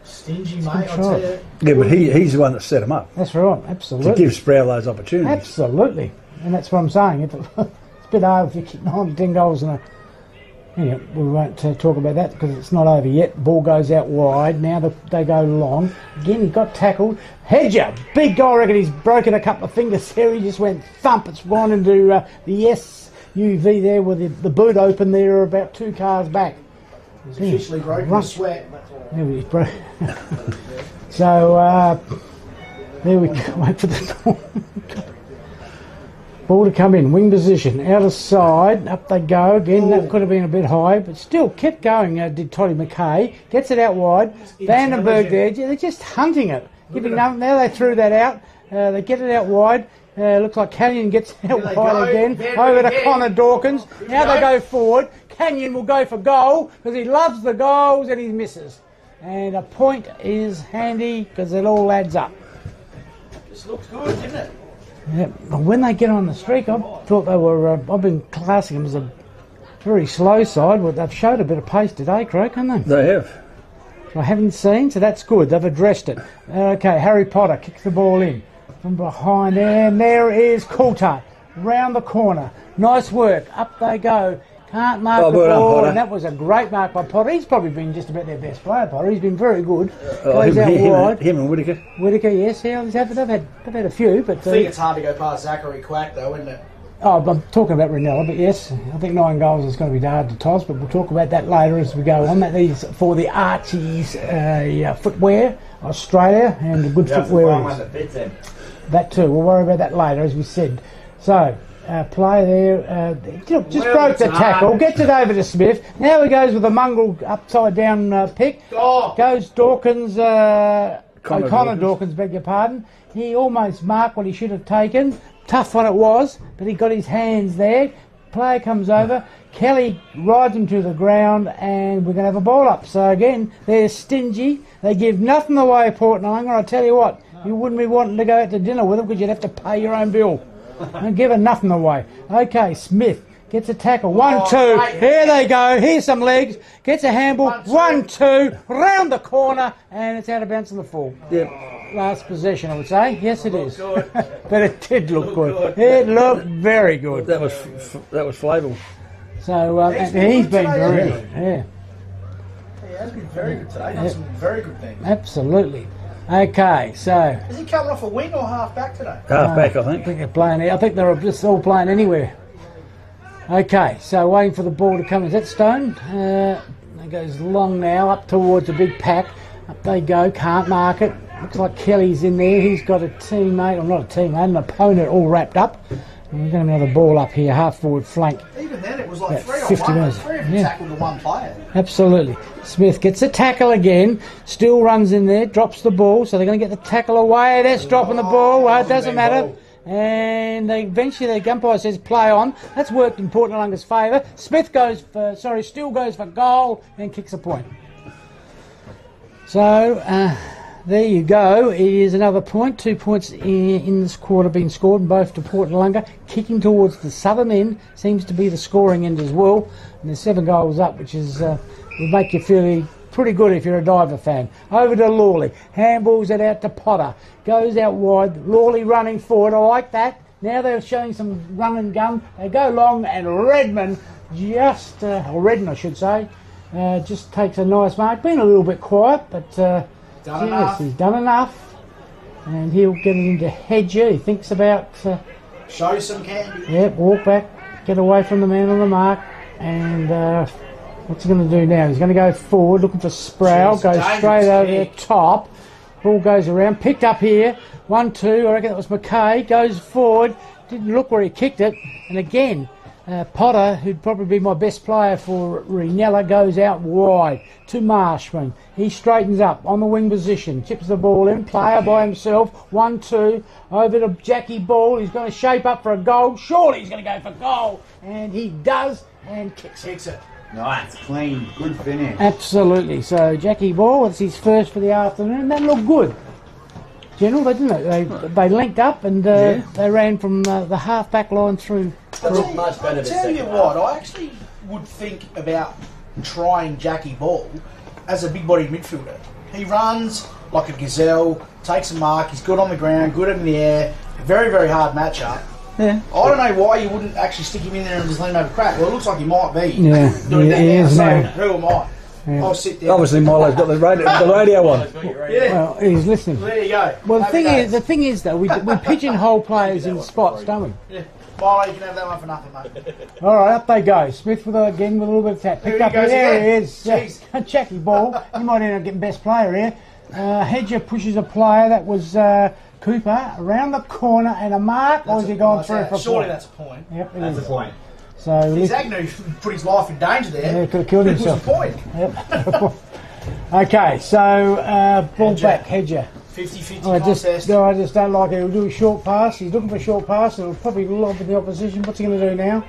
Stingy, mate, I'll tell you. Yeah, but he's the one that set him up. That's right, absolutely. To give Sproul those opportunities. Absolutely. And that's what I'm saying. It's a bit hard if you kick 9 10 goals in a... Anyway, we won't talk about that because it's not over yet. Ball goes out wide. Now they go long. Again, he got tackled. Hedger, big goal. I reckon he's broken a couple of fingers there. He just went thump. It's gone into the SUV there with the boot open there about 2 cars back. He's officially broken the sweat. There we go. So, there we go. Wait for the ball to come in. Wing position. Out of side. Up they go. Again, that could have been a bit high, but still kept going, did Toddy McKay. Gets it out wide. Vandenberg there. They're just hunting it. Now they threw that out. They get it out wide. Looks like Canyon gets out wide again. Over to Connor Dawkins. Now they go forward. Canyon will go for goal because he loves the goals and he misses. And a point is handy because it all adds up. This looks good, doesn't it? Yeah. When they get on the streak, I thought they were. I've been classing them as a very slow side, but they've showed a bit of pace today, Croak, haven't they? They have. I haven't seen, so that's good. They've addressed it. Okay, Harry Potter kicks the ball in from behind there, and there is Coulter round the corner. Nice work. Up they go. Can't mark the ball, and that was a great mark by Potter. He's probably been just about their best player, Potter. He's been very good. Goes out wide. Him and Whittaker. Whittaker, yes. Yeah, they've had a few, but... I think it's hard to go past Zachary Quack, though, isn't it? Oh, I'm talking about Reynella, but yes, I think 9 goals is going to be hard to toss, but we'll talk about that later as we go on. That is for the Archie's footwear, Australia, and the good footwear is. That too. We'll worry about that later, as we said. So... play there, just broke the tackle, gets it over to Smith. Now he goes with a mongrel upside down pick. Goes Dawkins, Connor Dawkins, beg your pardon. He almost marked what he should have taken. Tough one it was, but he got his hands there. Player comes over, Kelly rides him to the ground, and we're going to have a ball up. So again, they're stingy. They give nothing away, Port Noarlunga. I tell you what, you wouldn't be wanting to go out to dinner with them because you'd have to pay your own bill. And giving nothing away. Okay, Smith gets a tackle. 1 2. Here they go. Here's some legs. Gets a handball. 1 2. Round the corner, and it's out of bounds on the full. Yep. Last possession, I would say. Yes, it is. But it did look good. It looked very good. That was Flavel. So he's been very good. Yeah. He has been very good today. Done some very good things. Absolutely. Okay, so... Is he coming off a wing or half back today? Half back, I think. I think they're playing. I think they're just all playing anywhere. Okay, so waiting for the ball to come. Is that Stone? It goes long now, up towards the big pack. Up they go, can't mark it. Looks like Kelly's in there. He's got a teammate, or not a teammate, an opponent all wrapped up. We're going to have a ball up here, half forward flank. Even then, it was like About 3 on 50 1. metres. 3 of them Yeah. tackled the one player. Absolutely. Smith gets the tackle again, still runs in there, drops the ball, so they're going to get the tackle away. That's dropping the ball. Well, it doesn't matter. And eventually the umpire says play on. That's worked in Port Noarlunga's favour. Smith still goes for goal and kicks a point. So there you go. It is another point. 2 points in this quarter being scored, both to Port Noarlunga. Kicking towards the southern end seems to be the scoring end as well. And there's 7 goals up, which is will make you feel pretty good if you're a Diver fan. Over to Lawley. Handballs it out to Potter. Goes out wide. Lawley running forward. I like that. Now they're showing some run and gun. They go long, and Redden or Redden I should say, just takes a nice mark. Been a little bit quiet, but he's done enough. And he'll get it into Hedger. He thinks about... Show some candy. Yep, walk back, get away from the man on the mark. And what's he going to do now? He's going to go forward, looking for Sproul. Goes straight over the top. Ball goes around, picked up here. 1-2, I reckon that was McKay. Goes forward, didn't look where he kicked it. And again, Potter, who'd probably be my best player for Reynella, goes out wide to Marshman. He straightens up on the wing position, chips the ball in, player by himself. 1-2, over to Jackie Ball. He's going to shape up for a goal. Surely he's going to go for goal. And he does, and kicks it. Nice, clean, good finish. Absolutely. So Jackie Ball, it's his first for the afternoon. That looked good. General, didn't it? They linked up and they ran from the half-back line through. Much better. I'll tell you what, I actually would think about trying Jackie Ball as a big-bodied midfielder. He runs like a gazelle, takes a mark, he's good on the ground, good in the air, very, very hard matchup. Yeah. I don't know why you wouldn't actually stick him in there and just let him have a crack. Well, it looks like he might be doing that he now, is so now. who am I? Yeah. I'll sit there. Obviously, Milo's got the radio on. Yeah. Well, he's listening. There you go. Well, the thing is, though, we pigeonhole players in spots, don't we? Yeah. Milo, you can have that one for nothing, mate. All right, up they go. Smith with a little bit of tap. Picked up. There he is. Jackie Ball. He might end up getting best player here. Hedger pushes a player. That was Cooper around the corner and a mark. Or has he gone through for a Surely point? that's a point. Yep, That's a point. So Agnew put his life in danger there. Yeah, he could have killed himself. It was a point. Yep. Okay, so ball back, Hedger. 50-50 I contest. just don't like it. He'll do a short pass. He's looking for a short pass. It'll probably lob at the opposition. What's he going to do now?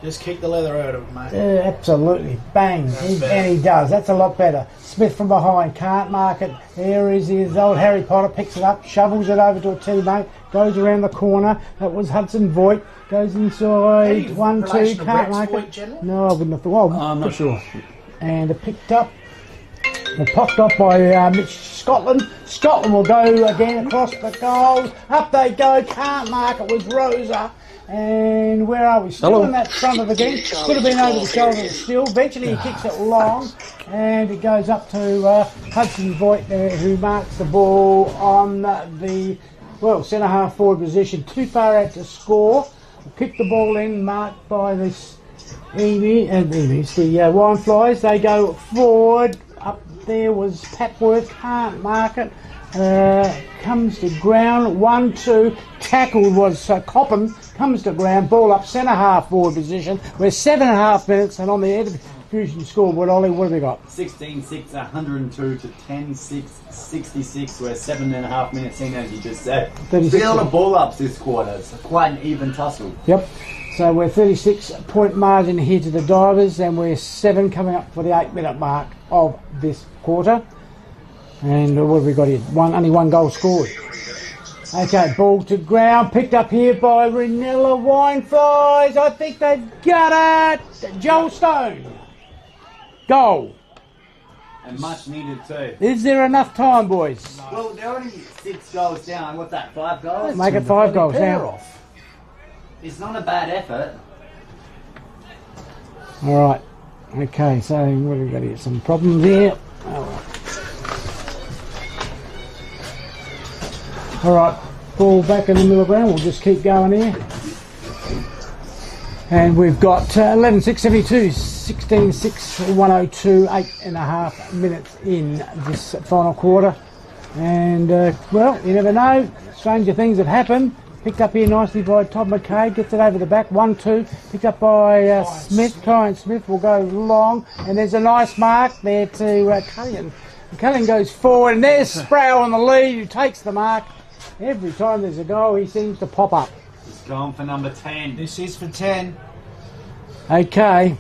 Just kick the leather out of it, mate. Absolutely. Bang. And he does. That's a lot better. Smith from behind. Can't mark it. There is his old Harry Potter. Picks it up. Shovels it over to a teammate. Goes around the corner. That was Hudson Voigt. Goes inside. 1-2. Can't mark it. No, I wouldn't have thought. Well, I'm not sure. And it picked up. Popped off by Mitch Scotland. Scotland will go again across the goals. Up they go. Can't mark it. Was Rosa. And where are we? Still in that front of the game. Could have been over the shoulder still. Eventually he kicks it long. And it goes up to Hudson Voigt there, who marks the ball on the centre half forward position. Too far out to score. Kick the ball in, marked by this Emies, the Wineflies. They go forward. Up there was Papworth, can't mark it. Comes to ground, 1-2. Tackled was Coppin, comes to ground, ball up, centre half forward position. We're 7.5 minutes, and on the Fusion scoreboard, Ollie, what have we got? 16-6, 102 to 10-6, 66. We're 7.5 minutes in, as you just said. 36. Field of ball ups this quarter. It's quite an even tussle. Yep. So we're 36-point margin here to the Divers, and we're 7 coming up for the 8-minute mark of this quarter. And what have we got here? Only one goal scored. Okay, ball to ground, picked up here by Reynella. Wineflies. I think they've got it. Joel Stone. Goal. And much needed too. Is there enough time, boys? Well, they're only 6 goals down. What's that, 5 goals? Make it 5 goals now. It's not a bad effort. All right. Okay, so what have we got here? Some problems here. All right, ball back in the middle of the ground. We'll just keep going here. And we've got 11-6-72, 16-6, 102, 8.5 minutes in this final quarter. And, well, you never know. Stranger things have happened. Picked up here nicely by Todd McKay. Gets it over the back. 1-2. Picked up by Smith. Kyan Smith will go long. And there's a nice mark there to Cullion. Cullion goes forward. And there's Sproul on the lead who takes the mark. Every time there's a goal, he seems to pop up. He's gone for number 10. This is for 10. Okay.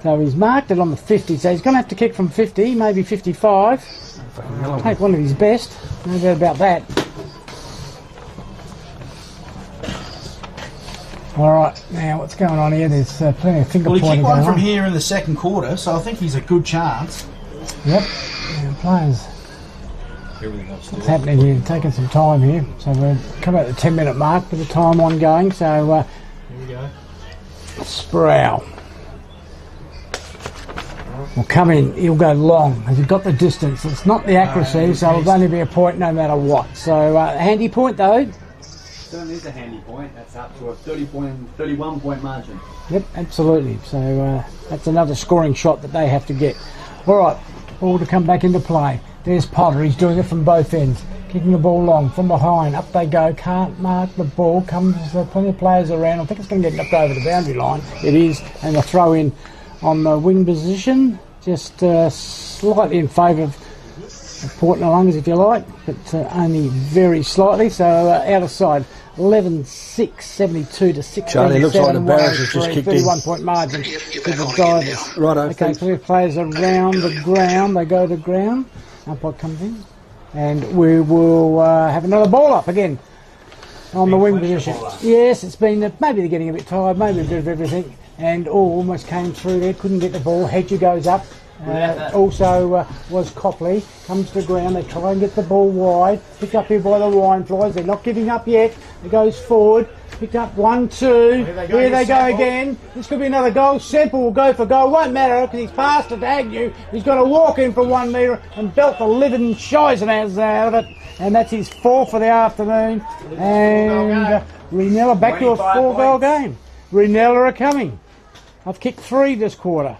So he's marked it on the 50. So he's going to have to kick from 50, maybe 55. Take one of his best. No doubt about that. All right, now what's going on here? There's plenty of finger pointing going on. Well, he kicked one from here in the second quarter, so I think he's a good chance. Yep. Yeah, players. What's happening here? Taking some time here. So we're coming at the 10-minute mark with the time ongoing. So here we go. Sproul will come in. He'll go long. Has he got the distance? It's not the accuracy, so it'll only be a point no matter what. So handy point though. Certainly is a handy point. That's up to a 31 point margin. Yep, absolutely. So that's another scoring shot that they have to get. All right, ball to come back into play. There's Potter. He's doing it from both ends. Kicking the ball long from behind. Up they go. Can't mark the ball. Comes plenty of players around. I think it's going to get knocked over the boundary line. It is. And a throw in on the wing position. Just slightly in favour of Port Noarlunga, if you like. But only very slightly. So out of side. 11-6, 72 to 6. Charlie, looks like the Barras has just kicked in. 31-point margin to the Divers. Right, okay, plenty of players around the ground. They go to ground. Umpire comes in. And we will have another ball up again on the wing position. Yes, it's been, maybe they're getting a bit tired, maybe a bit of everything. And almost came through there, couldn't get the ball. Hedger goes up. Also was Copley. Comes to the ground, they try and get the ball wide. Picked up here by the wine flies. They're not giving up yet. It goes forward. Picked up 1-2. Here they go again. This could be another goal. Semple will go for goal. Won't matter because he's passed it to Agnew. He's got to walk in for 1 metre and belt the living shiznaz out of it. And that's his 4th for the afternoon. And Reynella back to a 4-goal game. Reynella are coming. I've kicked 3 this quarter.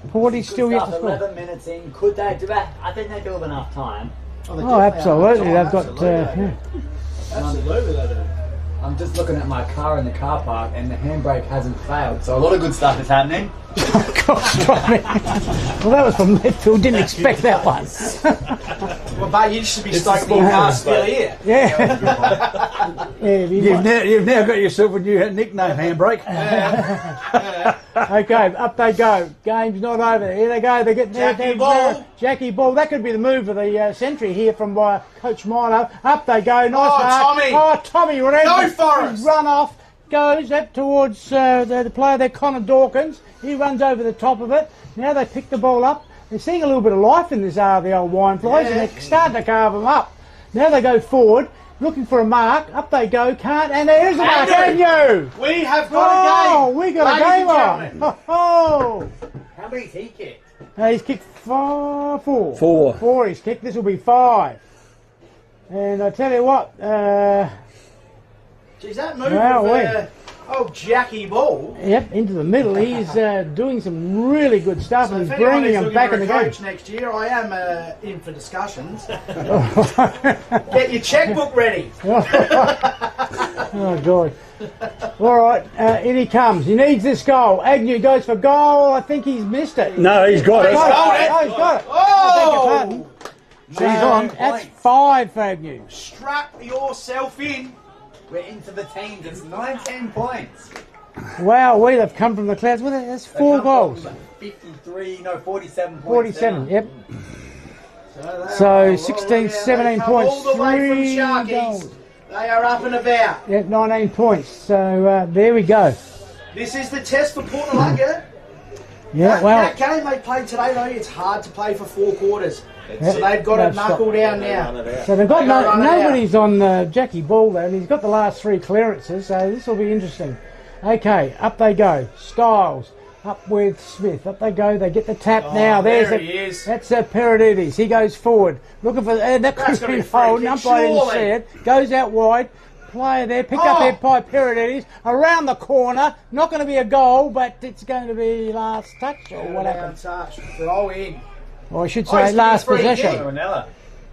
Porty's still yet to score. 11 minutes in. Could they do that? I think they do have enough time. Oh, absolutely. They've got... Absolutely they do. I'm just looking at my car in the car park and the handbrake hasn't failed, so a lot of good stuff is happening. Gosh, well, that was from left field. Didn't expect that one. Well, but you should be stoked more cars still here. Yeah. You've now got yourself a new nickname, Handbrake. Okay, up they go. Game's not over. Here they go. They get Jackie Ball. Jackie Ball. That could be the move of the century here from Coach Milo. Up they go. Nice mark. Tommy. Oh, Tommy. Go Forrest. Run off. Goes up towards the player there, Connor Dawkins. He runs over the top of it. Now they pick the ball up. They're seeing a little bit of life in this the old wine flies, and they're starting to carve them up. Now they go forward, looking for a mark. Up they go, can't, and there's a mark. Agnew! We have got a game. Oh, we got a game on. Oh. How many's he kicked? He's kicked 4. 4 he's kicked. This will be 5. And I tell you what, geez, that move of Jackie Ball. Yep, into the middle. He's doing some really good stuff, So and he's bringing them back in the game. next year, I am in for discussions. Get your checkbook ready. Oh, God. All right, in he comes. He needs this goal. Agnew goes for goal. I think he's missed it. No, he's got it. Oh, he's got it. Oh! He's on. That's 5 for Agnew. Strap yourself in. We're into the teens. It's 19 points. Wow, they've come from the clouds. Well, that's 4 goals. 47 points. 47, yep. So 16, 17 points. All the way from 3 Sharkies. goals. They are up and about. Yep, 19 points. So there we go. This is the test for Port Noarlunga. Yeah, That game they played today, though, it's hard to play for 4 quarters. So they've got to knuckle down now. So they've got nobody's on Jackie Ball there, and he's got the last 3 clearances, so this will be interesting. Okay, up they go. Styles, up with Smith. Up they go, they get the tap now. There he is. That's Paradides. He goes forward. Looking for... that could have been holding. Umpire didn't see it. Goes out wide. Player there, picked up there by Paradides. Around the corner. Not going to be a goal, but it's going to be last touch or what happened? Throw in. Or I should say last possession. Reynella.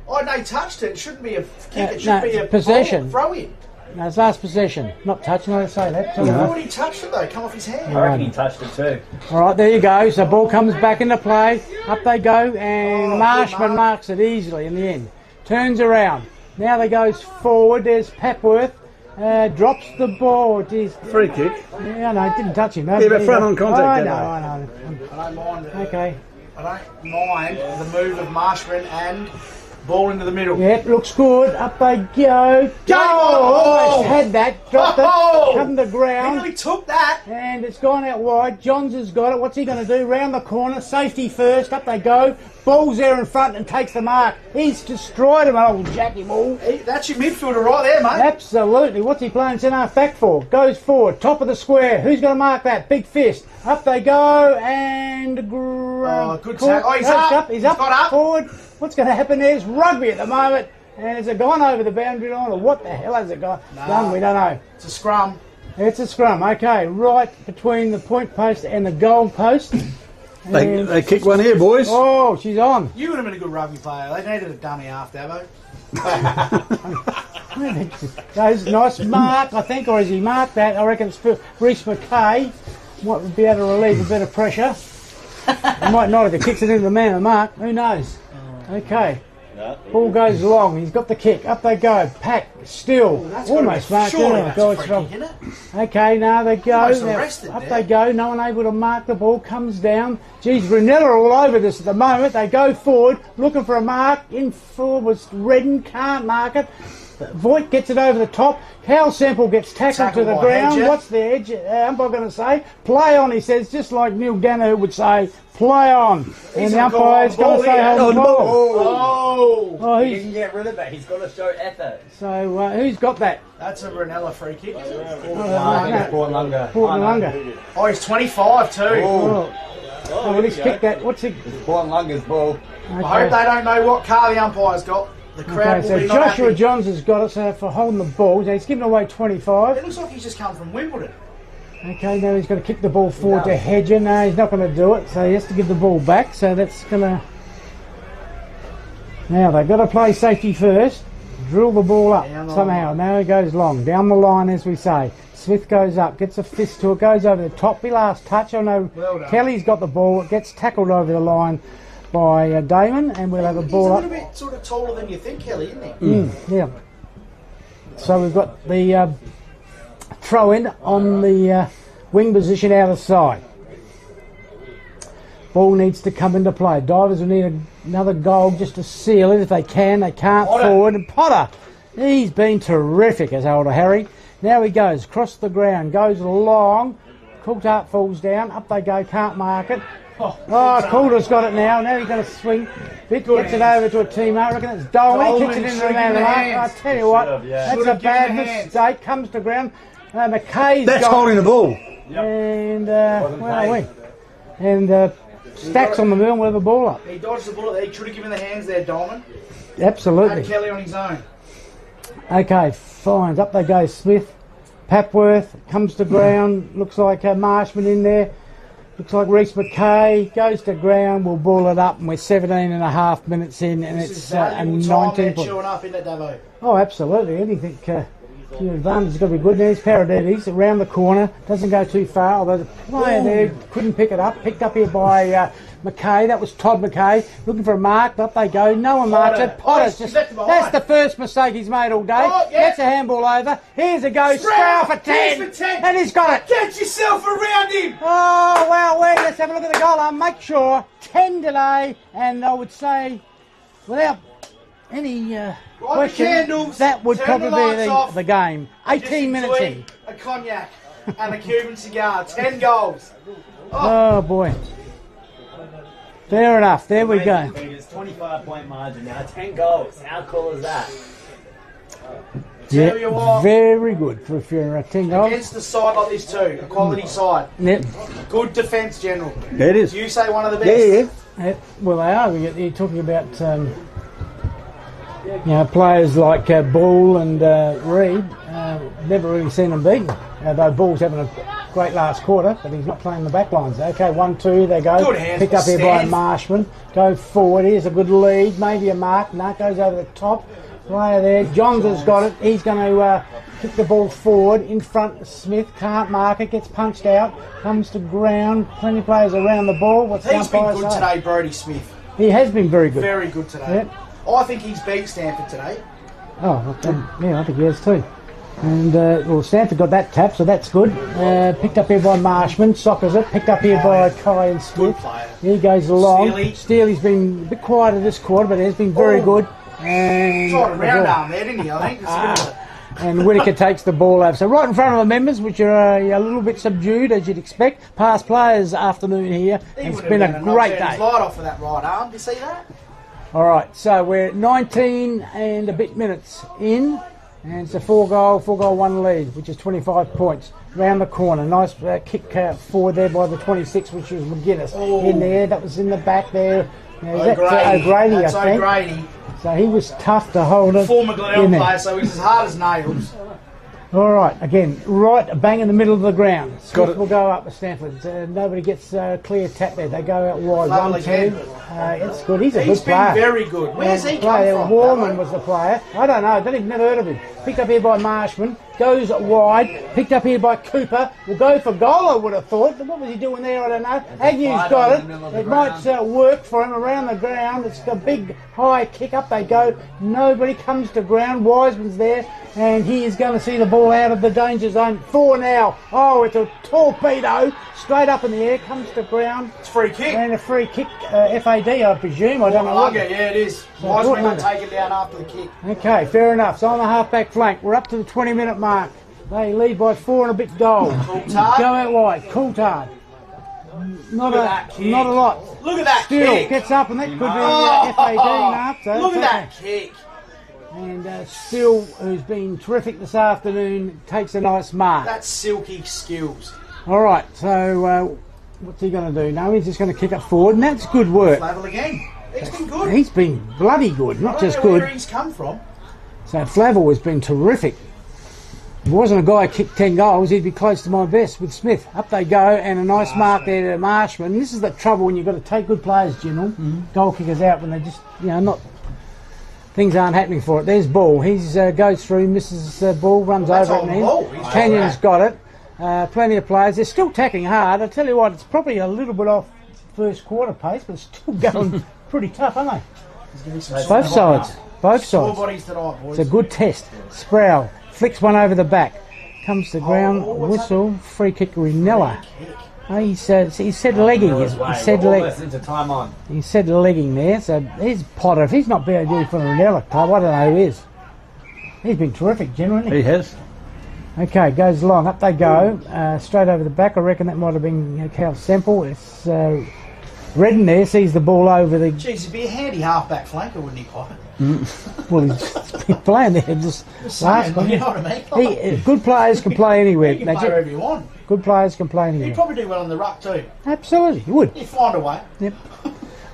Oh, they touched it. It shouldn't be a kick. It should no, be a possession. Throw in. No, it's last possession. Not touching, I say that. He's already touched it though, come off his hand. I reckon he touched it too. Alright, there you go. So ball comes back into play. Up they go, and Marshman marks it easily in the end. Turns around. Now they goes forward. There's Papworth. Drops the ball. Jeez. Free kick. Yeah, no, it didn't touch him. No, Yeah, but front on contact. I know. I don't mind it. Okay. I don't mind the move of Marshman and ball into the middle. Yeah, it looks good. Up they go. Go! Almost had that. Dropped it. Come to the ground. He nearly took that. And it's gone out wide. Johns has got it. What's he going to do? Round the corner. Safety first. Up they go. Ball's there in front and takes the mark. He's destroyed him, old Jackie Ball. That's your midfielder right there, mate. Absolutely. What's he playing centre half back for? Goes forward. Top of the square. Who's going to mark that? Big fist. Up they go. And... good tackle. Oh, he's up. He's up. Got up. Forward. What's going to happen there is rugby at the moment. And has it gone over the boundary line, or what the hell has it done? We don't know. It's a scrum. It's a scrum. Okay, right between the point post and the goal post. They kick one here, boys. Oh, she's on. You would have been a good rugby player. They needed a dummy half, Davo. Goes nice mark, I think, or has he marked that? I reckon it's for Reece McKay. Might be able to relieve a bit of pressure. He might not if he kicks it into the man of the mark. Who knows? Okay. Ball goes long. He's got the kick. Up they go. Pack still. Almost marked it. Okay, now they go. Up they go. No one able to mark the ball. Comes down. Geez, Reynella all over this at the moment. They go forward, looking for a mark. In forward was Redden. Can't mark it. Voigt gets it over the top. Hal Semple gets tackled to the ground. Hedger. What's the edge? Umpire going to say? Play on, he says, just like Neil Danaher would say, play on. And the umpire's going to say hold the ball. Oh, he didn't get rid of it. He's got to show effort. So who's got that? That's a Reynella free kick. Noarlunga. Noarlunga. Oh, he's 25 too. Oh, well, he's kicked that. What's it? Noarlunga's ball. I hope they don't know what car the umpire's got. The crowd Okay, so Joshua Johns has got it, so for holding the ball, he's given away 25. It looks like he's just come from Wimbledon. Okay, now he's going to kick the ball forward to Hedger. No, he's not going to do it, so he has to give the ball back, so that's going to... Now, they've got to play safety first, drill the ball up somehow. Now he goes long, down the line, as we say. Smith goes up, gets a fist to it, goes over the top. Be last touch. I know Kelly's got the ball, it gets tackled over the line by Damon, and we'll have a ball up. He's a little bit sort of taller than you think, Kelly, isn't he? Yeah. So we've got the throw-in on the wing position out of sight. Ball needs to come into play. Divers will need another goal just to seal it if they can. They can't forward. And Potter, he's been terrific as older Harry. Now he goes across the ground, goes along. Coulthard falls down. Up they go, can't mark it. Coulter's got it now. Now he's going to swing. Gets it over to a teammate. I reckon it's Dolman. Kicks it into the man of the mark. I tell you what, that's a bad mistake. Comes to ground. McKay's That's holding the ball. And where are we? And Stacks on the middle with the ball up. He dodged the bullet there. He should have given the hands there, Dolman. Absolutely. Had Kelly on his own. Okay, fines. Up they go. Smith. Papworth comes to ground. Looks like Marshman in there. Looks like Reece McKay goes to ground. We'll ball it up, and we're 17.5 minutes in, and it's a 19 point. Up, isn't it, Davo? Oh, absolutely. Anything. Advantage has got to be good. There's Paradiddis around the corner. Doesn't go too far. Although the player there couldn't pick it up. Picked up here by McKay. That was Todd McKay looking for a mark. Up they go. No one marks it. Potter's just. That's the first mistake he's made all day. Gets a handball over. Here's a go. Stroud for 10. And he's got it. Get yourself around him. Oh, well, let's have a look at the goal. I'll make sure. 10 today. And I would say, without any question, that would probably be the game. 18 minutes in. A cognac and a Cuban cigar. 10 goals. Oh boy. Fair enough. There we go. It's 25-point margin now. 10 goals. How cool is that? Tell you what, very good for if you're a 10 goals. Against a side like this too, a quality side. Yep. Good defence, General. Yeah, it is. You say one of the best. Yeah. Well, they are. You're talking about players like Ball and Reid. Never really seen them beaten. Though Ball's having a great last quarter, but he's not playing the back lines. Okay, 1-2, they go. Good hands. Picked up here by Marshman. Go forward. Here's a good lead. Maybe a mark. Goes over the top. Player there. Johns has got it. He's going to kick the ball forward in front of Smith. Can't mark it. Gets punched out. Comes to ground. Plenty of players around the ball. What's He's been good today, Brodie Smith. He has been very good. Very good today. Yep. I think he's beat Stanford today. Oh, yeah, I think he has too. And, well, Stanford got that tap, so that's good. Picked up here by Marshman, soccers it. Picked up here by Kai and Smith. He goes along. Steely's been a bit quieter this quarter, but he's been very good. And tried a round arm there, didn't he? I think. And Whittaker takes the ball over. So right in front of the members, which are a little bit subdued, as you'd expect. Past players afternoon here. It's been a great day. He's light off of that right arm. Do you see that? All right, so we're 19 and a bit minutes in. And it's a 4-goal, 1 lead, which is 25 points. Round the corner, nice kick forward there by the 26, which was McGuinness in there. That was in the back there. Now, O'Grady, that's I think. O'Grady. So he was tough to hold it. Former Glenelg player, so he's as hard as nails. All right, again, right bang in the middle of the ground. Smith will go up to Stanford. Nobody gets clear tap there. They go out wide. Lovely 1-2. It's good. He's a good player. He's been very good. Where's he come from? Warman was the player. I don't know. Don't even never heard of him. Picked up here by Marshman. Goes wide. Picked up here by Cooper. Will go for goal, I would have thought. What was he doing there? I don't know. Agnew's got it. It might work for him around the ground. It's a big high kick. Up they go. Nobody comes to ground. Wiseman's there. And he is going to see the ball out of the danger zone. 4 now. Oh, it's a torpedo. Straight up in the air. Comes to ground. It's free kick. And a free kick. FAD, I presume. I don't know. Yeah, it is. Wiseman will take it down after the kick. Okay, fair enough. So on the half-back flank, we're up to the 20-minute mark. They lead by 4 and a bit goals. Coulthard. Go out wide. Coulthard. Not a lot. Look at that Still kick. Gets up, and that could be FAD after. Look at that kick. And Still, who's been terrific this afternoon, takes a nice mark. That's silky skills. All right, so what's he going to do? No, he's just going to kick it forward, and that's good work. Flavel again. He's been good. He's been bloody good, not just good. I don't know where he's come from. So Flavel has been terrific. If it wasn't a guy who kicked 10 goals, he'd be close to my best with Smith. Up they go, and a nice mark there to Marshman. This is the trouble when you've got to take good players, General. Goal kickers out when they just, not... Things aren't happening for it. There's Ball. He goes through, misses ball, runs over it. And Canyon's got it. Plenty of players. They're still tacking hard. I tell you what, it's probably a little bit off first quarter pace, but it's still going pretty tough, aren't they? Both sides. Both sides. It's a good test. Sproul flicks one over the back. Comes to ground. Whistle. Free kick. Reynella. He said legging. He said legging there. So here's Potter. If he's not BOD for the Reynella club, I don't know who is. He's been terrific, generally. He has. Okay, goes along. Up they go. Straight over the back. I reckon that might have been Cal Semple. It's Redden there. Sees the ball over the... Jeez, he'd be a handy half-back flanker, wouldn't he, Potter? Well, he's been playing there just last you know what I mean? Good players can play anywhere. You can play wherever you want. Good players can play anywhere. He'd probably do well on the ruck too. Absolutely, he would. He'd find a way. Yep.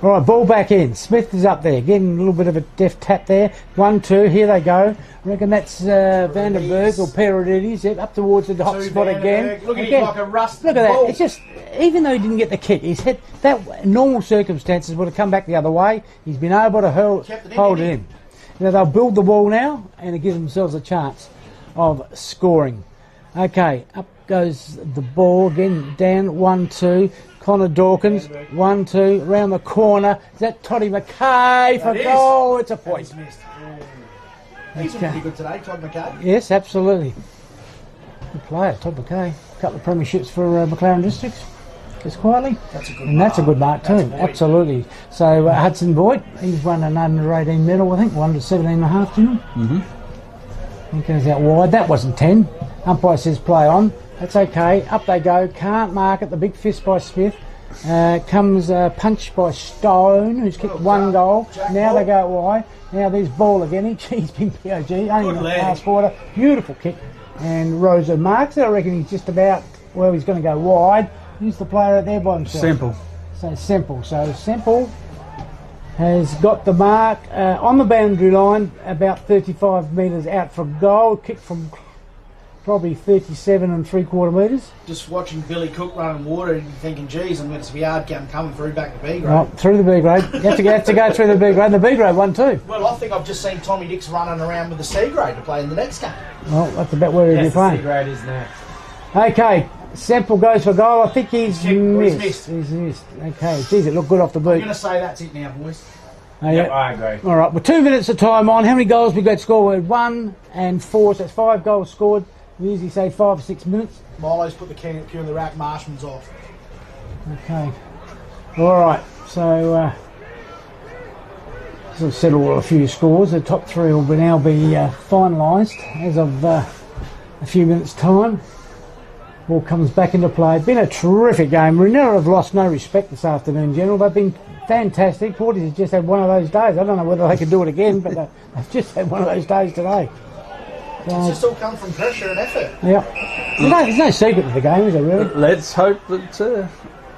All right, ball back in. Smith is up there, getting a little bit of a deft tap there. 1-2, here they go. I reckon that's Vandenberg or Paradiddis. Yep, up towards the hot spot again. Look at him like a rusted Look at ball. that. It's just, even though he didn't get the kick, he's hit that. In normal circumstances would have come back the other way. He's been able to hold it in. They'll build the ball now and give themselves a chance of scoring. Okay, up goes the ball again, down 1-2. Connor Dawkins, 1-2, round the corner. Is that Toddy McKay for goal? It's a point. He's been pretty good today, Todd McKay. Yes, absolutely. Good player, Todd McKay. A couple of premierships for McLaren Districts. Just quietly. That's a good and mark. That's a good mark too, absolutely. So Hudson Boyd, he's won an under 18 medal, I think, 1 to 17.5, do you know? He goes out wide. That wasn't 10. Umpire says play on. That's okay. Up they go. Can't mark it. The big fist by Smith. Comes a punch by Stone, who's kicked 1 goal. Now they go wide. Now there's Ball again. He's been POG. Only in the last quarter. Beautiful kick. And Rosa marks it. I reckon he's just about where he's going to go wide. Who's the player out there by himself? Semple. So Semple has got the mark on the boundary line, about 35 metres out for goal. Kick from probably 37 3/4 metres. Just watching Billy Cook running water and thinking, geez, I'm going to be hard coming through back to B grade. Right, through the B grade. You have to go through the B grade. The B grade won too. Well, I think I've just seen Tommy Dix running around with the C grade to play in the next game. Well, that's about where he'll be playing. C grade is next. Okay, Semple goes for goal. I think he's missed. He's He's missed. Okay, geez, it looked good off the I'm boot. going to say that's it now, boys. Oh, Yep, yeah. I agree. All right, well, 2 minutes of time on. How many goals we got scored? We're 1 and 4, so that's 5 goals scored. We usually say 5 or 6 minutes. Milo's put the cue in the rack, Marshman's off. Okay. All right, so as I've said, a few scores. The top 3 will now be finalised as of a few minutes' time. Ball comes back into play. Been a terrific game. Reynella have lost no respect this afternoon, General. They've been fantastic. Porties has just had one of those days. I don't know whether they can do it again, but they've just had one of those days today. It's just all come from pressure and effort. Yeah. There's no secret to the game, is there really? Let's hope that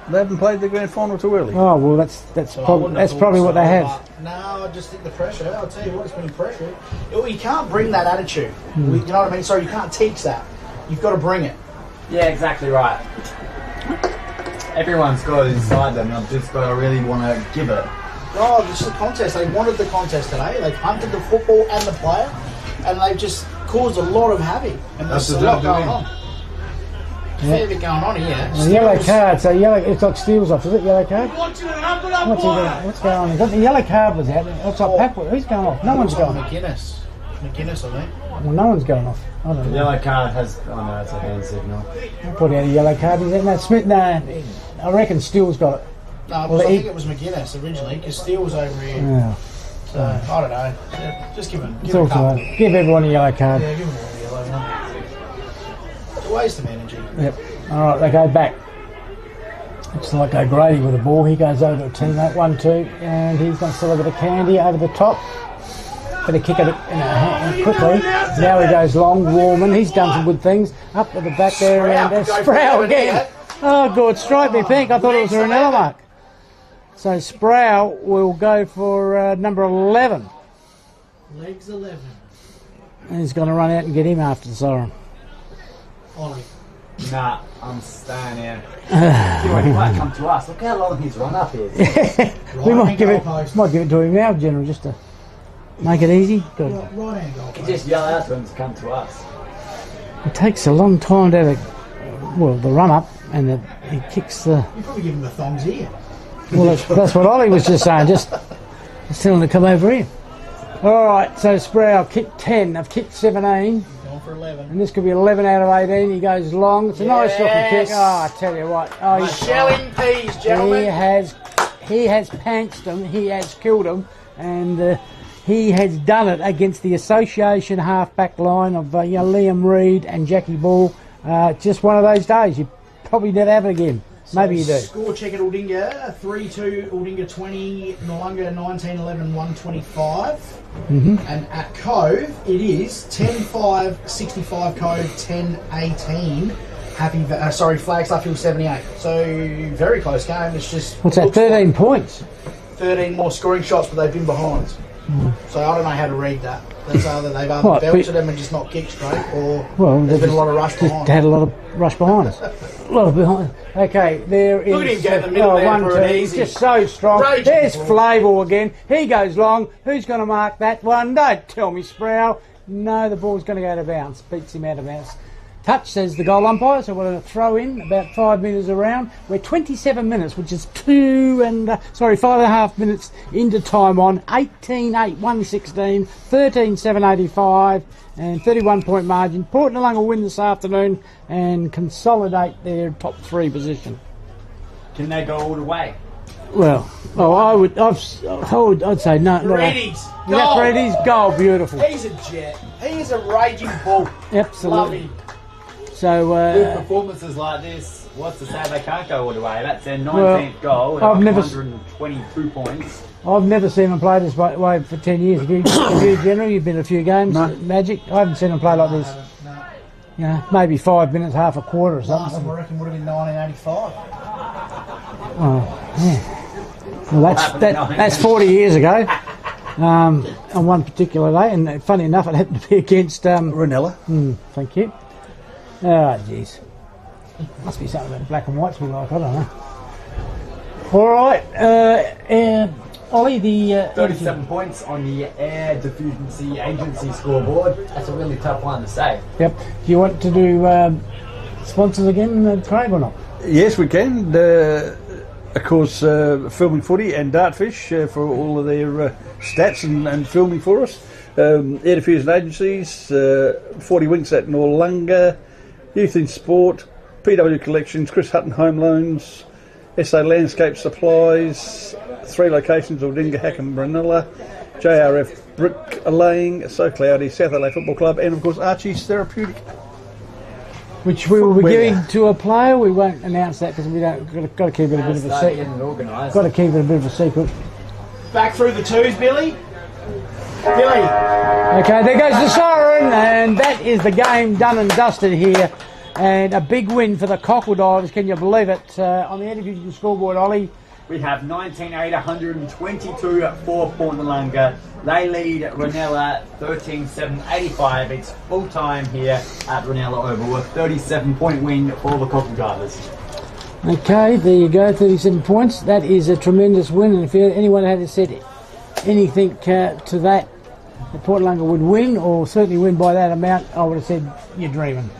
they haven't played the grand final too early. Oh well, that's probably what they have. No, I just think the pressure. I'll tell you what, it's been pressure. You can't bring that attitude. You know what I mean? Sorry, you can't teach that. You've got to bring it. Yeah, exactly right. Everyone's got it inside them. I've just got to really want to give it. Oh, this is a contest. They wanted the contest today. They've hunted the football and the player, and they've just caused a lot of havoc. And there's a lot going on. Fair bit going on here. A yellow card, so yellow. It's like Steele's off, is it? Yellow card. What's going on? The yellow card was out. It's like Papwood. Who's going off? No one's going off. McGuinness, I think. Well, no one's going off. I don't The know. yellow card has. Oh no, it's a hand signal. I put out a yellow card. Is it? No, Smith. No, I reckon Steele's got it. No, I think it was McGuinness originally because Steele was over here. Yeah. So I don't know. Yeah, just give him a Talk to couple. her. Give everyone a yellow card. Yeah, give him all the yellow one. It's a waste of energy. Yep. All right, they go back. Looks like O'Grady with the ball. He goes over to teammate 1-2, and he's going to still over to Candy over the top. Better kick it quickly. Now he goes long. Warman. He's done some good things. Up to the back there, and Sproul again. Oh, good. Strike me pink. I thought it was a Reynella mark. So Sproul will go for number 11. Legs 11. And he's going to run out and get him after the siren. Ollie. Nah, I'm staying here. He might come to us. Look how long his run up is. We might give it to him now, General, just to make it easy. Good. Right hand goal. You can just yell out to him to come to us. It takes a long time to have the run up, and he kicks the. You probably give him the thumbs here. Well, that's what Ollie was just saying. Just tell him to come over here. All right, so Sproul kicked 10. I've kicked 17. Going for 11. And this could be 11 out of 18. He goes long. It's a nice looking kick. Oh, I tell you what. Oh, Shelling peas, gentlemen. he has pantsed them. He has killed them, and he has done it against the association half-back line of Liam Reid and Jackie Ball. Just one of those days. You probably never have it again. Maybe you do. Score check at Aldinga, 3-2, Aldinga 20, Noarlunga 19-11, 125. And at Cove, it is 10-5, 65 Cove, 10-18. Flagstaff Hill 78. So, very close game. It's just... What's that, 13 points? 13 more scoring shots, but they've been behind. So, I don't know how to read that. That's either they've belted them and just not kicked straight, or there's been a lot of rush behind. Had a lot of rush behind us. A lot of behind. Okay, there is... Look at him get in the middle there for an He's easy. just so strong. Raging There's ball. Flavor again. He goes long. Who's going to mark that one? Don't tell me, Sproul. No, the ball's going to go to bounce. Beats him out of bounce. Touch, says the goal umpire, so we're going to throw in about 5 metres around. We're 27 minutes, which is 5.5 minutes into time on. 18-8, 116, 13-7, 85, and 31-point margin. Port Noarlunga win this afternoon and consolidate their top 3 position. Can they go all the way? Well, I'd say no. Reddy's Is that Reddy's goal? Beautiful. He's a jet. He is a raging bull. Absolutely. Love him. So, With performances like this, what's to say they can't go all the way? That's their 19th goal. I've never 122 points. I've never seen them play this way for 10 years. Have you, General? You've been to a few games, No. Magic. I haven't seen them play like this. No. You know, maybe 5 minutes, half a quarter or Last something. one, I reckon, would have been 1985. Oh, yeah. Well, that's 40 years ago. On one particular day, and funny enough, it happened to be against Reynella. Thank you. Oh, jeez. Must be something about black and whites we like, I don't know. All right, Ollie, the... 37 points on the Air Deficiency Agency scoreboard. That's a really tough one to say. Yep. Do you want to do sponsors again, Craig, or not? Yes, we can. Of course, Filming Footy and Dartfish for all of their stats and filming for us. Air Diffusion Agencies, 40 Winks at Noarlunga, Youth in Sport, PW Collections, Chris Hutton Home Loans, SA Landscape Supplies, 3 locations of Dinga, Hack and Reynella, JRF Brick Laying, So Cloudy, South LA Football Club, and of course Archie's Therapeutic. Which we will be giving to a player. We won't announce that because we don't. Got to keep it a bit of a secret. Got to keep it a bit of a secret. Back through the twos, Billy. Billy. Okay, there goes the siren, and that is the game done and dusted here. And a big win for the Cockle Divers. Can you believe it? On the individual scoreboard, Ollie. We have 19-8, 122 for Port Noarlunga. They lead Reynella 13-7, 85. It's full time here at Reynella Oval. A 37-point win for the Cockle Divers. Okay, there you go, 37 points. That is a tremendous win. And if anyone had said anything to that Port Noarlunga would win, or certainly win by that amount, I would have said, you're dreaming.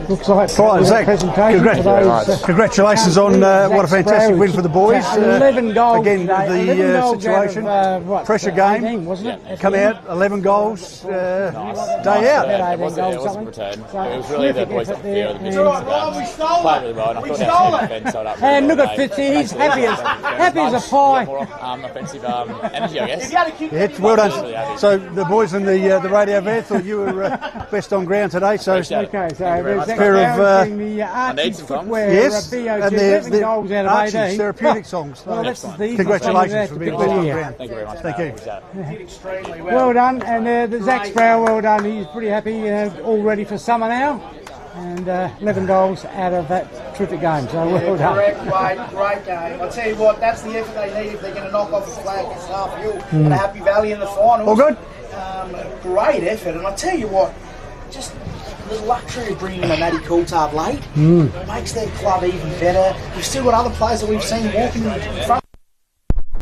Looks like Right, Zach, congratulations on what a fantastic win for the boys. 11 goals. Again, the situation, pressure game, 18, wasn't it? come out, 11 goals, day out. It wasn't return. It was really the boys up the field. Played really well, and I thought their defence held up. And look at Fitzy, he's happy as a pie. More offensive energy, I guess. Yeah, well done. So the boys in the radio van thought you were best on ground today. So okay, so pair of the Archie's footwear, yes, and the goals out of Archie's 18. therapeutic songs. Well, that's the congratulations for being best on here. ground. Thank you very much. Thank you. Extremely Well done, and the Zach Sproul, well done. He's pretty happy, all ready for summer now, and 11 goals out of that terrific game. So well done. Correct, great game. I'll tell you what, that's the effort they need if they're going to knock off a flag against Half Hill and a Happy Valley in the finals. All good. Great effort, and I tell you what, just the luxury of bringing in a Matty Coulthard late makes their club even better. We've still got other players that we've seen walking in front.